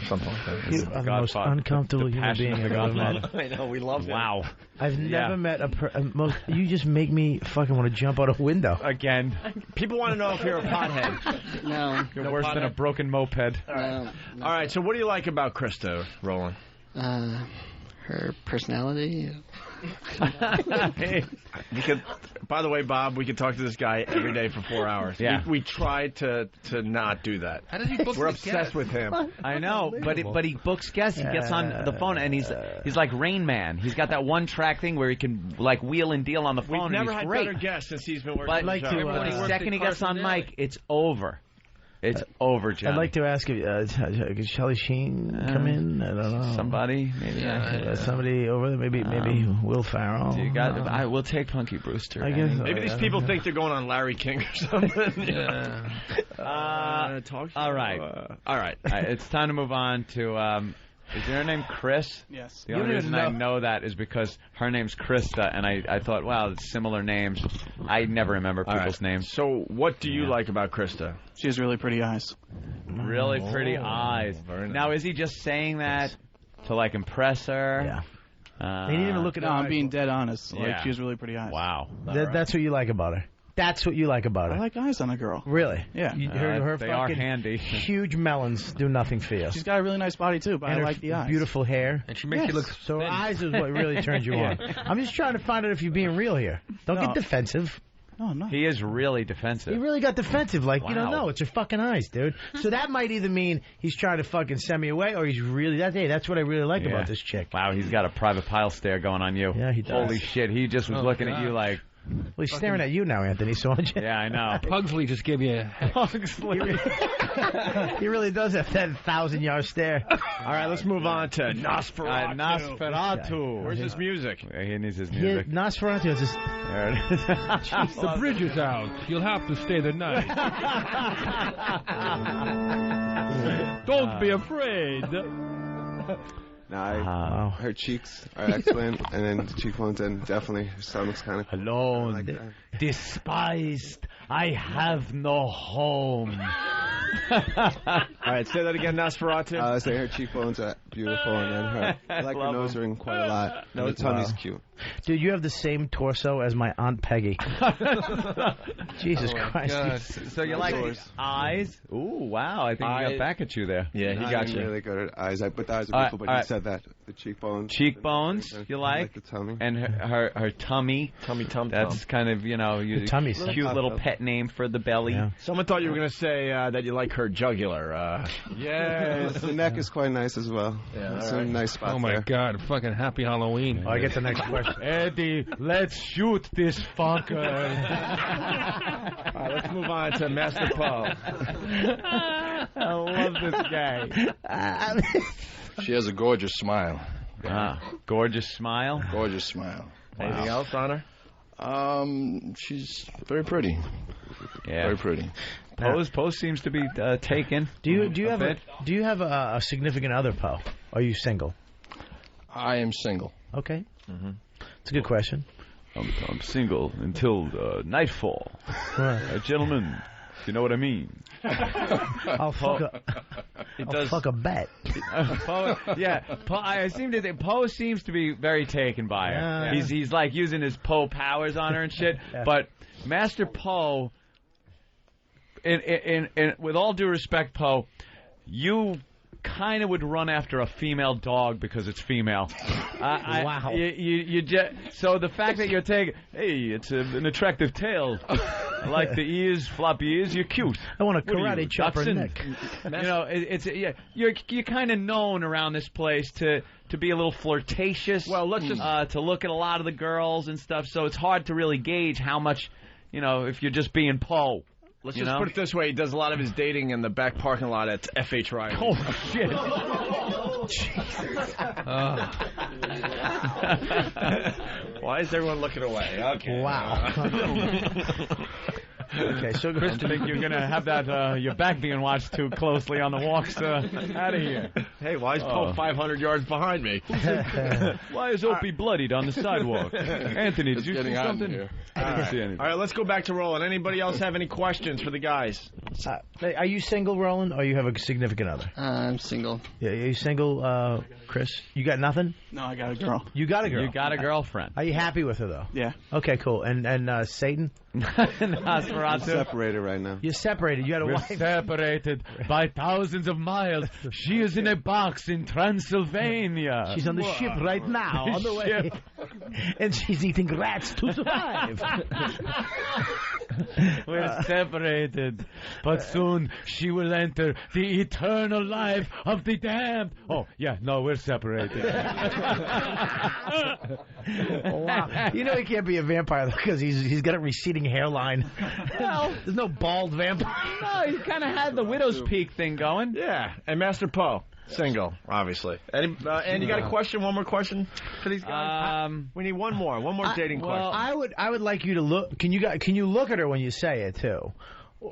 something like that. You are the most uncomfortable human being I've ever met. I know, we love Wow. I've never met you just make me fucking want to jump out a window. Again. People want to know if you're a pothead. No. You're worse than a broken moped. All right, so what do you like about Krista, Roland? Her personality. By the way, Bob, we could talk to this guy every day for 4 hours. Yeah. We tried to not do that. How does he book We're the obsessed guests? with him. I know, but he books guests. He gets on the phone, and he's like Rain Man. He's got that one track thing where he can like wheel and deal on the phone. We've never and he's had great. better guests since he's been working. But on the show. the second he gets on mic, it's over. It's over, John. I'd like to ask if could Charlie Sheen come in? I don't know. Somebody, maybe. Somebody over there. Maybe Will Ferrell. You got. I will take Punky Brewster. I guess. Maybe these people think they're going on Larry King or something. All right. It's time to move on to. Is your name Chris? Yes. The only reason I know that is because her name's Krista, and I thought, wow, it's similar names. I never remember people's names. So what do you like about Krista? She has really pretty eyes. Really pretty eyes. Very nice. Now, is he just saying that to, like, impress her? Yeah. They didn't even look at No, her. I'm being dead honest. Like, Yeah. she has really pretty eyes. Wow. That's what you like about her. That's what you like about her. I like eyes on a girl. Really? Yeah. Her they are fucking handy. huge melons do nothing for you. She's got a really nice body, too, but And I her like the eyes. beautiful hair. And she makes you look So her thin. eyes is what really turns you on. I'm just trying to find out if you're being real here. Don't get defensive. No, I'm not. He is really defensive. He really got defensive. Like, you don't Wow. know. It's your fucking eyes, dude. So that might either mean he's trying to fucking send me away or he's really... That's what I really like about this chick. Wow, he's got a private pile stare going on you. Yeah, he does. Holy shit, he just was looking at you like... Well, he's staring at you now, Anthony, so aren't you? Yeah, I know. Pugsley just gave you a... He really does have that 1,000-yard stare. All right, let's move on to Nosferatu. Nosferatu. Where's his music? He needs his Yeah, music. Nosferatu is just... There it is. The bridge is out. You'll have to stay the night. Don't be afraid. No, her cheeks are excellent, and then the cheekbones, and definitely her stomach's kind of alone, despised. I have no home. All right, say that again, Nosferatu. I say her cheekbones are beautiful, and then her, I like her nose ring quite a lot. And her tummy's cute. Dude, you have the same torso as my Aunt Peggy. Jesus Christ. God. So you like the eyes? Ooh, wow. I think he got back at you there. Yeah, he got you. Really good at eyes. But the eyes are All right, beautiful, but all you right. said that. The cheekbones. Cheekbones, you I like? like the tummy. And her tummy. Tum. That's kind of, The tummy's cute little pet name for the belly. Yeah. Someone thought you were going to say that you like her jugular. Yes, the neck is quite nice as well. Yeah, Some nice spots Oh, my there. God. Fucking happy Halloween. Oh, I get the next question. Eddie, let's shoot this fucker. All right, let's move on to Master Poe. I love this guy. She has a gorgeous smile. Gorgeous smile. Gorgeous smile. Anything else on her? She's very pretty. Yeah. Very pretty. Pose seems to be taken. Do you have a significant other, Poe? Are you single? I am single. Okay. It's a good question. I'm single until nightfall. Gentlemen, you know what I mean. I'll fuck a bet. Poe, I seem to think Poe seems to be very taken by her. He's like using his Poe powers on her and shit. But Master Poe, in with all due respect, Poe, you kind of would run after a female dog because it's female. Wow. So the fact that you're taking, hey, it's an attractive tail. I like the ears, floppy ears. You're cute. I want a What are karate you, chop her Dachshund? neck. You're kind of known around this place to be a little flirtatious. Well, let's just to look at a lot of the girls and stuff. So it's hard to really gauge how much, if you're just being Poe. Let's just put it this way: he does a lot of his dating in the back parking lot at F.H. Riley. Oh shit! Why is everyone looking away? Okay. Wow. Okay, so I think you're gonna have that your back being watched too closely on the walks out of here. Hey, why is Poe 500 yards behind me? Why is Opie bloodied on the sidewalk? Anthony, did you see something? I didn't see anything. All right, let's go back to Roland. Anybody else have any questions for the guys? Are you single, Roland, or you have a significant other? I'm single. Yeah, are you single, Chris? You got nothing? No, I got a girl. You got a girl? You got a girlfriend. Are you happy with her, though? Yeah. Okay, cool. And Satan? I'm separated right now. You're separated. You had a We're wife. separated by thousands of miles. She is in a box in Transylvania. She's on the ship right now, on the way. And she's eating rats to survive. We're separated, but soon she will enter the eternal life of the damned. Oh, yeah, no, we're separated. Wow. You know he can't be a vampire because he's got a receding hairline. Well, there's no bald vampire. No, he's kind of had the widow's peak thing going. Yeah, and Master Poe, single, obviously. And you got a question? One more question for these guys? We need one more dating question. I would like you to look. Can you look at her when you say it too?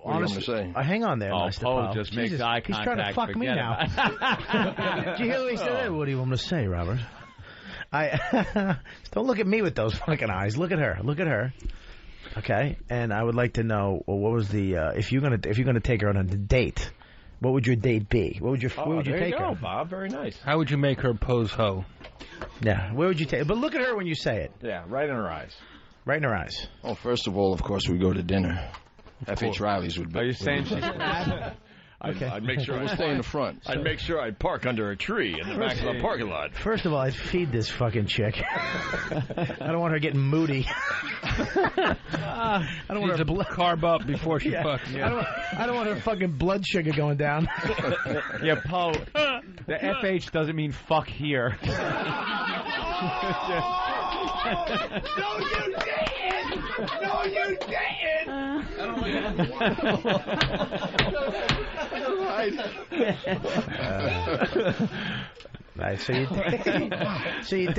Honestly, say? Hang on there, Master Poe just makes eye contact. He's trying to fuck me now. Did you hear what he said? What do you want me to say, Robert? Don't look at me with those fucking eyes. Look at her. Look at her. Okay, and I would like to know what was the if you're gonna take her on a date, what would your date be? Where would you take her? Bob. Very nice. How would you make her pose hoe? Yeah, where would you take? But look at her when you say it. Yeah, right in her eyes. Right in her eyes. Well, first of all, of course, we go to dinner. F.H. Riley's would be. Are you saying she's fat? Okay. I'd make sure we'll stay in the front. I'd make sure I'd park under a tree in the back of the parking lot. First of all, I'd feed this fucking chick. I don't want her getting moody. I don't want her to carb up before she fucks. Yeah. I don't want her fucking blood sugar going down. Yeah, Poe. The FH doesn't mean fuck here. No, you didn't! No, you didn't! Nice. So you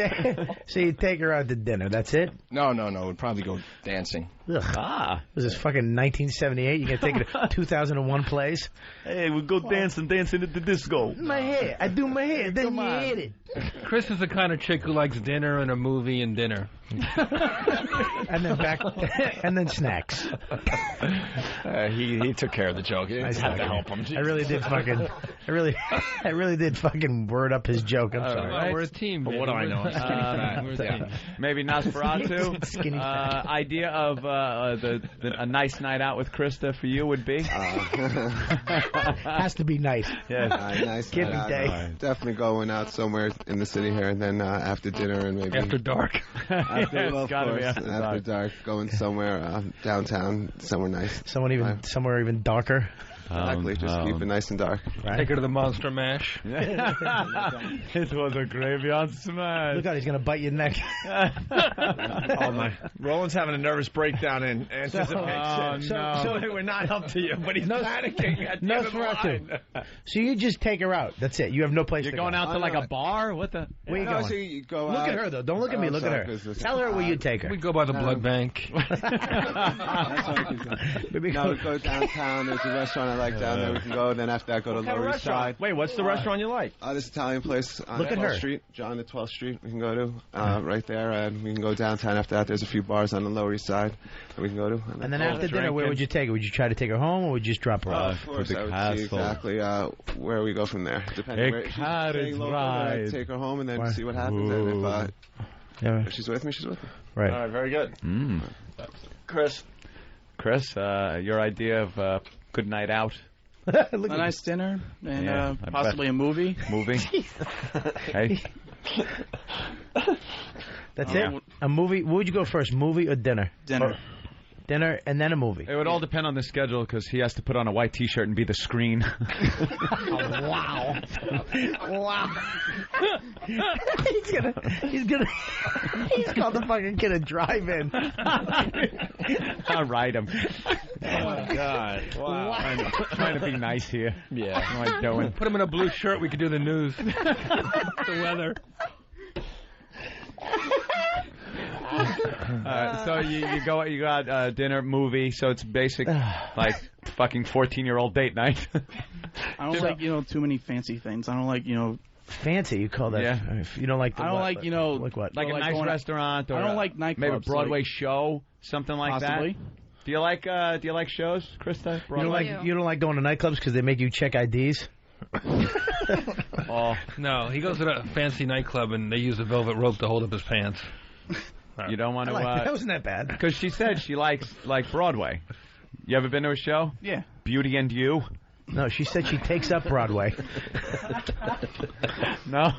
take her out to dinner. That's it. No. We'd probably go dancing. Ugh. Was this fucking 1978? You gonna take it to 2001 place? Hey, we go dancing at the disco. My hair. I do my hair. Then you hit it. Chris is the kind of chick who likes dinner and a movie and dinner. And then and then snacks. He took care of the joke. I had to help him. I really did fucking word up his joke. I'm sorry. Right. We're a team. But what do I know? We're a team. Maybe Nosferatu. Skinny fat. Idea of a nice night out with Krista for you would be? Has to be nice. Yes. Nice Give me night day. out. Definitely going out somewhere in the city here, and then after dinner and maybe After dark. After, well, of gotta be course, after dark, going somewhere downtown, somewhere nice. Somewhere even darker. Exactly, just keep it nice and dark. Right? Take her to the Monster Mash. It was a graveyard smash. Look out, he's gonna bite your neck. Oh my! Roland's having a nervous breakdown in anticipation. So we're not up to you, but he's panicking. Nosferatu. So you just take her out. That's it. You have no place. You're to going go. out to like a bar? What the? Where you going? So you go Look out. at her though. Don't look at me. Look at her. Tell her where you take her. We go by the blood bank. Maybe No, we go downtown. There's a restaurant I like down there. We can go. Then after that, go to Lower East Side. Wait, what's the restaurant you like? This Italian place on Look at 12th her. Street, John the 12th Street. We can go to right there, and we can go downtown. After that, there's a few bars on the Lower East Side that we can go to. And then after dinner, where would you take her? Would you try to take her home, or would you just drop her off? Of course, the I would see castle. exactly where we go from there. Depending A where she's carriage staying local, ride. I'd take her home and then Why? see what happens. And Yeah. if she's with me, she's with me. Right. All right, very good. Chris, your idea of good night out? A nice dinner and possibly a movie. Movie. Hey. That's it? A movie? What would you go first, movie or dinner? Dinner. Dinner and then a movie. It would all depend on the schedule because he has to put on a white T-shirt and be the screen. Wow. Wow. He's called the fucking kid a drive-in. I'll ride him. Oh, my God. Wow. Trying to be nice here. Yeah. What am I doing? Put him in a blue shirt. We could do the news. The weather. So you got dinner, movie. So it's basic, like fucking 14-year-old date night. I don't like too many fancy things. I don't like fancy. You call that? Yeah. If you don't like. I don't like like what? Like a nice restaurant, or I don't like nightclubs. Maybe a Broadway show, something like possibly. that. Do you like shows, Krista? You don't like going to nightclubs because they make you check IDs. Oh no, he goes to a fancy nightclub and they use a velvet rope to hold up his pants. You don't want to. That wasn't that bad. Because she said she likes Broadway. You ever been to a show? Yeah. Beauty and You. No, she said she takes up Broadway. No,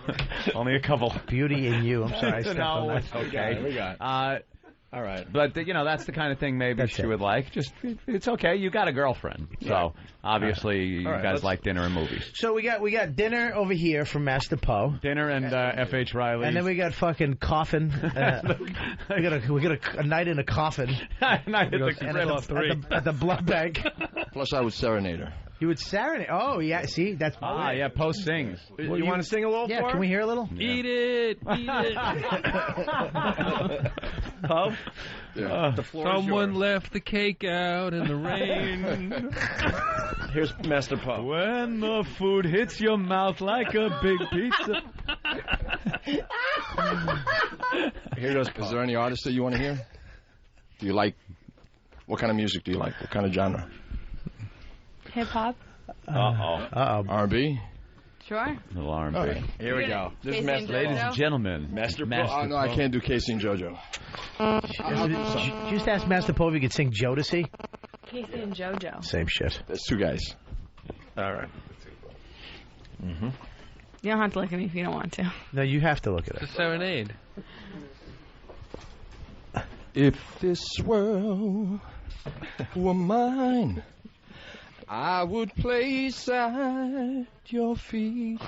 only a couple. Beauty and You. I'm sorry, I stepped on that. It's okay. We got it. All right. But, that's the kind of thing maybe she would like. Just, it's okay. You got a girlfriend. So, obviously, you guys like dinner and movies. So, we got dinner over here from Master Poe. Dinner and F.H. Riley. And then we got fucking coffin. we got a night in a coffin. Night at the blood bank. Plus, I would serenade her. You would serenade. Oh, yeah. See? That's yeah. Poe sings. You want to sing a little for her? Can we hear a little? Yeah. Eat it. Poe? Yeah. The floor Someone is yours. left the cake out in the rain. Here's Master Poe. When the food hits your mouth like a big pizza. Here goes. Is there any artists that you want to hear? Do you like? What kind of music do you like? What kind of genre? Hip hop. R&B. Sure. Little R&B. All right. Here we go. This is Master Ladies and gentlemen. Master Poe. Oh, no, I can't do Casey and JoJo. Just ask Master Poe if he could sing Jodeci. Casey and JoJo. Same shit. There's two guys. All right. You don't have to look at me if you don't want to. No, you have to look at it. It's a serenade. If this world were mine, I would place at your feet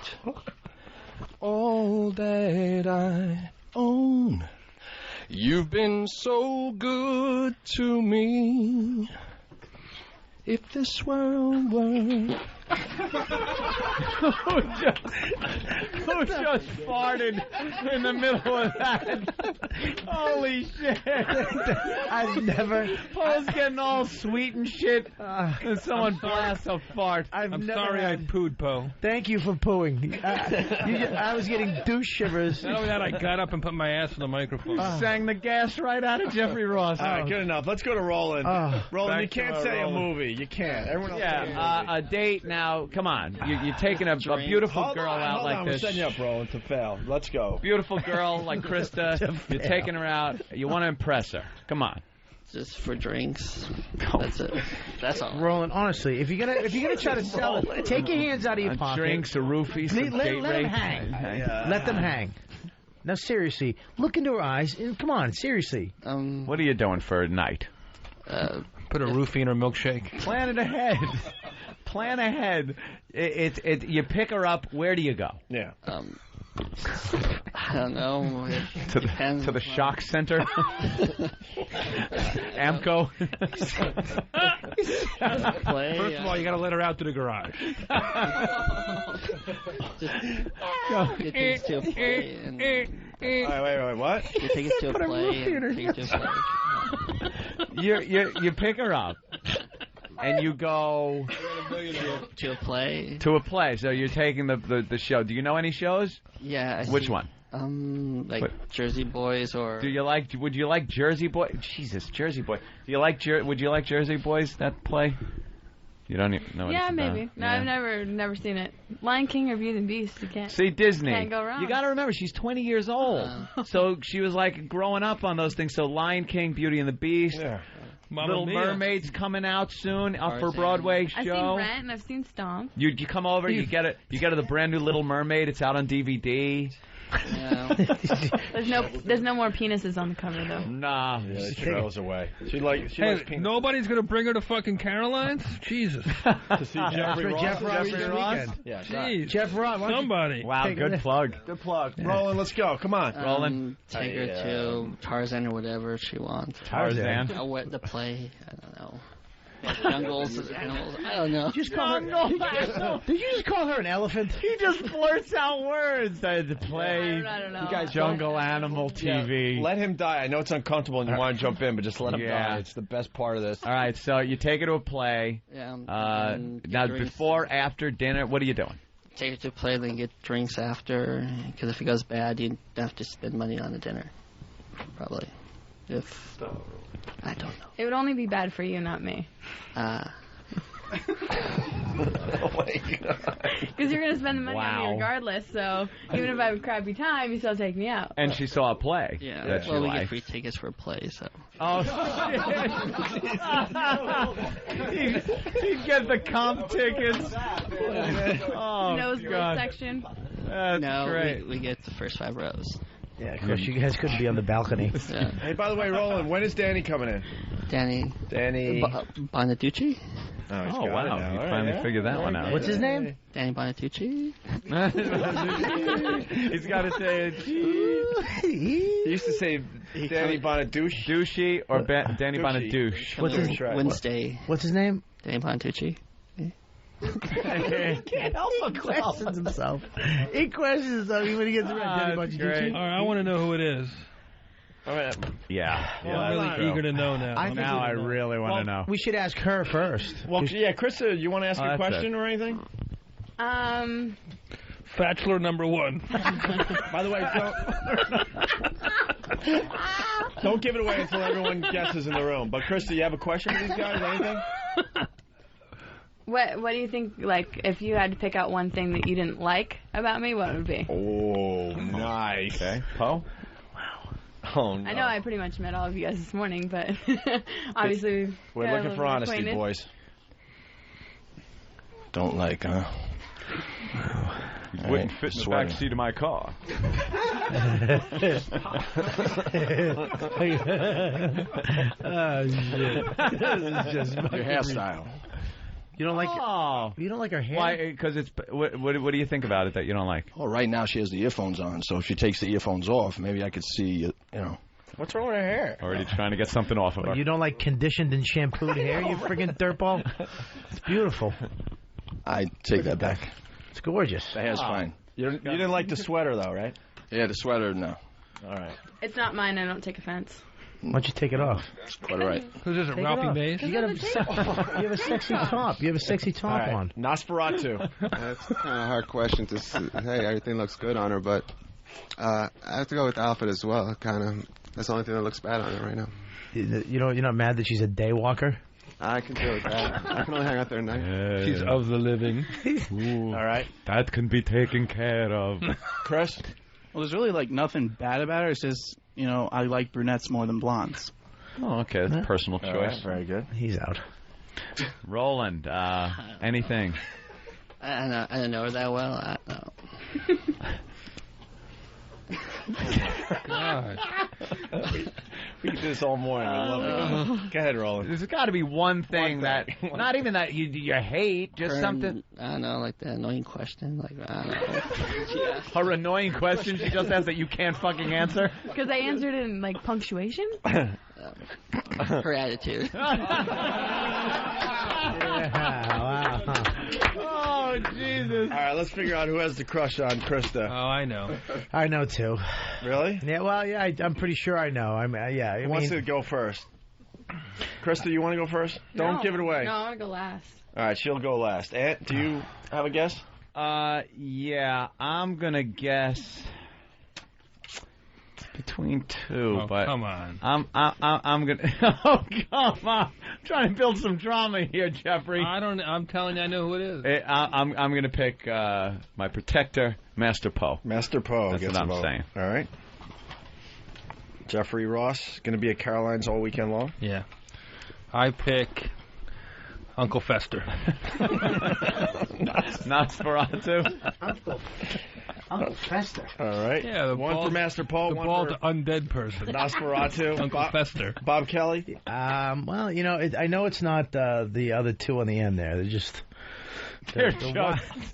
all that I own. You've been so good to me. If this world were... Who just farted in the middle of that? Holy shit. I've never... Paul's getting all sweet and shit, and someone blasts a fart. I'm sorry I pooed, Poe. Thank you for pooing. I was getting douche shivers. Not only that, I got up and put my ass in the microphone. Sang the gas right out of Jeffrey Ross. All right, good enough. Let's go to Roland. Roland, you can't say a movie. You can't. Everyone else a date now. Come on. You're taking a beautiful girl out like this. We're setting you up, Roland, to fail. Let's go. Beautiful girl like Krista. You're taking her out. You want to impress her. Come on. Just for drinks. That's it. That's all. Roland, honestly, if you're gonna try to sell it, take your hands out of your pocket. Drinks, a roofie, some let them hang. Let them hang. Now, seriously, look into her eyes and come on, seriously. What are you doing for a night? Put a roofie in her milkshake. Plan it ahead. Plan ahead. You pick her up. Where do you go? Yeah. I don't know. To the shock center. Amco. Play. First of all, you got to let her out to the garage. Just get things to a play. And Wait, what? you take it to a play. And take it to a play. You pick her up. And you go to a play. To a play. So you're taking the show. Do you know any shows? Yeah. Which one? Like Jersey Boys or. Would you like Jersey Boy? Jesus, Jersey Boy. Would you like Jersey Boys? That play? You don't even know what Yeah, it's about? maybe. No, Yeah. I've never seen it. Lion King or Beauty and the Beast. You can't. See, Disney. Can't go wrong. You got to remember, she's 20 years old. So she was like growing up on those things. So Lion King, Beauty and the Beast. Yeah. Little Mermaid's coming out soon for Broadway show. I've seen Rent and I've seen Stomp. You come over, you get it. You get her the brand new Little Mermaid. It's out on DVD. There's no more penises on the cover though. Nah, she throws away. She likes penis. Nobody's gonna bring her to fucking Caroline's. Jesus. To see Jeffrey Ross. Jeffrey Ross. Yeah, Jeez. Jeff Ross. Somebody. Wow, good plug. Good plug. Roland, let's go. Come on. Roland. Take her to Tarzan or whatever she wants. Tarzan. The play. I don't know. Jungles, animals. I don't know. Did you just call her an elephant? He just blurts out words. The play. I don't know. You guys Jungle Animal TV. Yeah, let him die. I know it's uncomfortable and you want to jump in, but just let him die. It's the best part of this. All right, so you take her to a play. Yeah. Now, before, after dinner, what are you doing? Take her to a play, then get drinks after. Because if it goes bad, you have to spend money on the dinner. Probably. I don't know. It would only be bad for you, not me. Oh my God. Because you're gonna spend the money on me regardless. So even if I have a crappy time, you still take me out. And she saw a play. Yeah. Well, we get free tickets for a play, so. Oh, shit. He'd get the comp tickets. Oh, Nosebleed God. section. That's great. We get the first 5 rows. Yeah, of course, you guys couldn't be on the balcony. Yeah. Hey, by the way, Roland, when is Danny coming in? Danny Bonaducci? Oh, wow. You finally figured that one out. What's his name? Danny Bonaducci. He's got to say it. He used to say Danny Bonaducci. Douchey or Danny Bonadouche. What's his Wednesday. What's his name? Danny Bonaducci. He can't help but questions himself. He questions himself even when he gets around. All right, I want to know who it is. Yeah. I'm really eager to know now. I really want to know. We should ask her first. Well, yeah, Krista, you want to ask a question or anything? Bachelor number 1. By the way, don't give it away until everyone guesses in the room. But Krista, you have a question for these guys? Anything? What do you think? Like, if you had to pick out one thing that you didn't like about me, what would it be? Oh, nice. Okay, Poe. Oh, no. I know I pretty much met all of you guys this morning, but obviously we're looking for honesty, boys. Don't like, huh? Wouldn't fit in the back seat of my car. Oh shit! Your hairstyle. You don't like? You don't like her hair? Why? Because it's. What do you think about it that you don't like? Oh, right now she has the earphones on, so if she takes the earphones off, maybe I could see, you know. What's wrong with her hair? Already trying to get something off of her. You don't like conditioned and shampooed hair, you friggin' dirtball? It's beautiful. I take that back. It's gorgeous. The hair's fine. You didn't like the sweater, though, right? Yeah, the sweater, no. All right. It's not mine. I don't take offense. Why don't you take it off? That's quite all right. Who's this, Ralphie Mays? You have a sexy top. You have a sexy top right. on. Nosferatu. That's kind of a hard question to say. Hey, everything looks good on her, but I have to go with the outfit as well. Kind of, that's the only thing that looks bad on her right now. You're not mad that she's a day walker? I can deal with that. I can only hang out there at night. She's of the living. All right. That can be taken care of. Chris? Well, there's really like nothing bad about her. It's just, you know, I like brunettes more than blondes. Oh, okay. That's a personal choice. Right, very good. He's out. Roland, anything? I don't know her that well. I don't know. God. We can do this all morning. I love it. Go ahead, Roland. There's got to be one thing that, not even that you hate, just something. I don't know, like the annoying question. Like, I don't know. Yeah. Her annoying question she just asked that you can't fucking answer? Because I answered it in, like, punctuation? Her attitude. Wow. Oh, Jesus. All right, let's figure out who has the crush on Krista. Oh, I know. I know, too. Really? Yeah, well, yeah, I'm pretty sure I know. Yeah. Who wants to go first? Krista, you want to go first? Don't give it away. No, I want to go last. All right, she'll go last. Ant, do you have a guess? Yeah, I'm going to guess between two, Oh, but come on. I'm gonna. Oh, come on! I'm trying to build some drama here, Jeffrey. I'm telling you, I know who it is. I'm gonna pick my protector, Master Poe. Master Poe. That's gets what I'm a vote. saying. All right. Jeffrey Ross going to be at Caroline's all weekend long. Yeah. I pick Uncle Fester. Nosferatu. Uncle Fester. All right. Yeah, the one bald, for Master Poe. the one bald for undead person. Nosferatu. Uncle Fester. Bob Kelly. Well, you know, I know it's not the other two on the end there. They're just the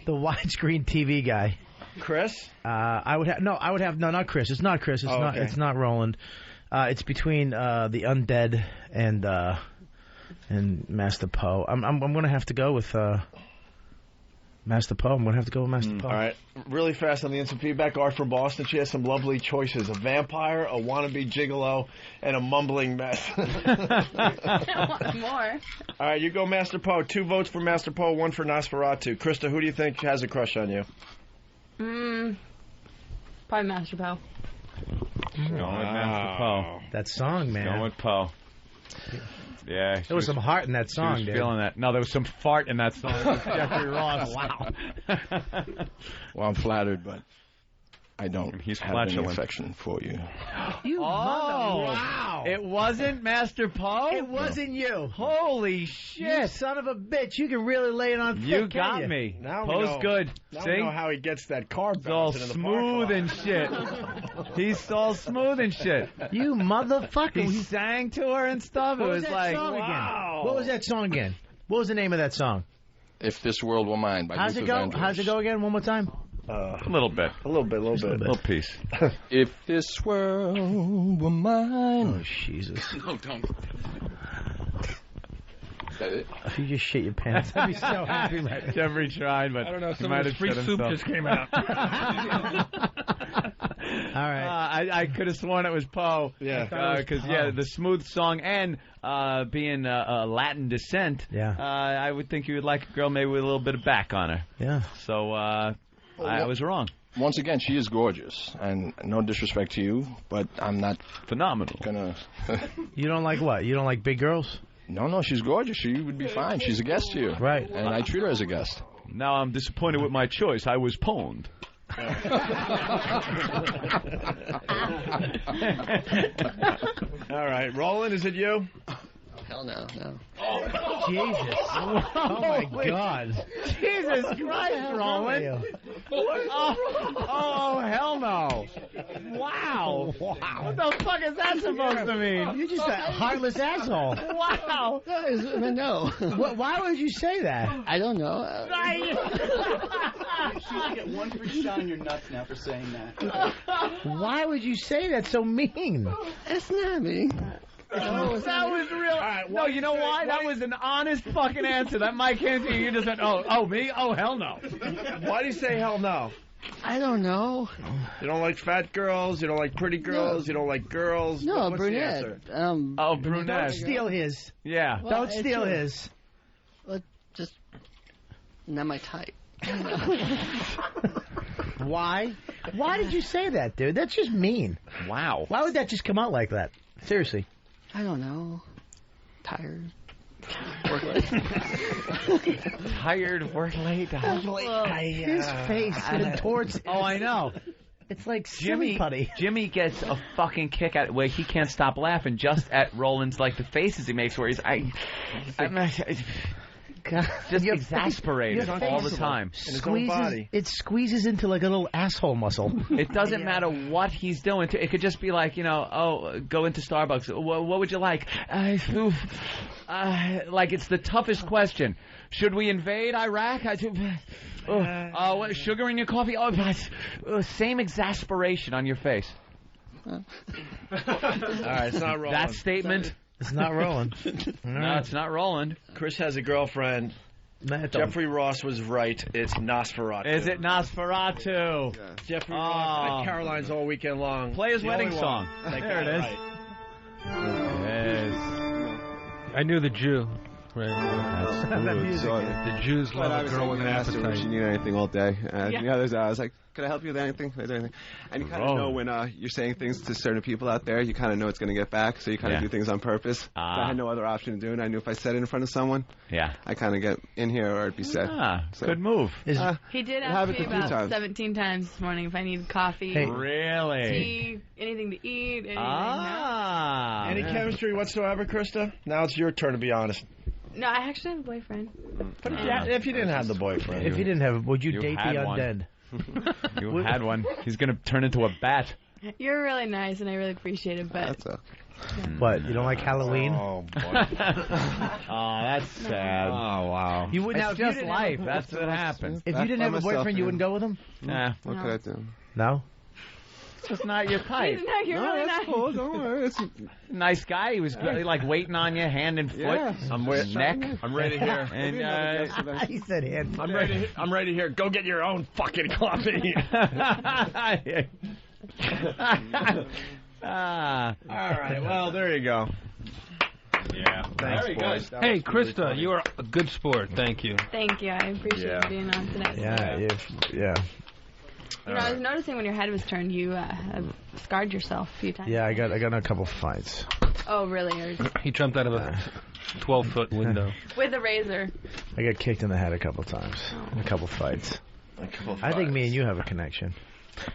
widescreen TV guy. Chris. I would have not Chris. It's not Chris. It's not. Okay. It's not Roland. It's between the undead and Master Poe. I'm going to have to go with Master Poe. I'm going to have to go with Master Poe. All right. Really fast on the instant feedback. Art from Boston. She has some lovely choices: a vampire, a wannabe gigolo, and a mumbling mess. I want more. All right, you go Master Poe. 2 votes for Master Poe, 1 for Nosferatu. Krista, who do you think has a crush on you? Probably Master Poe. Going with Master Poe. That song, man. Going with Poe. Yeah, There was some heart in that song, she was dude. feeling that. No, there was some fart in that song. It was Jeffrey Ross. Wow. Well, I'm flattered, but I don't He's have any flatulent. affection for you. You Oh, wow. It wasn't Master Poe? It wasn't you. Holy You shit. son of a bitch. You can really lay it on thick, You can't got you? me. Now we Poe's know- good. Now See? we know how he gets that car He's all bouncing in the smooth parking and shit. He's all smooth and shit. You motherfucker. He sang to her and stuff. What It was was that like, song wow. again? What was that song again? What was the name of that song? If This World Were Mine by How's it Luther go? Vandross. How's it go again? One more time. A little bit. A little bit. Little piece. If this world were mine. Oh, Jesus. No, don't. Is that it? If you just shit your pants, I'd be so happy right now. Jeffrey tried, but I don't know. he Some might of this have free shit soup himself. just came out. All right. I could have sworn it was Poe. Yeah. Because, the smooth song and being Latin descent, I would think you would like a girl maybe with a little bit of back on her. Yeah. So I was wrong. Once again, she is gorgeous, and no disrespect to you, but I'm not phenomenal. Gonna. You don't like what? You don't like big girls? No, she's gorgeous. She would be fine. She's a guest here, right? And I treat her as a guest. Now I'm disappointed with my choice. I was pwned. All right, Roland, is it you? Hell no. Jesus. Oh, my God. Jesus Christ, Roland. Oh, hell no. Wow. What the fuck is that supposed to mean? You're just a heartless asshole. Wow. No. Why would you say that? I don't know. You should get one free shot on your nuts now for saying that. Why would you say that so mean? It's not me. That was real. No, you know why? That was an honest fucking answer. That mic came to you. You just said, oh, me? Oh, hell no. Why do you say hell no? I don't know. You don't like fat girls? You don't like pretty girls? You don't like girls? No, What's brunette. The answer? Oh, brunette. Don't steal his. Yeah. Well, Don't it's steal true. his. Well, just not my type. Why? Why did you say that, dude? That's just mean. Wow. Why would that just come out like that? Seriously. I don't know. Tired. Work late. Tired, work late. His face contorts. Oh, I know. It's like silly putty. Jimmy gets a fucking kick at where he can't stop laughing just at Roland's, like, the faces he makes where he's just exasperated all the time. It squeezes into like a little asshole muscle. It doesn't matter what he's doing. It could just be like, go into Starbucks. What would you like? Like, it's the toughest question. Should we invade Iraq? What, sugar in your coffee? Same exasperation on your face. All right, it's not Roland. That statement. It's not Roland. No, it's not Roland. Chris has a girlfriend. Jeffrey Ross was right. It's Nosferatu. Is it Nosferatu? Yeah. Jeffrey Ross at Caroline's all weekend long. Play his The wedding only song. one. There it is. I knew the Jew. Right. That's That food. music. The Jews But I love a was girl with an asked her if she appetite. needed anything all day. And Yeah. the others, I was like, "Could I help you with anything? Is there anything?" And you kind of know when you're saying things to certain people out there, you kind of know it's going to get back, so you kind of do things on purpose. I had no other option of doing it. I knew if I said it in front of someone, I kind of get in here or it'd be said. So, good move. He did ask happened me a few about times. 17 times this morning if I needed coffee, Really? tea, anything to eat. Anything. Any chemistry whatsoever, Krista? Now it's your turn to be honest. No, I actually have a boyfriend. But if you didn't have the boyfriend. If you didn't have, would you date had the one. undead? You had one. He's going to turn into a bat. You're really nice, and I really appreciate it, but... That's What, you don't like Halloween? Oh, boy. Oh, that's sad. Oh, wow. You would, now, It's if you just didn't life. have- That's what happens. If you didn't have a boyfriend, you wouldn't go with him? Nah. What could I do? No? It's just not your type. No, you're really that's nice. cool. Don't worry. It's, Nice guy. He was like waiting on you, hand and foot, Yeah. I'm with neck. I'm ready to hear. And He said hand. I'm ready to hear. Go get your own fucking coffee. Ah. All right. Well, there you go. Yeah. Thanks, boys. That Hey, was really Krista, funny. you are a good sport. Thank you. Thank you. I appreciate Yeah. you being on today. Yeah, You know, I was noticing when your head was turned, you have scarred yourself a few times. Yeah, I got in a couple fights. Oh, really? Or He jumped out of a 12-foot window. with a razor. I got kicked in the head a couple times. In a couple fights. I think me and you have a connection.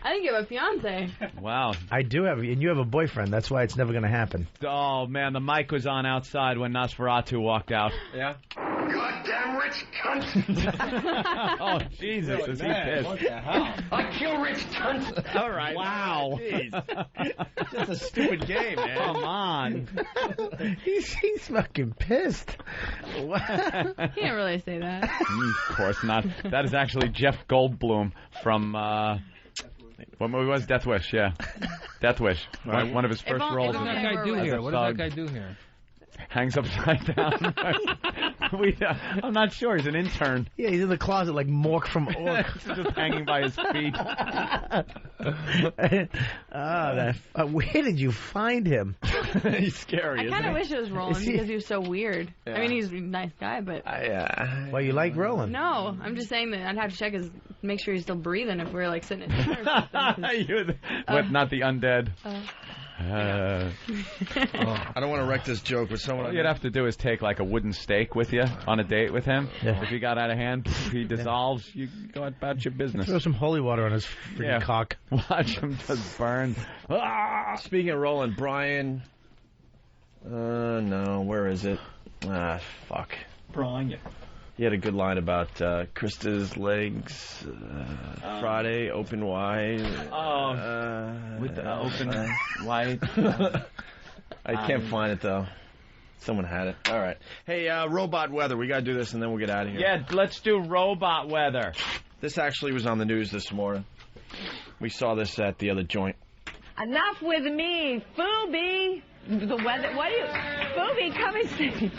I think you have a fiance. Wow. I do have, and you have a boyfriend. That's why it's never going to happen. Oh, man, the mic was on outside when Nosferatu walked out. Yeah? Goddamn rich cunt! Oh, Jesus, is he pissed? What the hell? I kill rich cunts! All right. Wow. Jeez. Just a stupid game, man. Come on. He's fucking pissed. He didn't really say that. Of course not. That is actually Jeff Goldblum from, what movie was Death Wish, yeah. Death Wish. One of his first roles. What does that guy do as a here? What does thug. that guy do here? Hangs upside down. I'm not sure. He's an intern. Yeah, he's in the closet like Mork from Ork. Just hanging by his feet. Where did you find him? He's scary, I isn't kind he? of wish it was Roland Is he- because he was so weird. Yeah. I mean, he's a nice guy, but... Well, you like Roland? No, I'm just saying that I'd have to check make sure he's still breathing if we're like sitting at dinner or something. But not the undead. I don't want to wreck this joke with someone. All you'd have to do is take like a wooden stake with you on a date with him. Yeah. If he got out of hand, he dissolves. You go about your business. Throw some holy water on his freaking cock. Watch him just burn. Speaking of Roland, Brian. No, where is it? Fuck. Brian. He had a good line about Krista's legs. Friday, open wide. With the open wide. I can't find it though. Someone had it. All right. Hey, robot weather. We got to do this and then we'll get out of here. Yeah, let's do robot weather. This actually was on the news this morning. We saw this at the other joint. Enough with me, Phoebe. The weather. What do you, Phoebe? Come and see.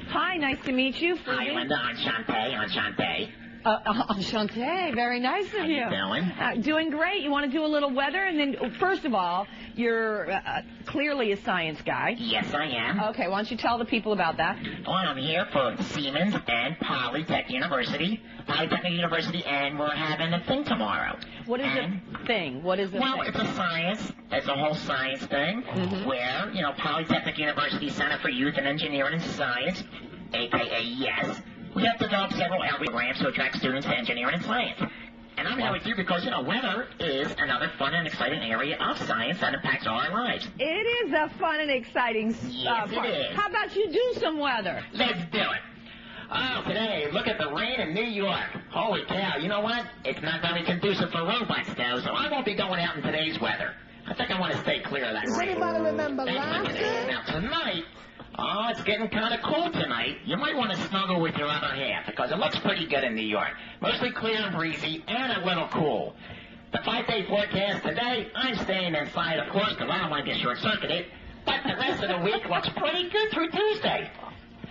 Hi, nice to meet you, Phoebe. Hi, Linda. Enchanté. Enchanté. Very nice of you. How you doing? Doing great. You want to do a little weather? And then, first of all, you're clearly a science guy. Yes, I am. Okay, why don't you tell the people about that? Well, I'm here for Siemens and Polytechnic University, and we're having a thing tomorrow. What is the thing? What is the Well, thing? it's a science. It's a whole science thing where, Polytechnic University Center for Youth and Engineering and Science, a.k.a. YES, we have developed several programs to attract students to engineering and science. And I'm here with you because, weather is another fun and exciting area of science that impacts all our lives. It is a fun and exciting Yes, part. it is. How about you do some weather? Let's do it. Oh, today, look at the rain in New York. Holy cow, you know what? It's not very conducive for robots, though, so I won't be going out in today's weather. I think I want to stay clear of that Does rain. anybody remember Thanks last for today. year? Now, tonight, it's getting kind of cool tonight. You might want to snuggle with your other half, because it looks pretty good in New York. Mostly clear and breezy, and a little cool. The 5-day forecast today, I'm staying inside, of course, because I don't want to get short-circuited. But the rest of the week looks pretty good through Tuesday.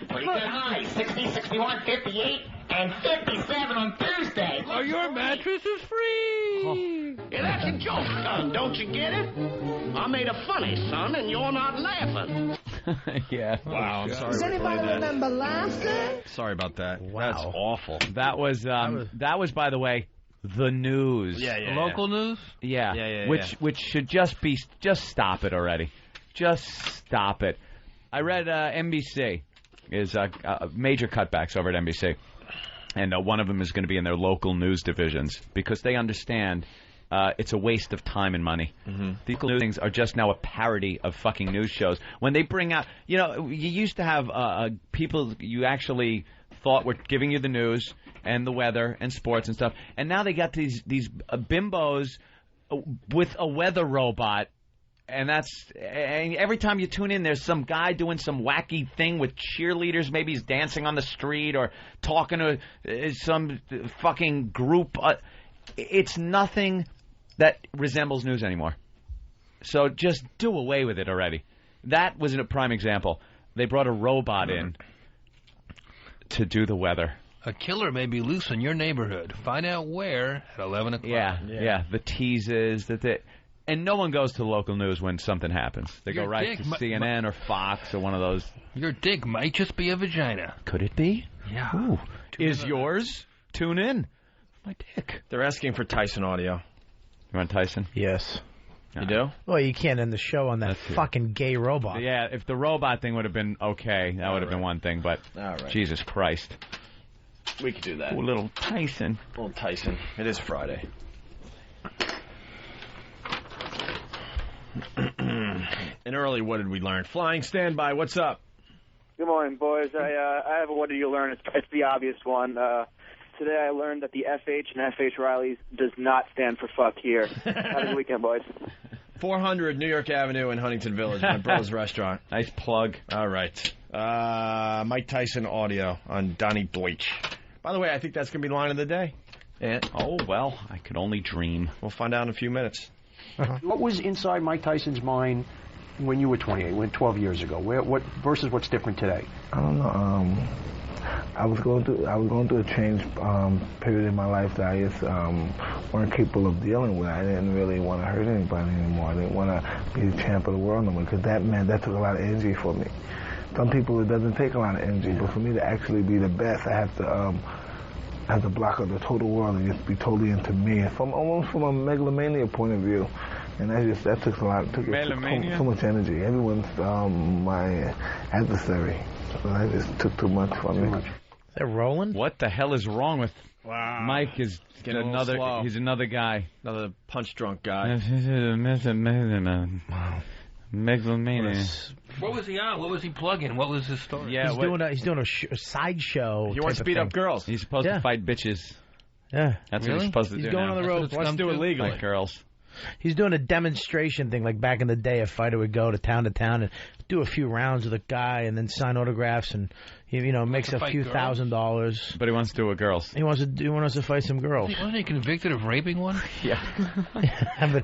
Pretty good high, 60, 61, 58, and 57 on Tuesday. Oh, your mattress is free. Yeah, that's a joke, son. Don't you get it? I made a funny, son, and you're not laughing. Yeah. Wow, I'm sorry. Does anybody remember laughter? Sorry about that. Wow. That's awful. That was by the way, the news. Yeah. Local news? Yeah. Which should just stop it already. Just stop it. I read NBC is major cutbacks over at NBC. And one of them is going to be in their local news divisions because they understand it's a waste of time and money. Mm-hmm. These news things are just now a parody of fucking news shows. When they bring out, you used to have people you actually thought were giving you the news and the weather and sports and stuff, and now they got these bimbos with a weather robot. And every time you tune in, there's some guy doing some wacky thing with cheerleaders. Maybe he's dancing on the street or talking to some fucking group. It's nothing that resembles news anymore. So just do away with it already. That was a prime example. They brought a robot in to do the weather. A killer may be loose in your neighborhood. Find out where at 11 o'clock. Yeah. The teases that they... And no one goes to the local news when something happens. They go right to CNN or Fox or one of those. Your dick might just be a vagina. Could it be? Yeah. Ooh. Is yours? Tune in. My dick. They're asking for Tyson audio. You want Tyson? Yes. You do? Well, you can't end the show on that fucking gay robot. Yeah, if the robot thing would have been okay, that would have been one thing, but Jesus Christ. We could do that. Ooh, little Tyson. Little Tyson. It is Friday. And early, what did we learn? Flying standby, what's up? Good morning, boys. I have a what did you learn? It's the obvious one. Today I learned that the FH and FH Riley's does not stand for fuck here. Have a good weekend, boys. 400 New York Avenue in Huntington Village, my brother's restaurant. Nice plug. All right. Mike Tyson audio on Donnie Deutsch. By the way, I think that's going to be line of the day. And, oh, well, I could only dream. We'll find out in a few minutes. What was inside Mike Tyson's mind when you were 28, 12 years ago? What versus what's different today? I don't know. I was going through a change period in my life that I just weren't capable of dealing with. I didn't really want to hurt anybody anymore. I didn't want to be the champ of the world no more because that took a lot of energy for me. Some people, it doesn't take a lot of energy, but for me to actually be the best, I have to block out the total world and just be totally into me, almost from a megalomania point of view. And that took a lot. Took so much energy. Everyone's my adversary. So that just took too much from me. Is that rolling? What the hell is wrong with Mike? Is getting another. Slow. He's another guy. Another punch drunk guy. Megalomania. What was he on? What was he plugging? What was his story? Yeah, he's doing a sideshow. He wants to beat up girls. He's supposed to fight bitches. Yeah, that's what he's supposed to do. He's going now. on the road. He wants to do it legally. Like girls. He's doing a demonstration thing, like back in the day, a fighter would go to town and do a few rounds with a guy and then sign autographs and makes a few $1,000s. But he wants to do it with girls. He wants to fight some girls. Wasn't he convicted of raping one? Yeah.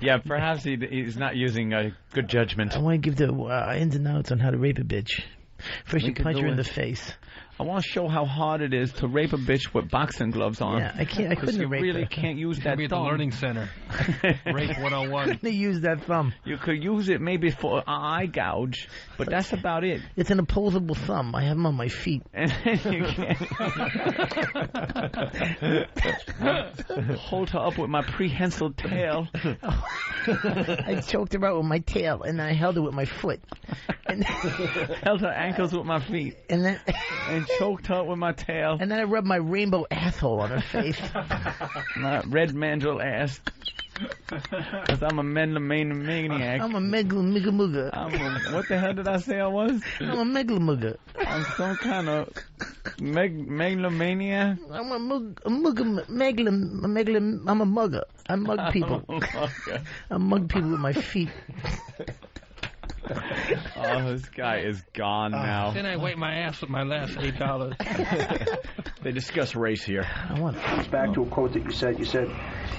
Yeah, perhaps he's not using good judgment. I want to give the ins and outs on how to rape a bitch. First, you punch her in the face. I want to show how hard it is to rape a bitch with boxing gloves on. Yeah, I couldn't rape really her. Can't use that be at thumb. the learning center. Rape 101. Couldn't use that thumb. You could use it maybe for an eye gouge, but that's about it. It's an opposable thumb. I have them on my feet. And then you can't hold her up with my prehensile tail. I choked her out with my tail, and then I held her with my foot. And held her ankles with my feet. And choked her with my tail. And then I rubbed my rainbow asshole on her face. My red mandrel ass. Because I'm a megalomaniac. I'm a megalomugga. What the hell did I say I was? I'm a megalomugga. I'm some kind of megalomania. I'm a mugger. I mug people. I mug people with my feet. Oh, this guy is gone now. Then I wipe my ass with my last $8. They discuss race here. It's back to a quote that you said. You said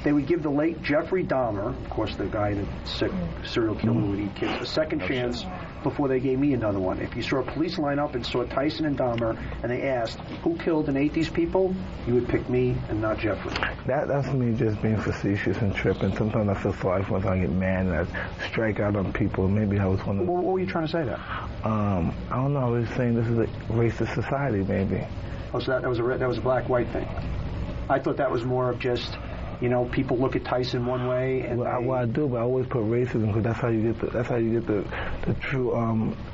they would give the late Jeffrey Dahmer, of course the guy, the sick serial killer who would eat kids, a second chance before they gave me another one. If you saw a police lineup and saw Tyson and Dahmer, and they asked who killed and ate these people, you would pick me and not Jeffrey. That's me just being facetious and tripping. Sometimes I feel sorry for when I get mad and I strike out on people. Maybe I was one of. What were you trying to say there? I don't know. I was saying this is a racist society, maybe. Oh, so that was a black-white thing. I thought that was more of just, people look at Tyson one way, and I do, but I always put racism because that's how you get the true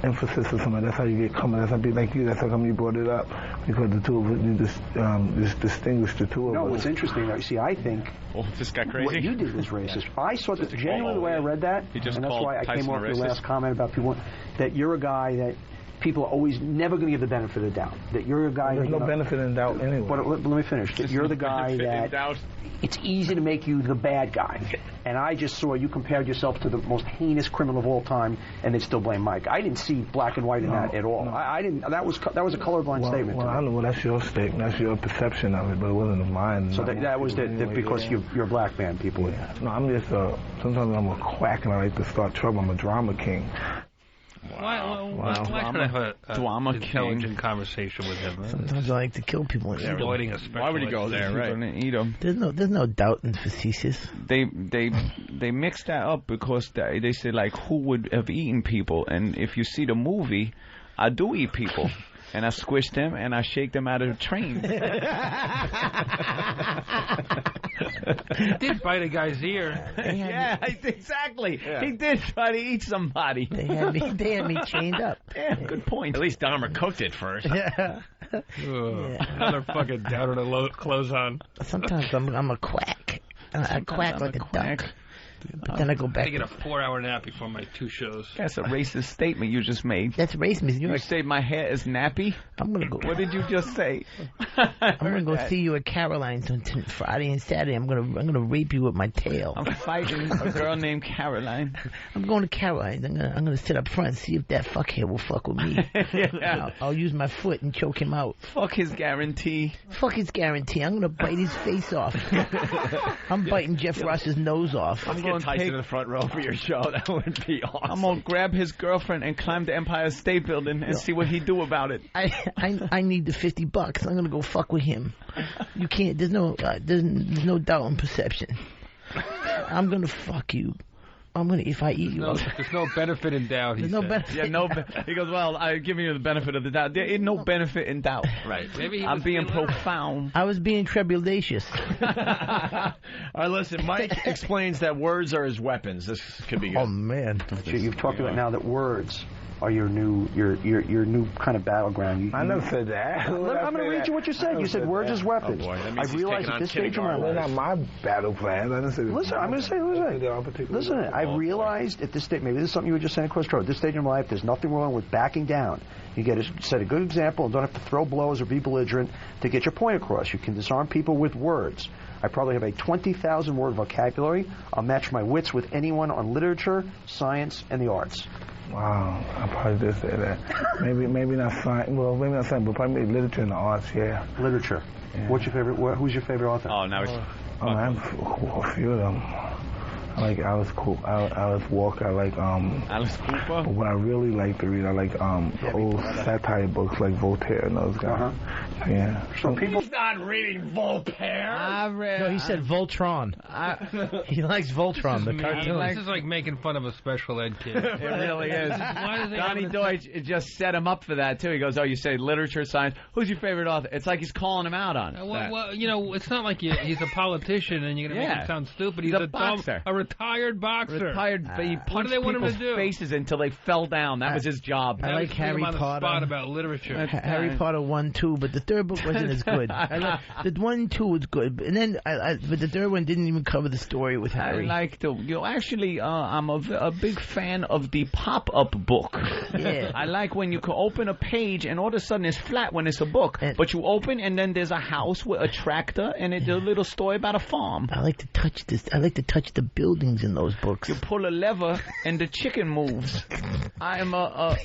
emphasis of something. That's how you get coming. That's how be like you. That's how come you brought it up, because the two of us you just distinguish the two of us. No, what's interesting though, you see, I think this got crazy. What you did was racist. I saw that genuinely the way I read that, and that's why I came off your last comment about people that you're a guy that people are always never going to give the benefit of the doubt. That you're a guy. There's no benefit in doubt anyway. But let me finish. That you're the guy that it's easy to make you the bad guy. And I just saw you compared yourself to the most heinous criminal of all time, and they still blame Mike. I didn't see black and white in that at all. I didn't. That was a colorblind statement. Well, I know. Well, that's your statement. That's your perception of it, but it wasn't mine. So that was because you're a black man. People. Yeah. No, I'm just sometimes I'm a quack and I like to start trouble. I'm a drama king. Why should I have an intelligent conversation with him? Sometimes I like to kill people. Avoiding a special. Why would he go there? Right? Eat them. There's no doubt in facetious. They mix that up because they say like who would have eaten people, and if you see the movie, I do eat people. And I squish them and I shake them out of the train. He did bite a guy's ear. Yeah, exactly. Yeah. He did try to eat somebody. They had me chained up. Damn, good point. At least Dahmer cooked it first. Yeah. Another fucking down with clothes on. Sometimes I'm a quack. I quack like a duck. But then I go back. I get a 4-hour nap before my 2 shows. That's a racist statement you just made. That's racist. You say my hair is nappy? I'm gonna go. What did you just say? I'm gonna go see you at Caroline's on Friday and Saturday. I'm gonna rape you with my tail. I'm fighting a girl named Caroline. I'm going to Caroline's. I'm gonna sit up front and see if that fuckhead will fuck with me. Yeah. I'll use my foot and choke him out. Fuck his guarantee. Fuck his guarantee. I'm gonna bite his face off. I'm biting Jeff Ross's nose off. I'm going Tyson in the front row for your show. That would be awesome. I'm gonna grab his girlfriend and climb the Empire State Building and see what he do about it. I need the $50. I'm gonna go fuck with him. You can't. There's no doubt in perception. I'm gonna fuck you. I'm gonna if I eat you. There's no benefit in doubt. There's no benefit. Yeah, he goes, well, I'm giving you the benefit of the doubt. There ain't no benefit in doubt. Right. Maybe I'm being profound. I was being tribulatious. All right, listen. Mike explains that words are his weapons. This could be good. Oh man, you've talked about now that words are your new kind of battleground. I never said that. I'm going to read you what you said. You said words as weapons. Oh boy, that I realized at this stage of my life. They're not my battle plans. I didn't say. Listen, I'm going to say. Listen. I realized at this stage. Maybe this is something you were just saying across the road. At this stage of my life, there's nothing wrong with backing down. You set a good example and don't have to throw blows or be belligerent to get your point across. You can disarm people with words. I probably have a 20,000 word vocabulary. I'll match my wits with anyone on literature, science, and the arts. Wow, I probably did say that. Maybe not science. Well, maybe not science, but probably literature and the arts. Yeah, literature. Yeah. What's your favorite? Who's your favorite author? Oh, now it's. I have a few of them. I like Alice Cooper. Alice Walker. I like Alice Cooper. But what I really like to read, I like the old satire books like Voltaire and those guys. Yeah. So He's not reading Voltaire. No, he said Voltron. He likes Voltron, the cartoon. This is like making fun of a special ed kid. It really is. Donnie Deutsch just set him up for that too. He goes, "Oh, you say literature, science. Who's your favorite author?" It's like he's calling him out on it. Well, it's not like he's a politician and you're gonna make him sound stupid. He's a boxer. A retired boxer. He punched people's faces until they fell down. That was his job. I like Harry Potter. About literature. Harry Potter 1, 2, but the third book wasn't as good. The 1 and 2 was good, and then but the third one didn't even cover the story with Harry. I like I'm a big fan of the pop-up book. Yeah. I like when you can open a page and all of a sudden it's flat when it's a book, but you open and then there's a house with a tractor and it's a little story about a farm. I like to touch this. I like to touch the buildings in those books. You pull a lever and the chicken moves. I am a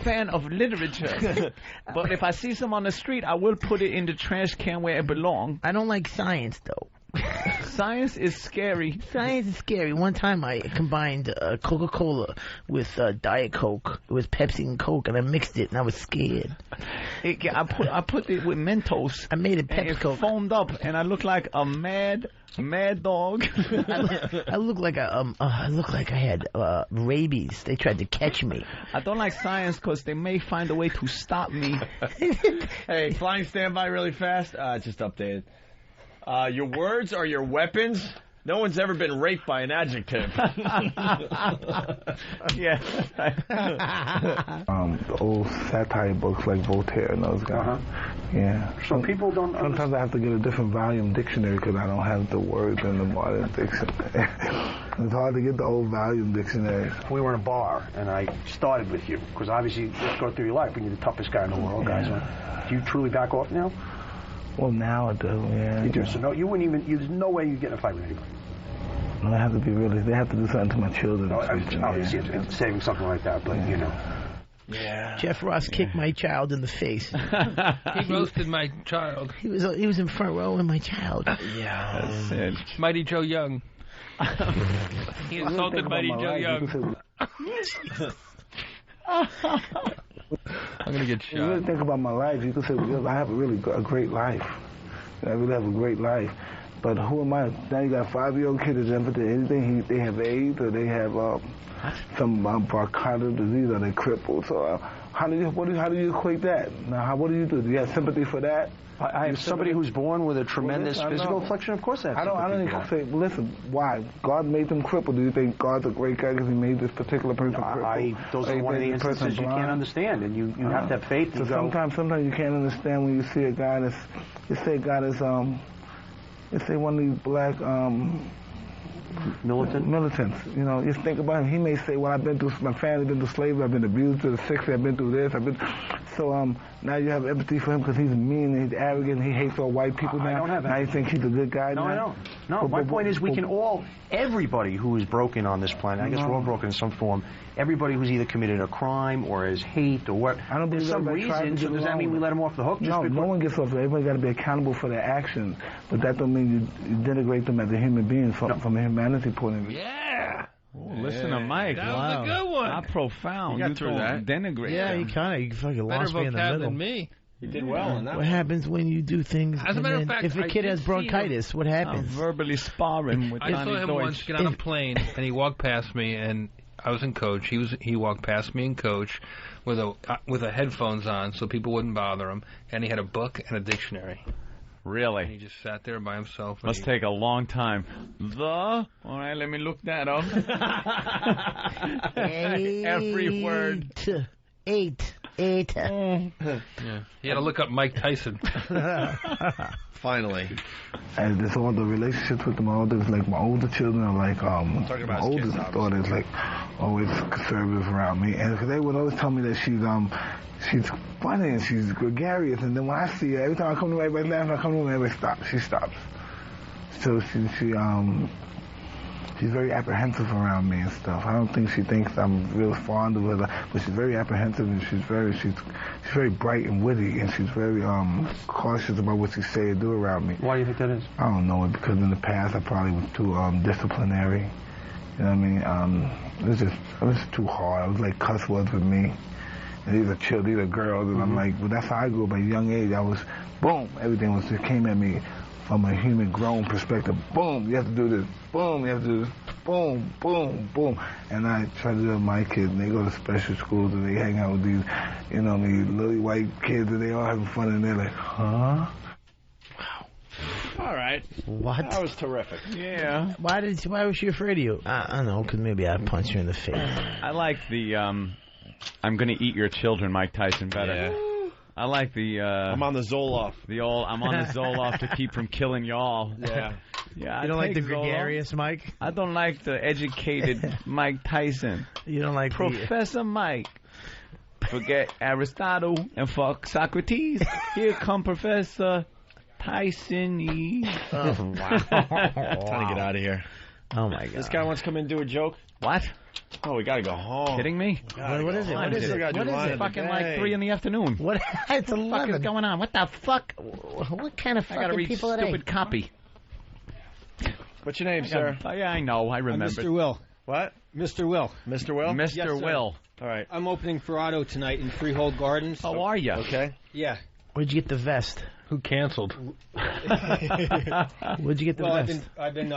fan of literature, but if I see some on the street, I will put it in the trash can where it belongs. I don't like science though. Science is scary. Science is scary. One time I combined Coca-Cola with Diet Coke. It was Pepsi and Coke, and I mixed it, and I was scared. I put it with Mentos. I made it Pepsi Coke. It foamed up, and I looked like a mad dog. I look like I had rabies. They tried to catch me. I don't like science because they may find a way to stop me. Hey, flying standby really fast. Just updated. Your words are your weapons. No one's ever been raped by an adjective. Yeah. The old satire books like Voltaire and those guys. Yeah. So people don't. Sometimes I have to get a different volume dictionary because I don't have the words in the modern dictionary. It's hard to get the old volume dictionary. We were in a bar, and I started with you because obviously, let's go through your life. You're the toughest guy in the world, guys. Do you truly back off now? Well, now I do. Yeah. You do. So no, you wouldn't even. There's no way you'd get in a fight with anybody. I have to be realistic. They have to do something to my children. No, obviously, it's saving something like that, but you know. Yeah. Jeff Ross kicked my child in the face. He roasted my child. He was in front row with my child. Yeah. Mighty Joe Young. He insulted Mighty Joe Young. I'm gonna get shot. You really think about my life, you could say I have a great life. I really have a great life. But who am I? Now you got a 5-year-old kid that's infant anything. They have AIDS or they have some bronchitis disease or they're crippled. So how do you equate that? Now, what do you do? Do you have sympathy for that? I have somebody who's born with a tremendous physical affliction. Of course, I don't even say. Listen, why? God made them crippled. Do you think God's a great guy because He made this particular person crippled? Those are one of the instances you can't understand, and you have to have faith. So sometimes you can't understand when you see a guy that's. You say a guy that's let's say one of these black militants. You know, just think about him. He may say, "Well, I've been through. My family's been through slavery. I've been abused to the 60s. I've been through this. So now you have empathy for him because he's mean and he's arrogant. And he hates all white people now. I don't have now you think he's a good guy. No, now? I don't. No, my point is we can all, everybody who is broken on this planet. I guess we're all broken in some form. Everybody who's either committed a crime or has hate or what. I don't believe there's some reason. So does that mean we let them off the hook? No, no one gets off the hook. Everybody got to be accountable for their actions. But that don't mean you denigrate them as a human being from a humanity point of view. Yeah. Ooh, listen to Mike. That was a good one. Not profound. You got through that. Denigrate. Yeah, you fucking lost me in the middle. Than me. You did well on that. What happens when you do things? As a matter of fact, if a kid has bronchitis, what happens? Verbally sparring with I saw him Deutsch. once get on a plane, and he walked past me, and I was in coach. He walked past me in coach with a headphones on, so people wouldn't bother him, and he had a book and a dictionary. Really? And he just sat there by himself. Must take a long time. All right, let me look that up. Every word. 8. Yeah. He had to look up Mike Tyson. Finally. And there's all the relationships with my older, like my older children are like, my oldest daughter is like always conservative around me. And cause they would always tell me that she's funny and she's gregarious. And then when I see her, every time I come to her, everybody's laughing, I come to her, everybody stops. She stops. So she's very apprehensive around me and stuff. I don't think she thinks I'm real fond of her, but she's very apprehensive and she's very bright and witty and she's very cautious about what she say or do around me. Why do you think that is? I don't know, because in the past I probably was too disciplinary. You know what I mean? It was just too hard. It was like cuss words with me. And these are girls, and I'm like, well, that's how I grew up at a young age. I was, boom, everything just came at me from a human grown perspective. Boom, you have to do this. Boom, you have to do this. Boom, boom, boom. And I try to do it with my kids, and they go to special schools, and they hang out with these, these little white kids, and they all having fun, and they're like, huh? All right. What? That was terrific. Yeah. Why was she afraid of you? I don't know, because maybe I'd punch her in the face. I like the, I'm going to eat your children, Mike Tyson, better. Yeah. I like the, I'm on the Zoloft. I'm on the Zoloft to keep from killing y'all. Yeah. Yeah. You don't like the gregarious Mike? I don't like the educated Mike Tyson. You don't like Professor Mike. Forget Aristotle and fuck Socrates. Here come Professor Tyson. Oh, wow. Trying to get out of here. Oh, my God. This guy wants to come in and do a joke? What? Oh, we got to go home. Kidding me? What is it? What is it? What is it? Fucking like 3 in the afternoon. What? It's 11. What the fuck is going on? What the fuck? What kind of I gotta fucking read people are they? stupid copy. What's your name, sir? Yeah, I know. I remember. Mr. Will. What? Mr. Will. Mr. Will? Mr. Yes, sir. Will. All right. I'm opening for Otto tonight in Freehold Gardens. How are you? Okay. Yeah. Where'd you get the vest? Who canceled? Where'd you get the vest? I've been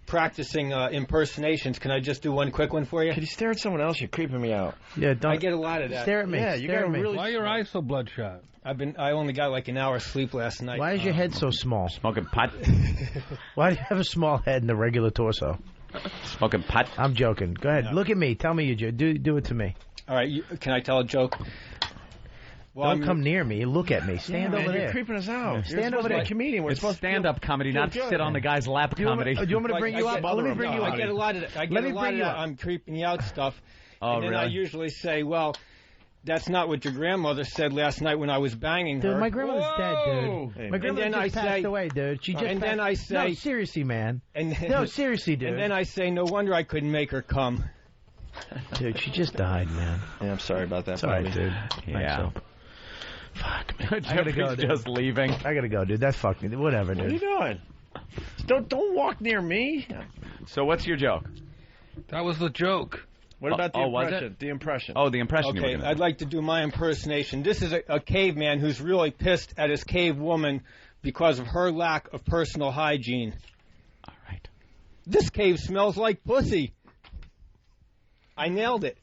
practicing impersonations. Can I just do one quick one for you? Could you stare at someone else? You're creeping me out. Yeah, don't. I get a lot of that. Stare at me. Yeah, you Stare got at me. really. Why are your eyes so bloodshot? I only got like an hour's sleep last night. Why is your head so small? Smoking pot. Why do you have a small head and a regular torso? Smoking pot. I'm joking. Go ahead. Look at me. Tell me you do it to me. All right. Can I tell a joke? Well, Don't come near me. Look at me. Stand over there. You're creeping us out. Stand over there. A comedian. We're It's supposed stand-up comedy, not sit on the guy's lap comedy. Do you want me to bring you up? Let me bring you up. I get a lot of that. I'm creeping you out stuff. Oh, and then I really? usually say, well, that's not what your grandmother said last night when I was banging her. Dude, my grandmother's dead, dude. Hey, My grandmother just passed away, dude. She just and passed. then I say, no, seriously, man. No, seriously, dude. And then I say, no wonder I couldn't make her come. Dude, she just died, man. Yeah, I'm sorry about that. It's all right, dude. Yeah. Fuck, man. I gotta go, dude. Just leaving. I gotta go, dude. That fucked me. Whatever, What are you dude. doing? Don't walk near me. So what's your joke? That was the joke. What about the was impression? it? The impression. Oh, the impression. you were Okay, gonna I'd do. like to do my impersonation. This is a caveman who's really pissed at his cave woman because of her lack of personal hygiene. All right. This cave smells like pussy. I nailed it.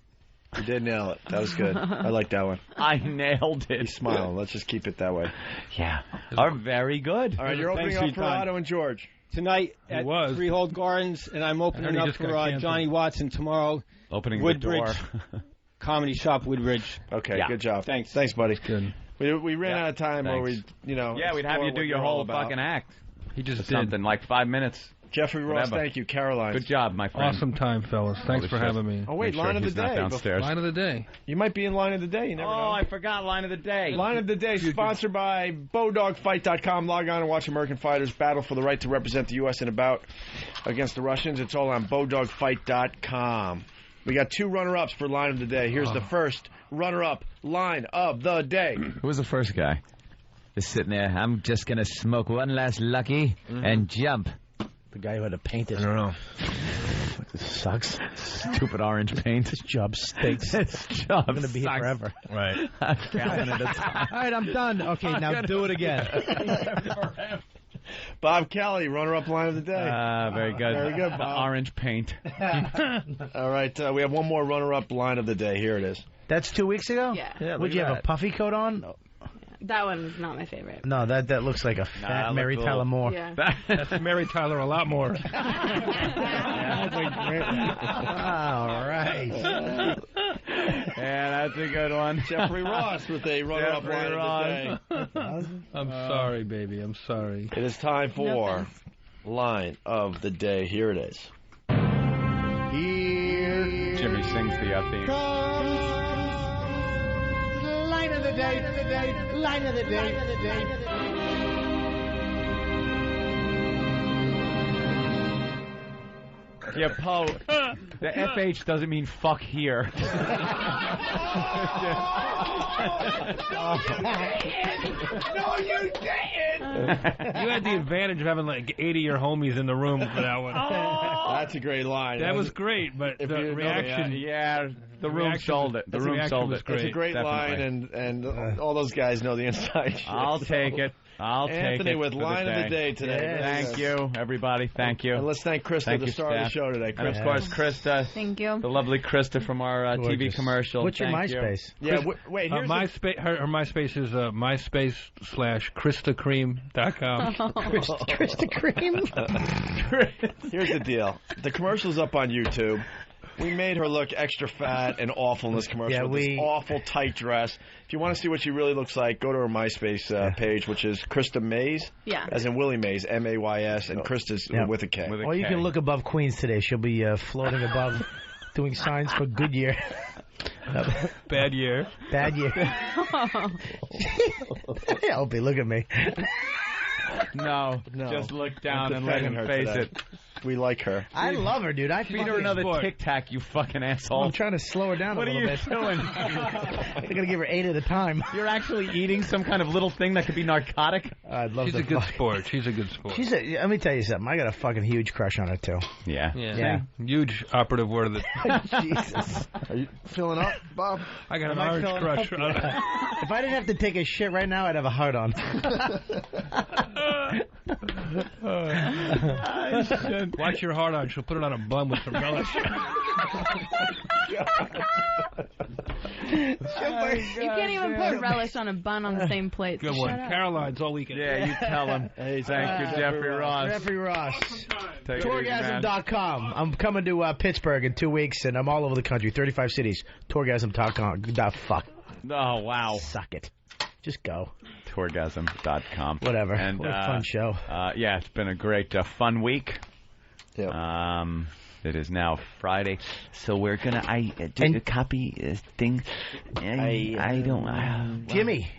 You did nail it. That was good. I like that one. I nailed it. He's smiling. Let's just keep it that way. Yeah. Are very good. All right, you're opening Thanks up for for your time. Otto and George. Tonight at was. Freehold Gardens, and I'm I opening heard he up just for got canceled. Johnny Watson tomorrow. Opening Woodbridge the door. Comedy Shop, Woodbridge. Okay, Yeah. good job. Thanks. Thanks, buddy. Good. We ran out of time where we, Yeah, we'd have explore you do what your you're all whole about. fucking act. He just Just did. something like 5 minutes. Jeffrey Ross, Whatever. thank you. Caroline. Good job, my friend. Awesome time, fellas. Thanks for having me. Oh, wait, Make sure line of the he's not day. downstairs. Line of the day. You might be in line of the day. You never know. Oh, I forgot line of the day. Line of the day sponsored by BowDogFight.com. Log on and watch American fighters battle for the right to represent the U.S. in a bout against the Russians. It's all on BowDogFight.com. We got 2 runner-ups for line of the day. Here's the first runner-up line of the day. Who was the first guy? Just sitting there. I'm just going to smoke one last lucky and jump. The guy who had to paint it. I don't know. This sucks. Stupid orange paint. This job stinks. This job I'm going to be here sucks. forever. Right. Counting at a time. All right, I'm done. Okay, now do it again. Bob Kelly, runner-up line of the day. Very good. Very good, The Bob. orange paint. All right, we have one more runner-up line of the day. Here it is. That's 2 weeks ago? Yeah. Would you have a puffy coat on? That one's not my favorite. No, that looks like a fat that Mary looks Tyler cool. Moore. Yeah. That's Mary Tyler a lot more. All right. Yeah, that's a good one. Jeffrey Ross with a runner-up line of the day. I'm sorry, baby. I'm sorry. It is time for line of the day. Here it is. Here Jimmy sings the theme. Line of the day, line of the day. Yeah, Poe, the FH doesn't mean fuck here. No, you didn't. You had the advantage of having like 80 of your homies in the room for that one. That's a great line. That was great, but If the you know reaction... The room reaction sold it. The room reaction sold was it. great. It's a great Definitely. line, and all those guys know the inside shit. I'll take it. I'll take it. Anthony with for line of the day today. Yeah. Thank you, everybody. Thank you. And let's thank Krista, Thank the you, star of the staff. show today. And of Krista. course, Krista. Thank you. The lovely Krista from our TV Gorgeous. commercial. What's your Thank you. MySpace? Yeah, wait. Here's MySpace, her MySpace is MySpace/KristaCream.com. Krista Cream? Here's the deal. The commercial's up on YouTube. We made her look extra fat and awful in this commercial. Yeah, with this awful tight dress. If you want to see what she really looks like, go to her MySpace page, which is Krista Mays. Yeah. As in Willie Mays, Mays, and Krista's with a K. Or you can look above Queens today. She'll be floating above, doing signs for Goodyear. Bad year. Bad year. Opie, look at me. No, just look down I'm and let defending him her face today. it. We like her. I love her, dude. I Feed her another Tic Tac, you fucking asshole. I'm trying to slow her down a little bit. What are you doing? I'm gonna give her 8 at a time. You're actually eating some kind of little thing that could be narcotic? I'd love She's to a good sport. She's a good sport. Let me tell you something. I got a fucking huge crush on her too. Yeah. Yeah. Huge operative word of the. Jesus. Are you filling up, Bob? I got an Am I orange filling crush up? on her. Yeah. If I didn't have to take a shit right now, I'd have a heart on. Watch your heart on. She'll put it on a bun with some relish. You can't even put relish on a bun on the same plate. Good so one. shut up. Caroline's all weekend. Yeah, you tell him. Hey, thank you, Jeffrey Ross. Jeffrey Ross. Take it easy, man. Tourgasm.com. I'm coming to Pittsburgh in 2 weeks, and I'm all over the country, 35 cities. Tourgasm.com. Fuck. Oh, wow. Suck it. Just go. Tourgasm.com. Whatever. And, what a fun show. Yeah, it's been a great fun week. Yep. It is now Friday, so we're gonna. Do a copy thing. I don't. Jimmy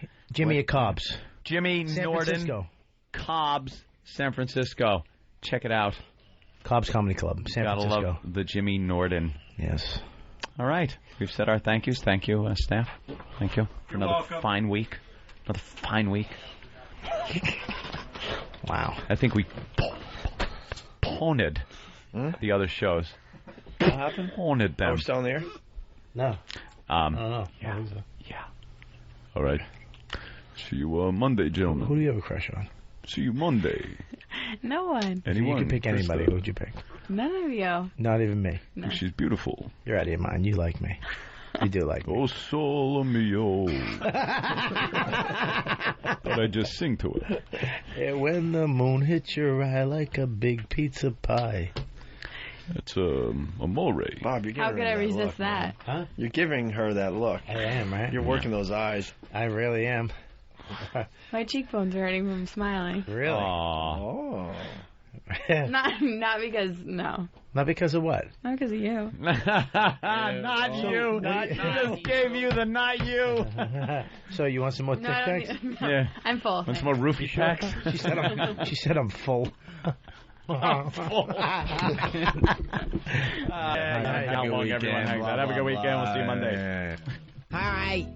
at Cobb's. Jimmy San Norden. Francisco. Cobb's, San Francisco. Check it out. Cobb's Comedy Club, San Francisco. Gotta love the Jimmy Norden. Yes. All right, we've said our thank yous. Thank you, staff. Thank you for another fine week. Another fine week. Wow. I think we pwned the other shows. What happened? Pwned them. Oh, we're still on the air? No. I don't know. Yeah. Yeah. All right. See you Monday, gentlemen. Who do you have a crush on? See you Monday. No one. Anyone? You can pick anybody. Krista. Who'd you pick? None of you. Not even me. No. She's beautiful. You're out of your mind. You like me. You do like me. Oh, solo mio. Thought I'd just sing to it. Yeah, when the moon hits your eye like a big pizza pie. That's a mole. Bob, you're giving How could her I that resist look, man. that? Huh? You're giving her that look. I am, right? You're working those eyes. I really am. My cheekbones are hurting from smiling. Really? Oh. Not because no. Not because of what? Not because of you. Not you. She just gave you the not you. So you want some more Tic No, I don't Tacs? need- no, Yeah. I'm full. Want some more roofie packs? She said I'm full. I'm full. How long everyone hangs out. Have a good weekend. We'll see you Monday. All right.